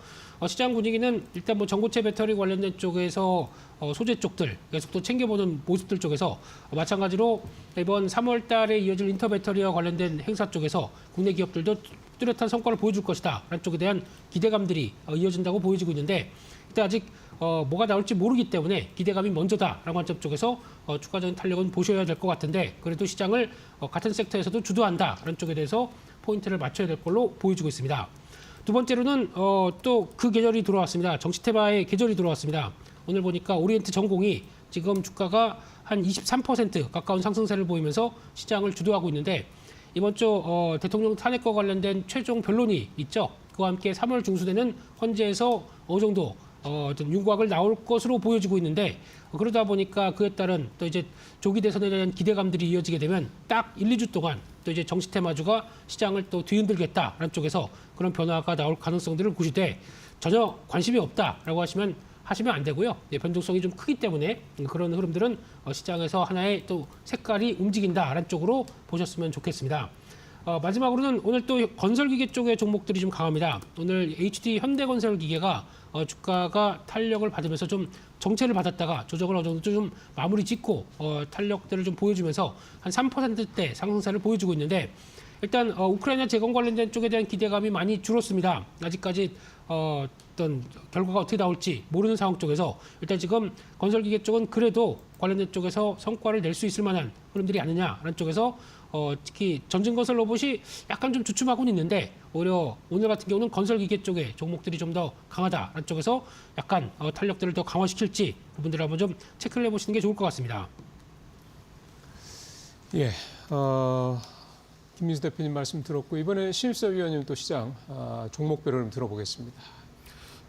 시장 분위기는 일단 뭐 전고체 배터리 관련된 쪽에서 소재 쪽들 계속 또 챙겨보는 모습들 쪽에서 마찬가지로 이번 3월 달에 이어질 인터 배터리와 관련된 행사 쪽에서 국내 기업들도 뚜렷한 성과를 보여줄 것이다 라는 쪽에 대한 기대감들이 이어진다고 보여지고 있는데 일단 아직 뭐가 나올지 모르기 때문에 기대감이 먼저다라는 관점 쪽에서 주가적인 탄력은 보셔야 될 것 같은데 그래도 시장을 같은 섹터에서도 주도한다라는 쪽에 대해서 포인트를 맞춰야 될 걸로 보여지고 있습니다. 두 번째로는 또 그 계절이 들어왔습니다. 정치테마의 계절이 들어왔습니다. 오늘 보니까 오리엔트 전공이 지금 주가가 한 23% 가까운 상승세를 보이면서 시장을 주도하고 있는데 이번 주 대통령 탄핵과 관련된 최종 변론이 있죠. 그와 함께 3월 중순에는 헌재에서 어느 정도 어떤 윤곽을 나올 것으로 보여지고 있는데 그러다 보니까 그에 따른 또 이제 조기 대선에 대한 기대감들이 이어지게 되면 딱 1, 2주 동안 또 이제 정치 테마주가 시장을 또 뒤흔들겠다라는 쪽에서 그런 변화가 나올 가능성들을 고시되 전혀 관심이 없다라고 하시면 안 되고요. 변동성이 좀 크기 때문에 그런 흐름들은 시장에서 하나의 또 색깔이 움직인다라는 쪽으로 보셨으면 좋겠습니다. 마지막으로는 오늘 또 건설기계 쪽의 종목들이 좀 강합니다. 오늘 HD 현대건설기계가 주가가 탄력을 받으면서 좀 정체를 받았다가 조정을 어느 정도 좀 마무리 짓고 탄력들을 좀 보여주면서 한 3%대 상승세를 보여주고 있는데 일단 우크라이나 재건 관련된 쪽에 대한 기대감이 많이 줄었습니다. 아직까지 어떤 결과가 어떻게 나올지 모르는 상황 쪽에서 일단 지금 건설기계 쪽은 그래도 관련된 쪽에서 성과를 낼 수 있을 만한 흐름들이 아니냐라는 쪽에서 특히 전진건설 로봇이 약간 좀 주춤하고는 있는데 오히려 오늘 같은 경우는 건설기계 쪽에 종목들이 좀 더 강하다라는 쪽에서 약간 탄력들을 더 강화시킬지 부분들을 한번 좀 체크를 해보시는 게 좋을 것 같습니다. 예, 김민수 대표님 말씀 들었고 이번에 신입사 위원님 또 시장 종목별 흐름 들어보겠습니다.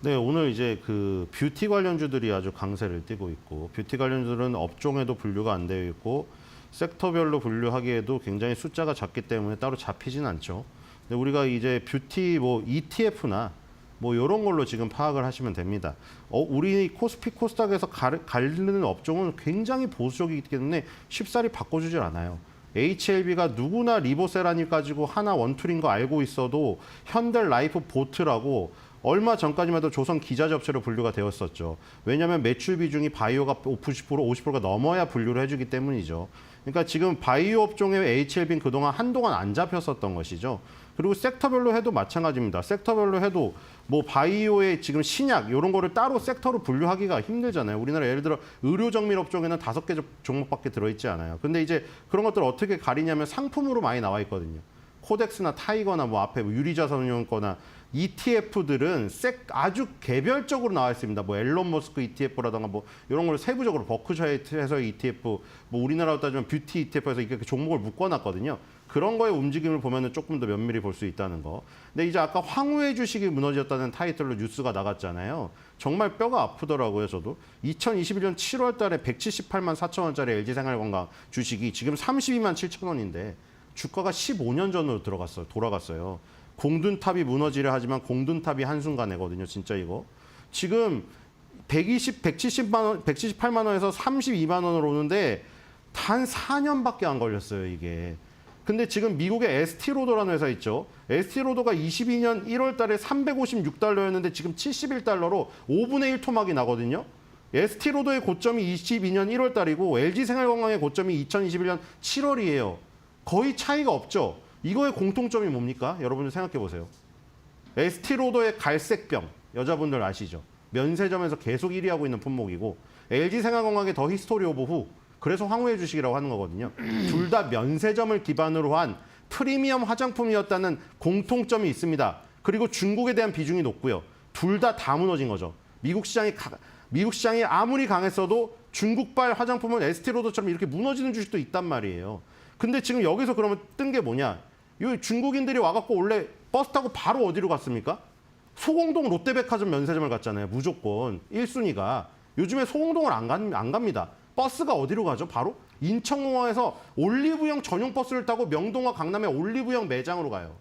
네, 오늘 이제 그 뷰티 관련주들이 아주 강세를 띠고 있고 뷰티 관련주들은 업종에도 분류가 안 되어 있고 섹터별로 분류하기에도 굉장히 숫자가 작기 때문에 따로 잡히진 않죠. 근데 우리가 이제 뷰티 뭐 ETF나 뭐 이런 걸로 지금 파악을 하시면 됩니다. 우리 코스피 코스닥에서 가르는 업종은 굉장히 보수적이기 때문에 쉽사리 바꿔주질 않아요. HLB가 누구나 리보세라니 가지고 하나 원툴인 거 알고 있어도 현대라이프 보트라고 얼마 전까지만 해도 조선 기자재 업체로 분류가 되었었죠. 왜냐하면 매출 비중이 바이오가 50%가 넘어야 분류를 해주기 때문이죠. 그러니까 지금 바이오 업종의 HLB는 그동안 한동안 안 잡혔었던 것이죠. 그리고 섹터별로 해도 마찬가지입니다. 섹터별로 해도 뭐 바이오의 지금 신약 이런 거를 따로 섹터로 분류하기가 힘들잖아요. 우리나라 예를 들어 의료정밀 업종에는 5개 종목밖에 들어있지 않아요. 근데 이제 그런 것들 어떻게 가리냐면 상품으로 많이 나와 있거든요. 코덱스나 타이거나 뭐 앞에 유리자산용 거나 ETF들은 아주 개별적으로 나와 있습니다. 뭐 앨런 머스크 ETF라든가 뭐 이런 걸 세부적으로 버크셔에서 ETF, 뭐 우리나라로 따지면 뷰티 ETF에서 이렇게 종목을 묶어놨거든요. 그런 거의 움직임을 보면은 조금 더 면밀히 볼 수 있다는 거. 근데 이제 아까 황후의 주식이 무너졌다는 타이틀로 뉴스가 나갔잖아요. 정말 뼈가 아프더라고요, 저도. 2021년 7월 달에 178만 4천 원짜리 LG생활건강 주식이 지금 32만 7천 원인데 주가가 15년 전으로 돌아갔어요. 공든탑이 무너지려 하지만 공든탑이 한순간에거든요, 진짜 이거. 지금 178만 원에서 32만 원으로 오는데 단 4년밖에 안 걸렸어요, 이게. 근데 지금 미국의 에스티로더라는 회사 있죠. 에스티로더가 22년 1월 달에 356달러였는데 지금 71달러로 5분의 1 토막이 나거든요. 에스티로더의 고점이 22년 1월 달이고 LG생활건강의 고점이 2021년 7월이에요. 거의 차이가 없죠. 이거의 공통점이 뭡니까? 여러분들 생각해 보세요. 에스티로더의 갈색병, 여자분들 아시죠? 면세점에서 계속 1위 하고 있는 품목이고 LG생활건강의 더 히스토리 오브 후, 그래서 황후의 주식이라고 하는 거거든요. 둘 다 면세점을 기반으로 한 프리미엄 화장품이었다는 공통점이 있습니다. 그리고 중국에 대한 비중이 높고요. 둘 다 무너진 거죠. 미국 시장이 아무리 강했어도 중국발 화장품은 에스티로더처럼 이렇게 무너지는 주식도 있단 말이에요. 근데 지금 여기서 그러면 뜬 게 뭐냐? 이 중국인들이 와갖고 원래 버스 타고 바로 어디로 갔습니까? 소공동 롯데백화점 면세점을 갔잖아요. 무조건 1순위가. 요즘에 소공동을 안 갑니다. 버스가 어디로 가죠? 바로 인천공항에서 올리브영 전용 버스를 타고 명동과 강남의 올리브영 매장으로 가요.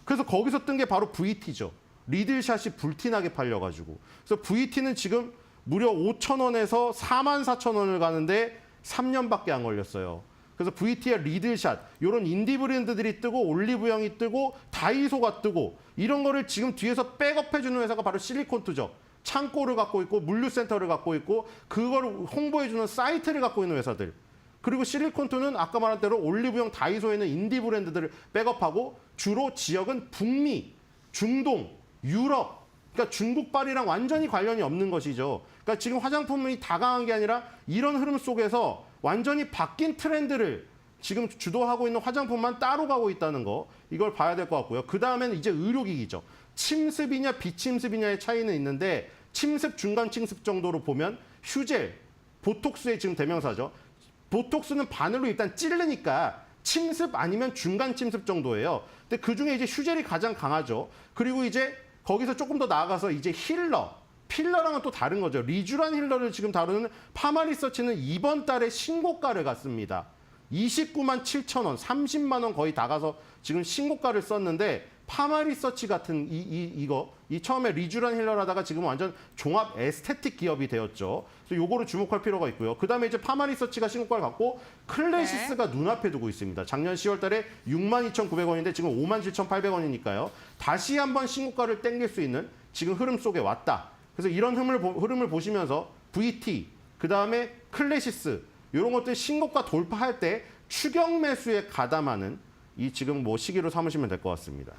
그래서 거기서 뜬 게 바로 VT죠. 리들샷이 불티나게 팔려가지고. 그래서 VT는 지금 무려 5,000원에서 44,000원을 가는데 3년밖에 안 걸렸어요. 그래서 VT의 리들샷, 이런 인디 브랜드들이 뜨고 올리브영이 뜨고 다이소가 뜨고 이런 거를 지금 뒤에서 백업해주는 회사가 바로 실리콘투죠. 창고를 갖고 있고 물류센터를 갖고 있고 그걸 홍보해주는 사이트를 갖고 있는 회사들. 그리고 실리콘투는 아까 말한 대로 올리브영, 다이소에 있는 인디 브랜드들을 백업하고 주로 지역은 북미, 중동, 유럽, 그러니까 중국발이랑 완전히 관련이 없는 것이죠. 그러니까 지금 화장품이 다 강한 게 아니라 이런 흐름 속에서 완전히 바뀐 트렌드를 지금 주도하고 있는 화장품만 따로 가고 있다는 거, 이걸 봐야 될 것 같고요. 그 다음에는 이제 의료기기죠. 침습이냐 비침습이냐의 차이는 있는데 침습, 중간 침습 정도로 보면 휴젤, 보톡스의 지금 대명사죠. 보톡스는 바늘로 일단 찌르니까 침습 아니면 중간 침습 정도예요. 근데 그중에 이제 휴젤이 가장 강하죠. 그리고 이제 거기서 조금 더 나아가서 이제 필러랑은 또 다른 거죠. 리쥬란 힐러를 지금 다루는 파마리서치는 이번 달에 신고가를 갔습니다. 29만 7천 원, 30만 원 거의 다 가서 지금 신고가를 썼는데 파마리서치 같은 이 처음에 리쥬란 힐러를 하다가 지금 완전 종합 에스테틱 기업이 되었죠. 그래서 요거를 주목할 필요가 있고요. 그다음에 이제 파마리서치가 신고가를 갖고 클래시스가 눈앞에 두고 있습니다. 작년 10월 달에 62,900원인데 지금 57,800원이니까요. 다시 한번 신고가를 땡길 수 있는 지금 흐름 속에 왔다. 그래서 이런 흐름을 보시면서 VT, 그다음에 클래시스 이런 것들 신고가 돌파할 때 추격 매수에 가담하는 이 지금 뭐 시기로 삼으시면 될 것 같습니다.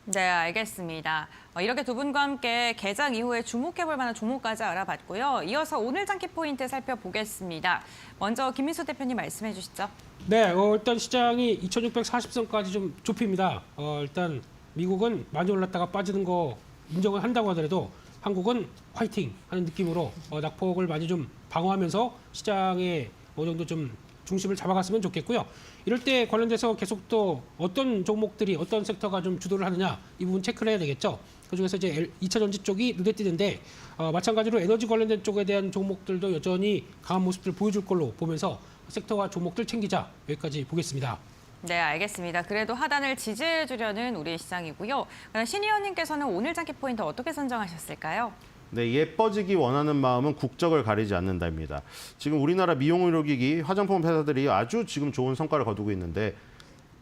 네, 알겠습니다. 이렇게 두 분과 함께 개장 이후에 주목해볼 만한 종목까지 알아봤고요. 이어서 오늘 장기 포인트 살펴보겠습니다. 먼저 김민수 대표님 말씀해 주시죠. 네, 일단 시장이 2,640선까지 좀 좁힙니다. 일단 미국은 많이 올랐다가 빠지는 거 인정을 한다고 하더라도 한국은 화이팅 하는 느낌으로 낙폭을 많이 좀 방어하면서 시장에 어느 정도 좀 중심을 잡아갔으면 좋겠고요. 이럴 때 관련돼서 계속 또 어떤 종목들이 어떤 섹터가 좀 주도를 하느냐 이 부분 체크를 해야 되겠죠. 그중에서 이제 2차 전지 쪽이 눈에 띄는데 마찬가지로 에너지 관련된 쪽에 대한 종목들도 여전히 강한 모습을 보여줄 걸로 보면서 섹터와 종목들 챙기자 여기까지 보겠습니다. 네, 알겠습니다. 그래도 하단을 지지해 주려는 우리 시장이고요. 신 의원님께서는 오늘 장기 포인트 어떻게 선정하셨을까요? 네, 예뻐지기 원하는 마음은 국적을 가리지 않는다입니다. 지금 우리나라 미용 의료기기 화장품 회사들이 아주 지금 좋은 성과를 거두고 있는데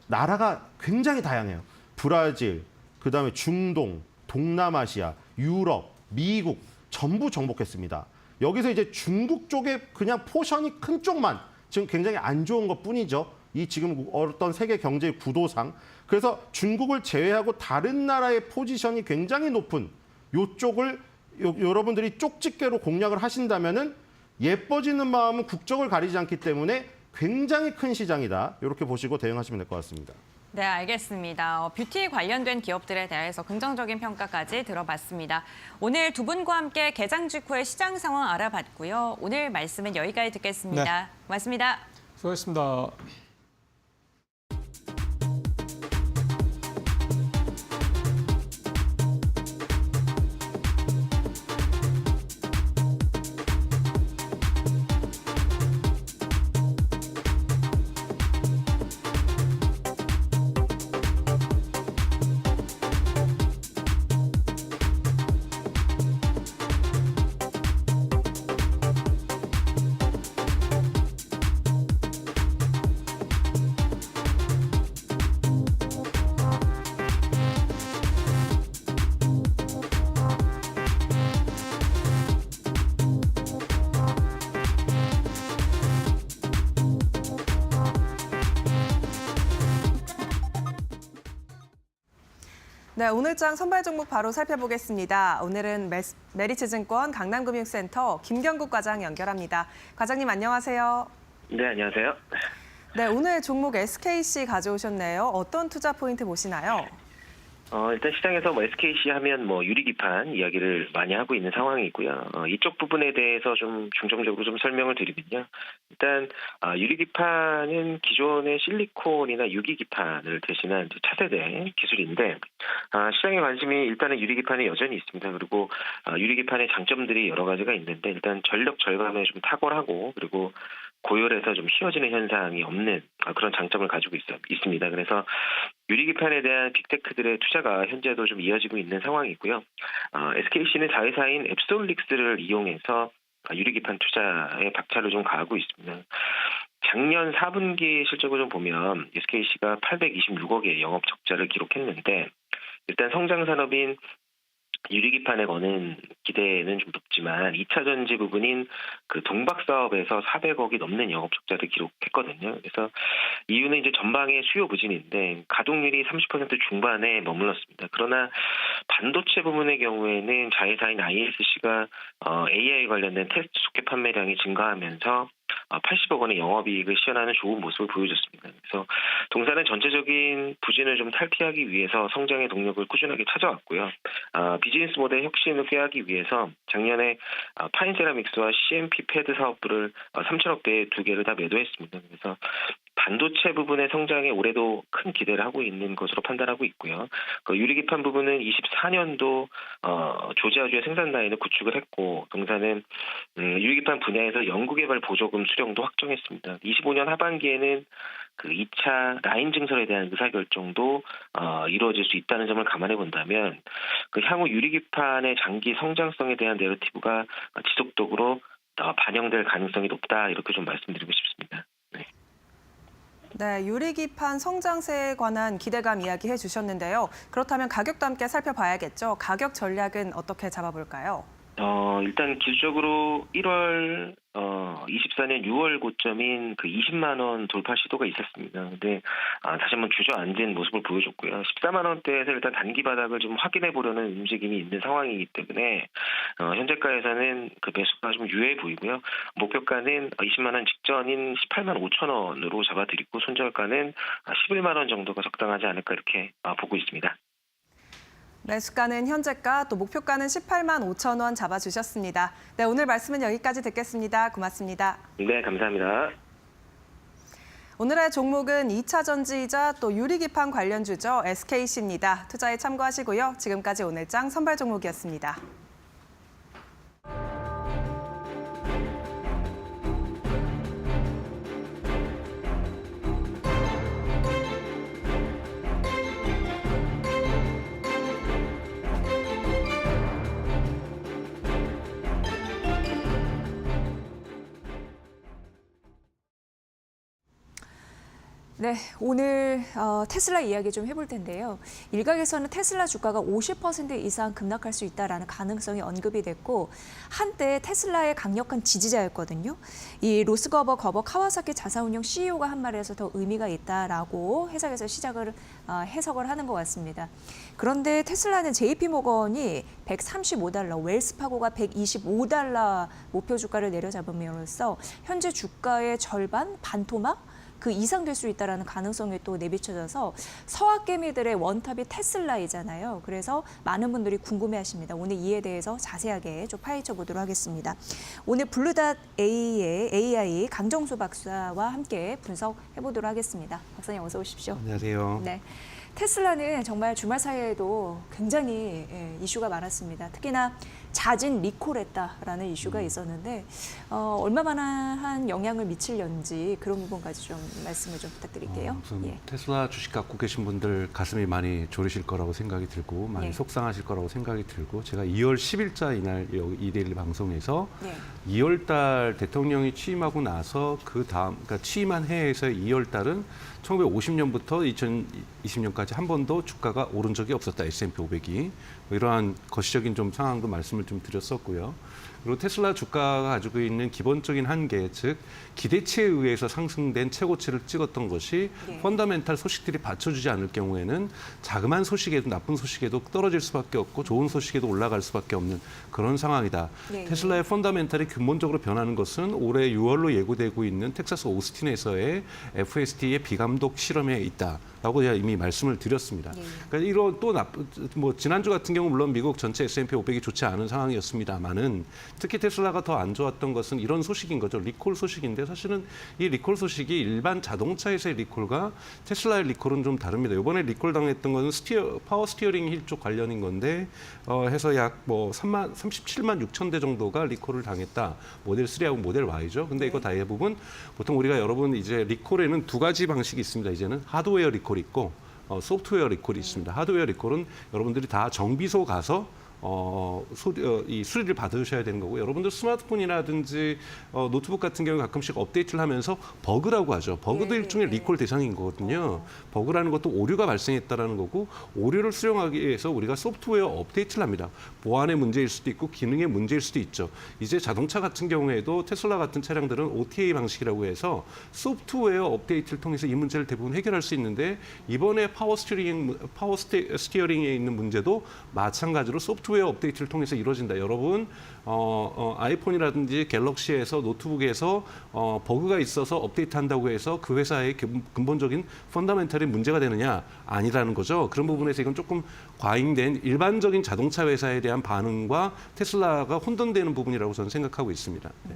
나라가 굉장히 다양해요. 브라질, 그다음에 중동, 동남아시아, 유럽, 미국 전부 정복했습니다. 여기서 이제 중국 쪽에 그냥 포션이 큰 쪽만 지금 굉장히 안 좋은 것뿐이죠. 이 지금 어떤 세계 경제 구도상. 그래서 중국을 제외하고 다른 나라의 포지션이 굉장히 높은 이쪽을 여러분들이 쪽집게로 공략을 하신다면은 예뻐지는 마음은 국적을 가리지 않기 때문에 굉장히 큰 시장이다. 이렇게 보시고 대응하시면 될 것 같습니다. 네, 알겠습니다. 뷰티 관련된 기업들에 대해서 긍정적인 평가까지 들어봤습니다. 오늘 두 분과 함께 개장 직후의 시장 상황 알아봤고요. 오늘 말씀은 여기까지 듣겠습니다. 네. 고맙습니다. 수고하셨습니다. 네, 오늘장 선발 종목 바로 살펴보겠습니다. 오늘은 메리츠증권 강남금융센터 김경국 과장 연결합니다. 과장님 안녕하세요. 네, 안녕하세요. 네, 오늘 종목 SKC 가져오셨네요. 어떤 투자 포인트 보시나요? 일단 시장에서 SKC 하면 유리기판 이야기를 많이 하고 있는 상황이고요. 이쪽 부분에 대해서 좀 중점적으로 좀 설명을 드리면요. 일단 유리기판은 기존의 실리콘이나 유기기판을 대신한 차세대 기술인데 시장의 관심이 일단은 유리기판에 여전히 있습니다. 그리고 유리기판의 장점들이 여러 가지가 있는데 일단 전력 절감에 좀 탁월하고 그리고 고열에서 좀 휘어지는 현상이 없는 그런 장점을 가지고 있습니다. 그래서 유리기판에 대한 빅테크들의 투자가 현재도 좀 이어지고 있는 상황이고요. SKC는 자회사인 앱솔릭스를 이용해서 유리기판 투자에 박차를 좀 가하고 있습니다. 작년 4분기 실적을 좀 보면 SKC가 826억의 영업 적자를 기록했는데 일단 성장 산업인 유리기판에 거는 기대는 좀 높지만 2차 전지 부분인 그 동박 사업에서 400억이 넘는 영업 적자를 기록했거든요. 그래서 이유는 이제 전방의 수요 부진인데 가동률이 30% 중반에 머물렀습니다. 그러나 반도체 부분의 경우에는 자회사인 ISC가 AI 관련된 테스트 소켓 판매량이 증가하면서 80억 원의 영업이익을 시현하는 좋은 모습을 보여줬습니다. 그래서 동사는 전체적인 부진을 좀 탈피하기 위해서 성장의 동력을 꾸준하게 찾아왔고요. 비즈니스 모델 혁신을 꾀하기 위해서 작년에 파인세라믹스와 CMP 패드 사업부를 3천억대에 2개를 다 매도했습니다. 그래서 반도체 부분의 성장에 올해도 큰 기대를 하고 있는 것으로 판단하고 있고요. 그 유리기판 부분은 24년도 조지아주의 생산 라인을 구축을 했고 동사는 유리기판 분야에서 연구개발 보조금 수령도 확정했습니다. 25년 하반기에는 그 2차 라인 증설에 대한 의사결정도 이루어질 수 있다는 점을 감안해 본다면 그 향후 유리기판의 장기 성장성에 대한 내러티브가 지속적으로 반영될 가능성이 높다 이렇게 좀 말씀드리고 싶습니다. 네, 유리기판 성장세에 관한 기대감 이야기해 주셨는데요. 그렇다면 가격도 함께 살펴봐야겠죠. 가격 전략은 어떻게 잡아볼까요? 일단 기술적으로 1월 24년 6월 고점인 그 20만 원 돌파 시도가 있었습니다. 근데 다시 한번 주저앉은 모습을 보여줬고요. 14만 원대에서 일단 단기 바닥을 좀 확인해 보려는 움직임이 있는 상황이기 때문에 현재가에서는 그 매수가 좀 유효해 보이고요. 목표가는 20만 원 직전인 18만 5천 원으로 잡아드리고 손절가는 11만 원 정도가 적당하지 않을까 이렇게 보고 있습니다. 매수가는 현재가, 또 목표가는 18만 5천 원 잡아주셨습니다. 네, 오늘 말씀은 여기까지 듣겠습니다. 고맙습니다. 네, 감사합니다. 오늘의 종목은 2차 전지이자 또 유리기판 관련주죠. SKC입니다. 투자에 참고하시고요. 지금까지 오늘장 선발 종목이었습니다. 네, 오늘 테슬라 이야기 좀 해볼 텐데요. 일각에서는 테슬라 주가가 50% 이상 급락할 수 있다라는 가능성이 언급이 됐고 한때 테슬라의 강력한 지지자였거든요. 이 로스거버 카와사키 자사운용 CEO가 한 말에서 더 의미가 있다라고 해석을 하는 것 같습니다. 그런데 테슬라는 JP모건이 135달러, 웰스파고가 125달러 목표 주가를 내려잡음으로써 현재 주가의 절반, 반토막 그 이상 될 수 있다는 가능성이 또 내비쳐져서 서학개미들의 원탑이 테슬라이잖아요. 그래서 많은 분들이 궁금해하십니다. 오늘 이에 대해서 자세하게 좀 파헤쳐 보도록 하겠습니다. 오늘 블루닷 A의 AI 강정수 박사와 함께 분석해 보도록 하겠습니다. 박사님 어서 오십시오. 안녕하세요. 네. 테슬라는 정말 주말 사이에도 굉장히 이슈가 많았습니다. 특히나 자진 리콜했다라는 이슈가 있었는데 얼마만한 영향을 미칠는지 그런 부분까지 좀 말씀을 좀 부탁드릴게요. 우선 테슬라 주식 갖고 계신 분들 가슴이 많이 졸이실 거라고 생각이 들고 많이 속상하실 거라고 생각이 들고 제가 2월 10일자 이날 이데일리 방송에서 2월 달 대통령이 취임하고 나서 그 다음 그러니까 취임한 해에서 2월 달은 1950년부터 2020년까지 한 번도 주가가 오른 적이 없었다. S&P 500이. 이러한 거시적인 좀 상황도 말씀을 좀 드렸었고요. 그리고 테슬라 주가가 가지고 있는 기본적인 한계, 즉 기대치에 의해서 상승된 최고치를 찍었던 것이 펀더멘탈 소식들이 받쳐주지 않을 경우에는 자그마한 소식에도 나쁜 소식에도 떨어질 수밖에 없고 좋은 소식에도 올라갈 수밖에 없는 그런 상황이다. 테슬라의 펀더멘탈이 근본적으로 변하는 것은 올해 6월로 예고되고 있는 텍사스 오스틴에서의 FSD의 비감독 실험에 있다라고 제가 이미 말씀을 드렸습니다. 그러니까 이런 또 지난주 같은 경우 물론 미국 전체 S&P 500이 좋지 않은 상황이었습니다만은 특히 테슬라가 더 안 좋았던 것은 이런 소식인 거죠. 리콜 소식인데 사실은 이 리콜 소식이 일반 자동차에서의 리콜과 테슬라의 리콜은 좀 다릅니다. 이번에 리콜 당했던 것은 파워 스티어링 힐 쪽 관련인 건데 해서 약 37만 6천 대 정도가 리콜을 당했다. 모델 3하고 모델 Y죠. 근데 이거 대부분 보통 우리가 여러분 이제 리콜에는 두 가지 방식이 있습니다. 이제는 하드웨어 리콜이 있고 소프트웨어 리콜이 있습니다. 하드웨어 리콜은 여러분들이 다 정비소 가서 이 수리를 받으셔야 되는 거고 여러분들 스마트폰이라든지 노트북 같은 경우 가끔씩 업데이트를 하면서 버그라고 하죠. 버그도 일종의 리콜 대상인 거거든요. 버그라는 것도 오류가 발생했다라는 거고 오류를 수정하기 위해서 우리가 소프트웨어 업데이트를 합니다. 보안의 문제일 수도 있고 기능의 문제일 수도 있죠. 이제 자동차 같은 경우에도 테슬라 같은 차량들은 OTA 방식이라고 해서 소프트웨어 업데이트를 통해서 이 문제를 대부분 해결할 수 있는데 이번에 파워 스티어링에 있는 문제도 마찬가지로 소프트웨어 업데이트를 통해서 이루어진다. 여러분 아이폰이라든지 갤럭시에서 노트북에서 버그가 있어서 업데이트한다고 해서 그 회사의 근본적인 펀더멘털이 문제가 되느냐? 아니라는 거죠. 그런 부분에서 이건 조금 과잉된 일반적인 자동차 회사에 대한 반응과 테슬라가 혼돈되는 부분이라고 저는 생각하고 있습니다. 네.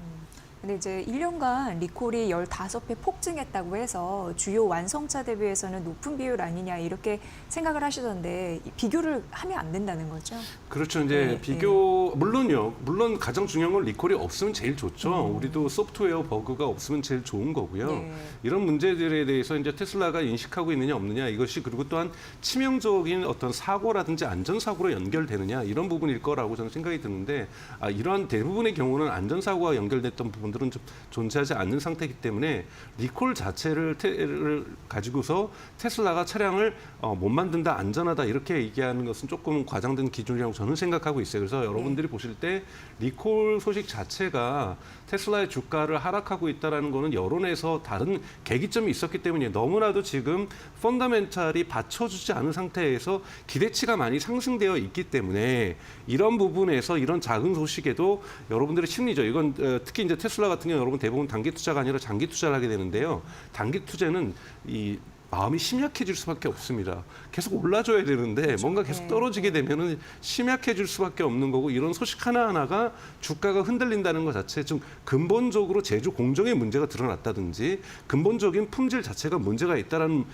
근데 이제 1년간 리콜이 15배 폭증했다고 해서 주요 완성차 대비해서는 높은 비율 아니냐 이렇게 생각을 하시던데 비교를 하면 안 된다는 거죠? 그렇죠. 이제 비교 물론요. 물론 가장 중요한 건 리콜이 없으면 제일 좋죠. 우리도 소프트웨어 버그가 없으면 제일 좋은 거고요. 이런 문제들에 대해서 이제 테슬라가 인식하고 있느냐 없느냐 이것이 그리고 또한 치명적인 어떤 사고라든지 안전사고로 연결되느냐 이런 부분일 거라고 저는 생각이 드는데 이러한 대부분의 경우는 안전사고가 연결됐던 부분들은 좀 존재하지 않는 상태이기 때문에 리콜 자체를 가지고서 테슬라가 차량을 못 만든다, 안전하다 이렇게 얘기하는 것은 조금 과장된 기준이라고 저는 생각하고 있어요. 그래서 여러분들이 보실 때 리콜 소식 자체가 테슬라의 주가를 하락하고 있다는 거는 여론에서 다른 계기점이 있었기 때문에 너무나도 지금 펀더멘탈이 받쳐주지 않은 상태에서 기대치가 많이 상승되어 있기 때문에 이런 부분에서 이런 작은 소식에도 여러분들의 심리죠. 이건 특히 이제 테슬라 같은 경우 여러분 대부분 단기 투자가 아니라 장기 투자를 하게 되는데요. 단기 투자는 이 마음이 심약해질 수밖에 없습니다. 계속 올라줘야 되는데 뭔가 계속 떨어지게 되면은 심약해질 수밖에 없는 거고 이런 소식 하나하나가 주가가 흔들린다는 것 자체 좀 근본적으로 제조 공정의 문제가 드러났다든지 근본적인 품질 자체가 문제가 있다라는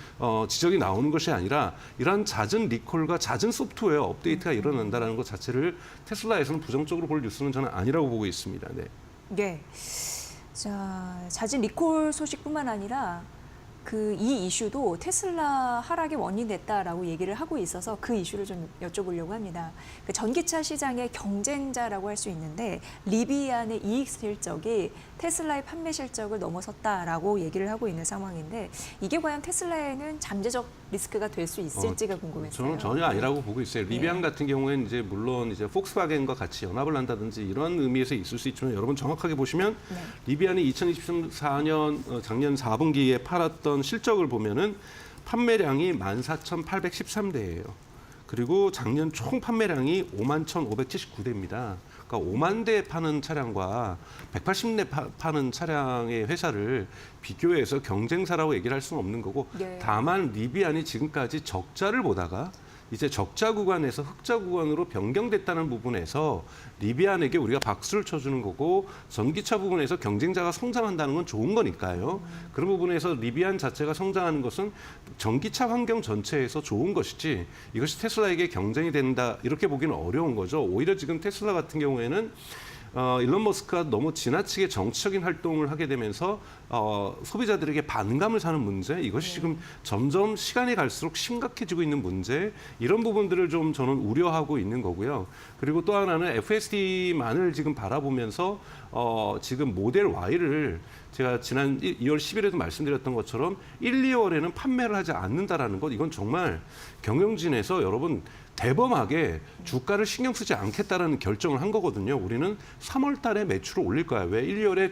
지적이 나오는 것이 아니라 이러한 잦은 리콜과 잦은 소프트웨어 업데이트가 일어난다는 것 자체를 테슬라에서는 부정적으로 볼 뉴스는 저는 아니라고 보고 있습니다. 네. 네. 자, 잦은 리콜 소식뿐만 아니라 이 이슈도 테슬라 하락의 원인이 됐다라고 얘기를 하고 있어서 그 이슈를 좀 여쭤보려고 합니다. 그 전기차 시장의 경쟁자라고 할 수 있는데 리비안의 이익 실적이 테슬라의 판매 실적을 넘어섰다라고 얘기를 하고 있는 상황인데 이게 과연 테슬라에는 잠재적 리스크가 될 수 있을지가 궁금했어요. 저는 전혀 아니라고 보고 있어요. 리비안 같은 경우에는 이제 물론 이제 폭스바겐과 같이 연합을 한다든지 이런 의미에서 있을 수 있지만 여러분 정확하게 보시면 리비안이 2024년 작년 4분기에 팔았던 실적을 보면은 판매량이 14,813대예요. 그리고 작년 총 판매량이 51,579대입니다. 그러니까 5만 대 파는 차량과 180대 파는 차량의 회사를 비교해서 경쟁사라고 얘기를 할 수는 없는 거고 다만 리비안이 지금까지 적자를 보다가 이제 적자 구간에서 흑자 구간으로 변경됐다는 부분에서 리비안에게 우리가 박수를 쳐주는 거고 전기차 부분에서 경쟁자가 성장한다는 건 좋은 거니까요. 그런 부분에서 리비안 자체가 성장하는 것은 전기차 환경 전체에서 좋은 것이지 이것이 테슬라에게 경쟁이 된다 이렇게 보기는 어려운 거죠. 오히려 지금 테슬라 같은 경우에는 일론 머스크가 너무 지나치게 정치적인 활동을 하게 되면서 소비자들에게 반감을 사는 문제 이것이 지금 점점 시간이 갈수록 심각해지고 있는 문제 이런 부분들을 좀 저는 우려하고 있는 거고요. 그리고 또 하나는 FSD만을 지금 바라보면서 지금 모델 Y를 제가 지난 2월 10일에도 말씀드렸던 것처럼 1, 2월에는 판매를 하지 않는다라는 것 이건 정말 경영진에서 여러분 대범하게 주가를 신경 쓰지 않겠다라는 결정을 한 거거든요. 우리는 3월 달에 매출을 올릴 거야. 왜 1월에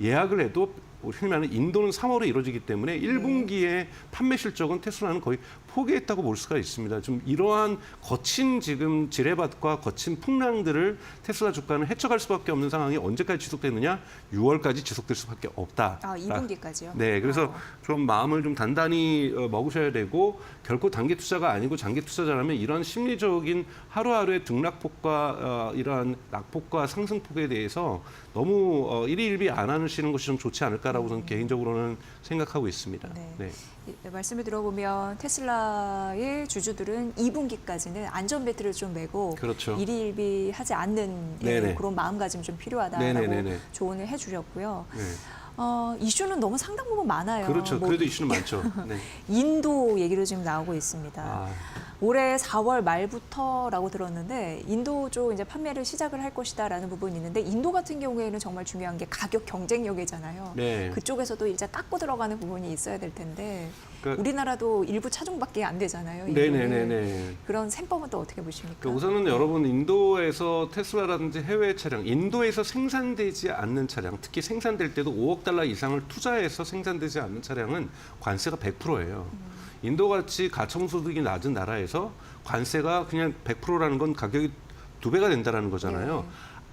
예약을 해도 흔히 말하는 인도는 3월에 이루어지기 때문에 1분기에 판매 실적은 테슬라는 거의 포기했다고 볼 수가 있습니다. 좀 이러한 거친 지금 지뢰밭과 거친 풍랑들을 테슬라 주가는 헤쳐갈 수밖에 없는 상황이 언제까지 지속되느냐? 6월까지 지속될 수밖에 없다. 2분기까지요? 네, 그래서 좀 마음을 좀 단단히 먹으셔야 되고 결코 단기 투자가 아니고 장기 투자자라면 이런 심리적인 하루하루의 등락폭과 이러한 낙폭과 상승폭에 대해서 너무 일희일비 안 하시는 것이 좀 좋지 않을까라고 저는 개인적으로는 생각하고 있습니다. 네. 말씀을 들어보면 테슬라의 주주들은 2분기까지는 안전벨트를 좀 매고 그렇죠. 일희일비하지 않는 그런 마음가짐이 좀 필요하다라고 조언을 해주셨고요. 네. 이슈는 너무 상당 부분 많아요. 그렇죠. 그래도 이슈는 많죠. 네. 인도 얘기도 지금 나오고 있습니다. 올해 4월 말부터라고 들었는데 인도 쪽 이제 판매를 시작을 할 것이다라는 부분이 있는데 인도 같은 경우에는 정말 중요한 게 가격 경쟁력이잖아요. 네. 그쪽에서도 이제 깎고 들어가는 부분이 있어야 될 텐데 그러니까, 우리나라도 일부 차종밖에 안 되잖아요. 네네네. 그런 셈법은 또 어떻게 보십니까? 그러니까 우선은 여러분 인도에서 테슬라라든지 해외 차량, 인도에서 생산되지 않는 차량, 특히 생산될 때도 5억 달러 이상을 투자해서 생산되지 않는 차량은 관세가 100%예요. 인도같이 가청소득이 낮은 나라에서 관세가 그냥 100%라는 건 가격이 2배가 된다는 거잖아요.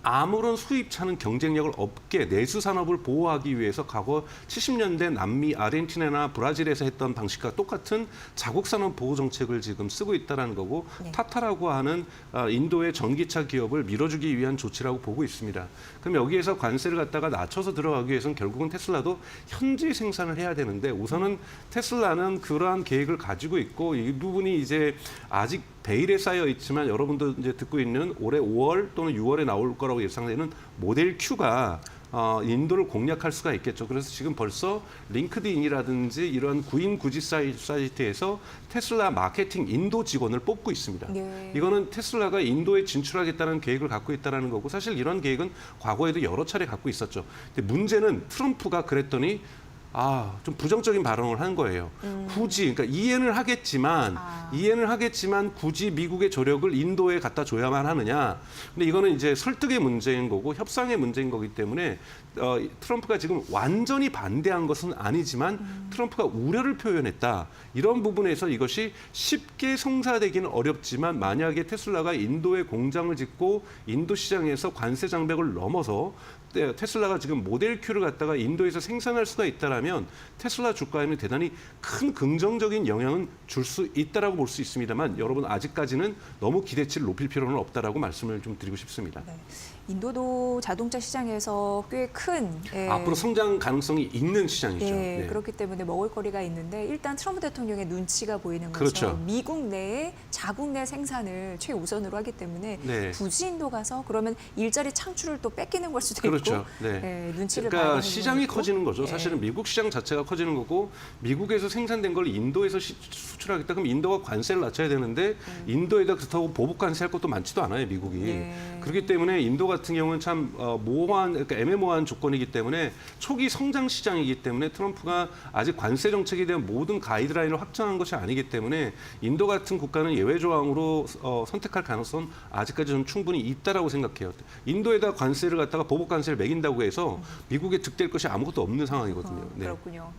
아무런 수입차는 경쟁력을 없게 내수 산업을 보호하기 위해서 과거 70년대 남미, 아르헨티나나 브라질에서 했던 방식과 똑같은 자국 산업 보호 정책을 지금 쓰고 있다는 거고 타타라고 하는 인도의 전기차 기업을 밀어주기 위한 조치라고 보고 있습니다. 그럼 여기에서 관세를 갖다가 낮춰서 들어가기 위해서는 결국은 테슬라도 현지 생산을 해야 되는데 우선은 테슬라는 그러한 계획을 가지고 있고 이 부분이 이제 아직 베일에 쌓여 있지만 여러분도 이제 듣고 있는 올해 5월 또는 6월에 나올 거라고 예상되는 모델 Q가 인도를 공략할 수가 있겠죠. 그래서 지금 벌써 링크드인이라든지 이런 구인 구지 사이트에서 테슬라 마케팅 인도 직원을 뽑고 있습니다. 이거는 테슬라가 인도에 진출하겠다는 계획을 갖고 있다는 거고 사실 이런 계획은 과거에도 여러 차례 갖고 있었죠. 근데 문제는 트럼프가 그랬더니 좀 부정적인 발언을 한 거예요. 굳이, 그러니까 이해는 하겠지만 굳이 미국의 조력을 인도에 갖다 줘야만 하느냐. 근데 이거는 이제 설득의 문제인 거고 협상의 문제인 거기 때문에 트럼프가 지금 완전히 반대한 것은 아니지만 트럼프가 우려를 표현했다. 이런 부분에서 이것이 쉽게 성사되기는 어렵지만 만약에 테슬라가 인도에 공장을 짓고 인도 시장에서 관세 장벽을 넘어서 테슬라가 지금 모델 Q를 갖다가 인도에서 생산할 수가 있다라면 테슬라 주가에는 대단히 큰 긍정적인 영향은 줄 수 있다라고 볼 수 있습니다만 여러분 아직까지는 너무 기대치를 높일 필요는 없다라고 말씀을 좀 드리고 싶습니다. 네. 인도도 자동차 시장에서 꽤 큰 앞으로 성장 가능성이 있는 시장이죠. 네. 그렇기 때문에 먹을거리가 있는데 일단 트럼프 대통령의 눈치가 보이는 거죠. 그렇죠. 미국 내에 자국 내 생산을 최우선으로 하기 때문에 굳이 인도 가서 그러면 일자리 창출을 또 뺏기는 걸 수도 그렇죠. 있고 눈치를 그러니까 봐야 시장이 있고. 커지는 거죠. 사실은 미국 시장 자체가 커지는 거고 미국에서 생산된 걸 인도에서 수출하겠다 그럼 인도가 관세를 낮춰야 되는데 인도에다 그렇다고 보복 관세할 것도 많지도 않아요. 미국이. 그렇기 때문에 인도 같은 경우는 참 그러니까 애매모호한 조건이기 때문에 초기 성장 시장이기 때문에 트럼프가 아직 관세 정책에 대한 모든 가이드라인을 확정한 것이 아니기 때문에 인도 같은 국가는 예외 조항으로 선택할 가능성은 아직까지 좀 충분히 있다라고 생각해요. 인도에다 관세를 갖다가 보복 관세를 매긴다고 해서 미국에 득될 것이 아무것도 없는 상황이거든요. 그렇군요.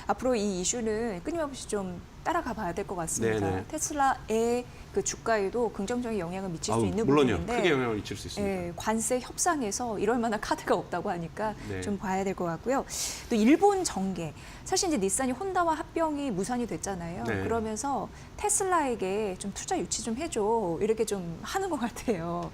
앞으로 이 이슈는 끊임없이 좀 따라가 봐야 될 것 같습니다. 테슬라의 그 주가에도 긍정적인 영향을 미칠 수 있는 물론요. 부분인데 크게 영향을 미칠 수 있습니다. 관세 협상에서 이럴 만한 카드가 없다고 하니까 좀 봐야 될 것 같고요. 또 일본 정계. 사실 이제 닛산이 혼다와 합병이 무산이 됐잖아요. 그러면서 테슬라에게 좀 투자 유치 좀 해줘 이렇게 좀 하는 것 같아요.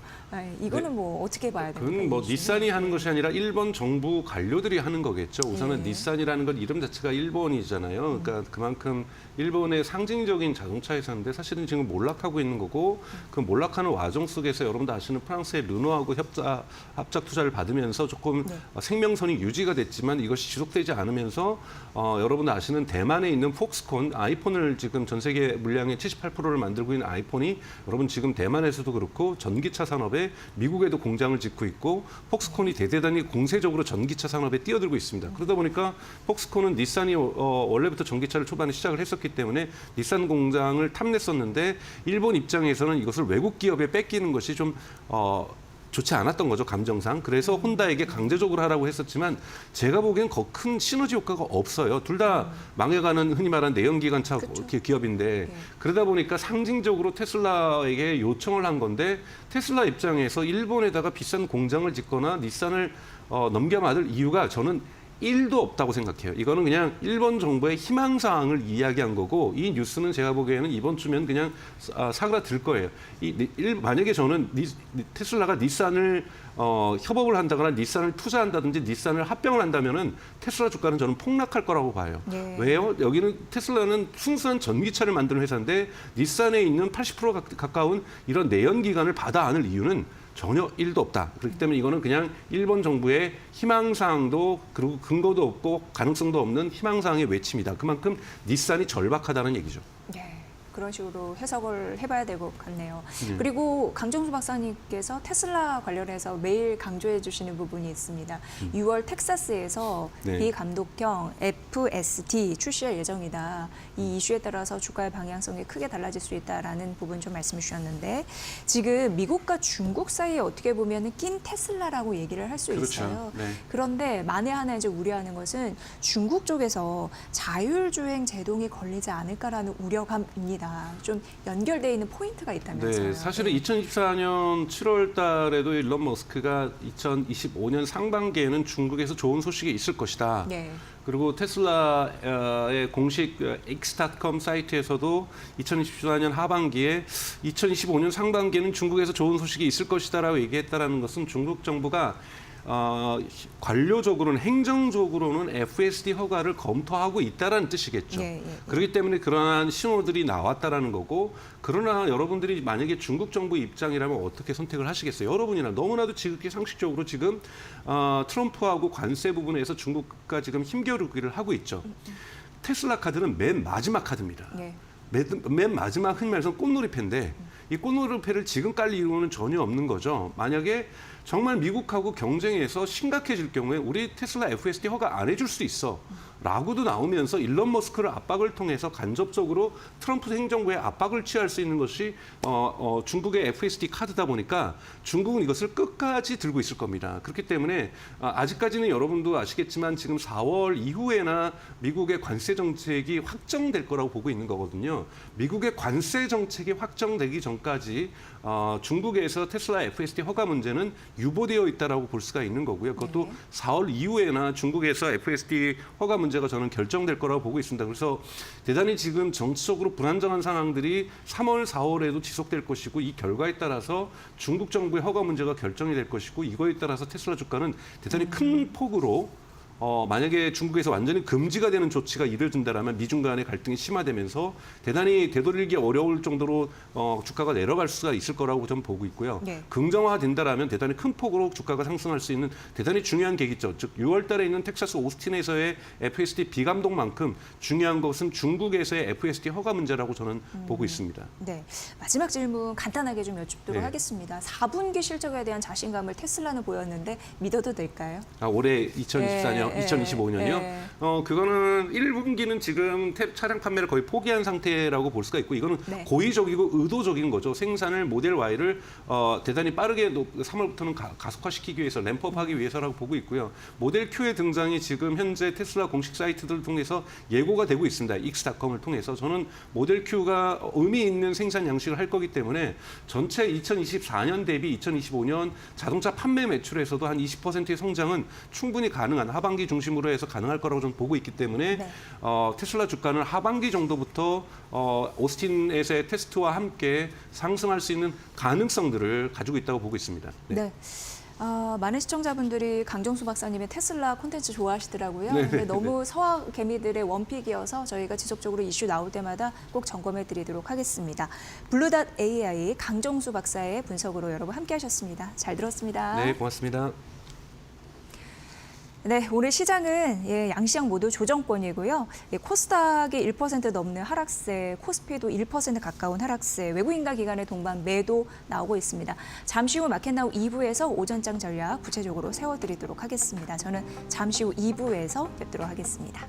이거는 뭐 어떻게 봐야 됩니까? 그건 뭐 닛산이 하는 것이 아니라 일본 정부 관료들이 하는 거겠죠. 우선은 닛산이라는 건 이름 자체가 일본이잖아요. 그러니까 그만큼 일본의 상징적인 자동차 회사인데 사실은 지금 몰락하고 있는 거고 그 몰락하는 와중 속에서 여러분도 아시는 프랑스의 르노하고 합작 투자를 받으면서 조금 생명선이 유지가 됐지만 이것이 지속되지 않으면서 여러분도 아시는 대만에 있는 폭스콘 아이폰을 지금 전 세계 물량의 78%를 만들고 있는 아이폰이 여러분 지금 대만에서도 그렇고 전기차 산업에 미국에도 공장을 짓고 있고 폭스콘이 대단히 공세적으로 전기차 산업에 뛰어들고 있습니다. 그러다 보니까 폭스콘은 닛산이 원래부터 전기차를 초반에 시작을 했었기 때문에 때문에 닛산 공장을 탐냈었는데 일본 입장에서는 이것을 외국 기업에 뺏기는 것이 좀 좋지 않았던 거죠, 감정상. 그래서 혼다에게 강제적으로 하라고 했었지만 제가 보기엔 큰 시너지 효과가 없어요. 둘 다 망해가는 흔히 말하는 내연기관차 기업인데 그러다 보니까 상징적으로 테슬라에게 요청을 한 건데 테슬라 입장에서 일본에다가 비싼 공장을 짓거나 닛산을 넘겨받을 이유가 저는 1도 없다고 생각해요. 이거는 그냥 일본 정부의 희망사항을 이야기한 거고 이 뉴스는 제가 보기에는 이번 주면 그냥 사그라들 거예요. 만약에 저는 테슬라가 닛산을 협업을 한다거나 닛산을 투자한다든지 닛산을 합병을 한다면은 테슬라 주가는 저는 폭락할 거라고 봐요. 네. 왜요? 여기는 테슬라는 순수한 전기차를 만드는 회사인데 닛산에 있는 80% 가까운 이런 내연기관을 받아 안을 이유는 전혀 1도 없다. 그렇기 때문에 이거는 그냥 일본 정부의 희망사항도 그리고 근거도 없고 가능성도 없는 희망사항의 외침이다. 그만큼 닛산이 절박하다는 얘기죠. 네. 그런 식으로 해석을 해봐야 될 것 같네요. 그리고 강정수 박사님께서 테슬라 관련해서 매일 강조해 주시는 부분이 있습니다. 6월 텍사스에서 네. 비감독형 FSD 출시할 예정이다. 이 이슈에 따라서 주가의 방향성이 크게 달라질 수 있다라는 부분 좀 말씀해 주셨는데 지금 미국과 중국 사이에 어떻게 보면 낀 테슬라라고 얘기를 할 수 그렇죠. 있어요. 네. 그런데 만에 하나 이제 우려하는 것은 중국 쪽에서 자율주행 제동이 걸리지 않을까라는 우려감입니다. 좀 연결되어 있는 포인트가 있다면서요. 네, 사실은 2024년 7월 달에도 일론 머스크가 2025년 상반기에는 중국에서 좋은 소식이 있을 것이다. 네. 그리고 테슬라의 공식 x.com 사이트에서도 2024년 하반기에 2025년 상반기에는 중국에서 좋은 소식이 있을 것이다라고 얘기했다라는 것은 중국 정부가 관료적으로는 행정적으로는 FSD 허가를 검토하고 있다라는 뜻이겠죠. 예. 그렇기 때문에 그러한 신호들이 나왔다라는 거고 그러나 여러분들이 만약에 중국 정부 입장이라면 어떻게 선택을 하시겠어요? 여러분이나 너무나도 지극히 상식적으로 지금 트럼프하고 관세 부분에서 중국과 지금 힘겨루기를 하고 있죠. 테슬라 카드는 맨 마지막 카드입니다. 네. 맨 마지막 흔히 말해서 꽃놀이패인데 이 꽃놀이패를 지금 깔 이유는 전혀 없는 거죠. 만약에 정말 미국하고 경쟁에서 심각해질 경우에 우리 테슬라 FSD 허가 안 해줄 수 있어. 라고도 나오면서 일론 머스크를 압박을 통해서 간접적으로 트럼프 행정부의 압박을 취할 수 있는 것이 중국의 FSD 카드다 보니까 중국은 이것을 끝까지 들고 있을 겁니다. 그렇기 때문에 아직까지는 여러분도 아시겠지만 지금 4월 이후에나 미국의 관세 정책이 확정될 거라고 보고 있는 거거든요. 미국의 관세 정책이 확정되기 전까지 중국에서 테슬라 FSD 허가 문제는 유보되어 있다라고 볼 수가 있는 거고요. 그것도 4월 이후에나 중국에서 FSD 허가 문제가 저는 결정될 거라고 보고 있습니다. 그래서 대단히 지금 정치적으로 불안정한 상황들이 3월, 4월에도 지속될 것이고 이 결과에 따라서 중국 정부의 허가 문제가 결정이 될 것이고 이거에 따라서 테슬라 주가는 대단히 큰 폭으로 만약에 중국에서 완전히 금지가 되는 조치가 이뤄진다면 미중 간의 갈등이 심화되면서 대단히 되돌리기 어려울 정도로 주가가 내려갈 수가 있을 거라고 저는 보고 있고요. 네. 긍정화된다면 대단히 큰 폭으로 주가가 상승할 수 있는 대단히 중요한 계기죠. 즉 6월 달에 있는 텍사스 오스틴에서의 FSD 비감독만큼 중요한 것은 중국에서의 FSD 허가 문제라고 저는 보고 있습니다. 네. 마지막 질문 간단하게 좀 여쭙도록 네. 하겠습니다. 4분기 실적에 대한 자신감을 테슬라는 보였는데 믿어도 될까요? 올해 2024년, 2025년이요? 예. 그거는 1분기는 지금 차량 판매를 거의 포기한 상태라고 볼 수가 있고 이거는 네. 고의적이고 의도적인 거죠. 생산을 모델 Y를 대단히 빠르게 3월부터는 가속화시키기 위해서 램프업하기 위해서라고 보고 있고요. 모델 Q의 등장이 지금 현재 테슬라 공식 사이트들을 통해서 예고가 되고 있습니다. x.com을 통해서 저는 모델 Q가 의미 있는 생산 양식을 할 거기 때문에 전체 2024년 대비 2025년 자동차 판매 매출에서도 한 20%의 성장은 충분히 가능한 하반기 중심으로 해서 가능할 거라고 저는 보고 있기 때문에 네. 테슬라 주가는 하반기 정도부터 오스틴에서의 테스트와 함께 상승할 수 있는 가능성들을 가지고 있다고 보고 있습니다. 네. 많은 시청자분들이 강정수 박사님의 테슬라 콘텐츠 좋아하시더라고요. 네. 근데 너무 서화 개미들의 원픽이어서 저희가 지속적으로 이슈 나올 때마다 꼭 점검해 드리도록 하겠습니다. 블루닷 AI 강정수 박사의 분석으로 여러분 함께 하셨습니다. 잘 들었습니다. 네, 고맙습니다. 네, 오늘 시장은 양시장 모두 조정권이고요. 코스닥이 1% 넘는 하락세, 코스피도 1% 가까운 하락세, 외국인과 기관의 동반 매도 나오고 있습니다. 잠시 후 마켓나우 2부에서 오전장 전략 구체적으로 세워드리도록 하겠습니다. 저는 잠시 후 2부에서 뵙도록 하겠습니다.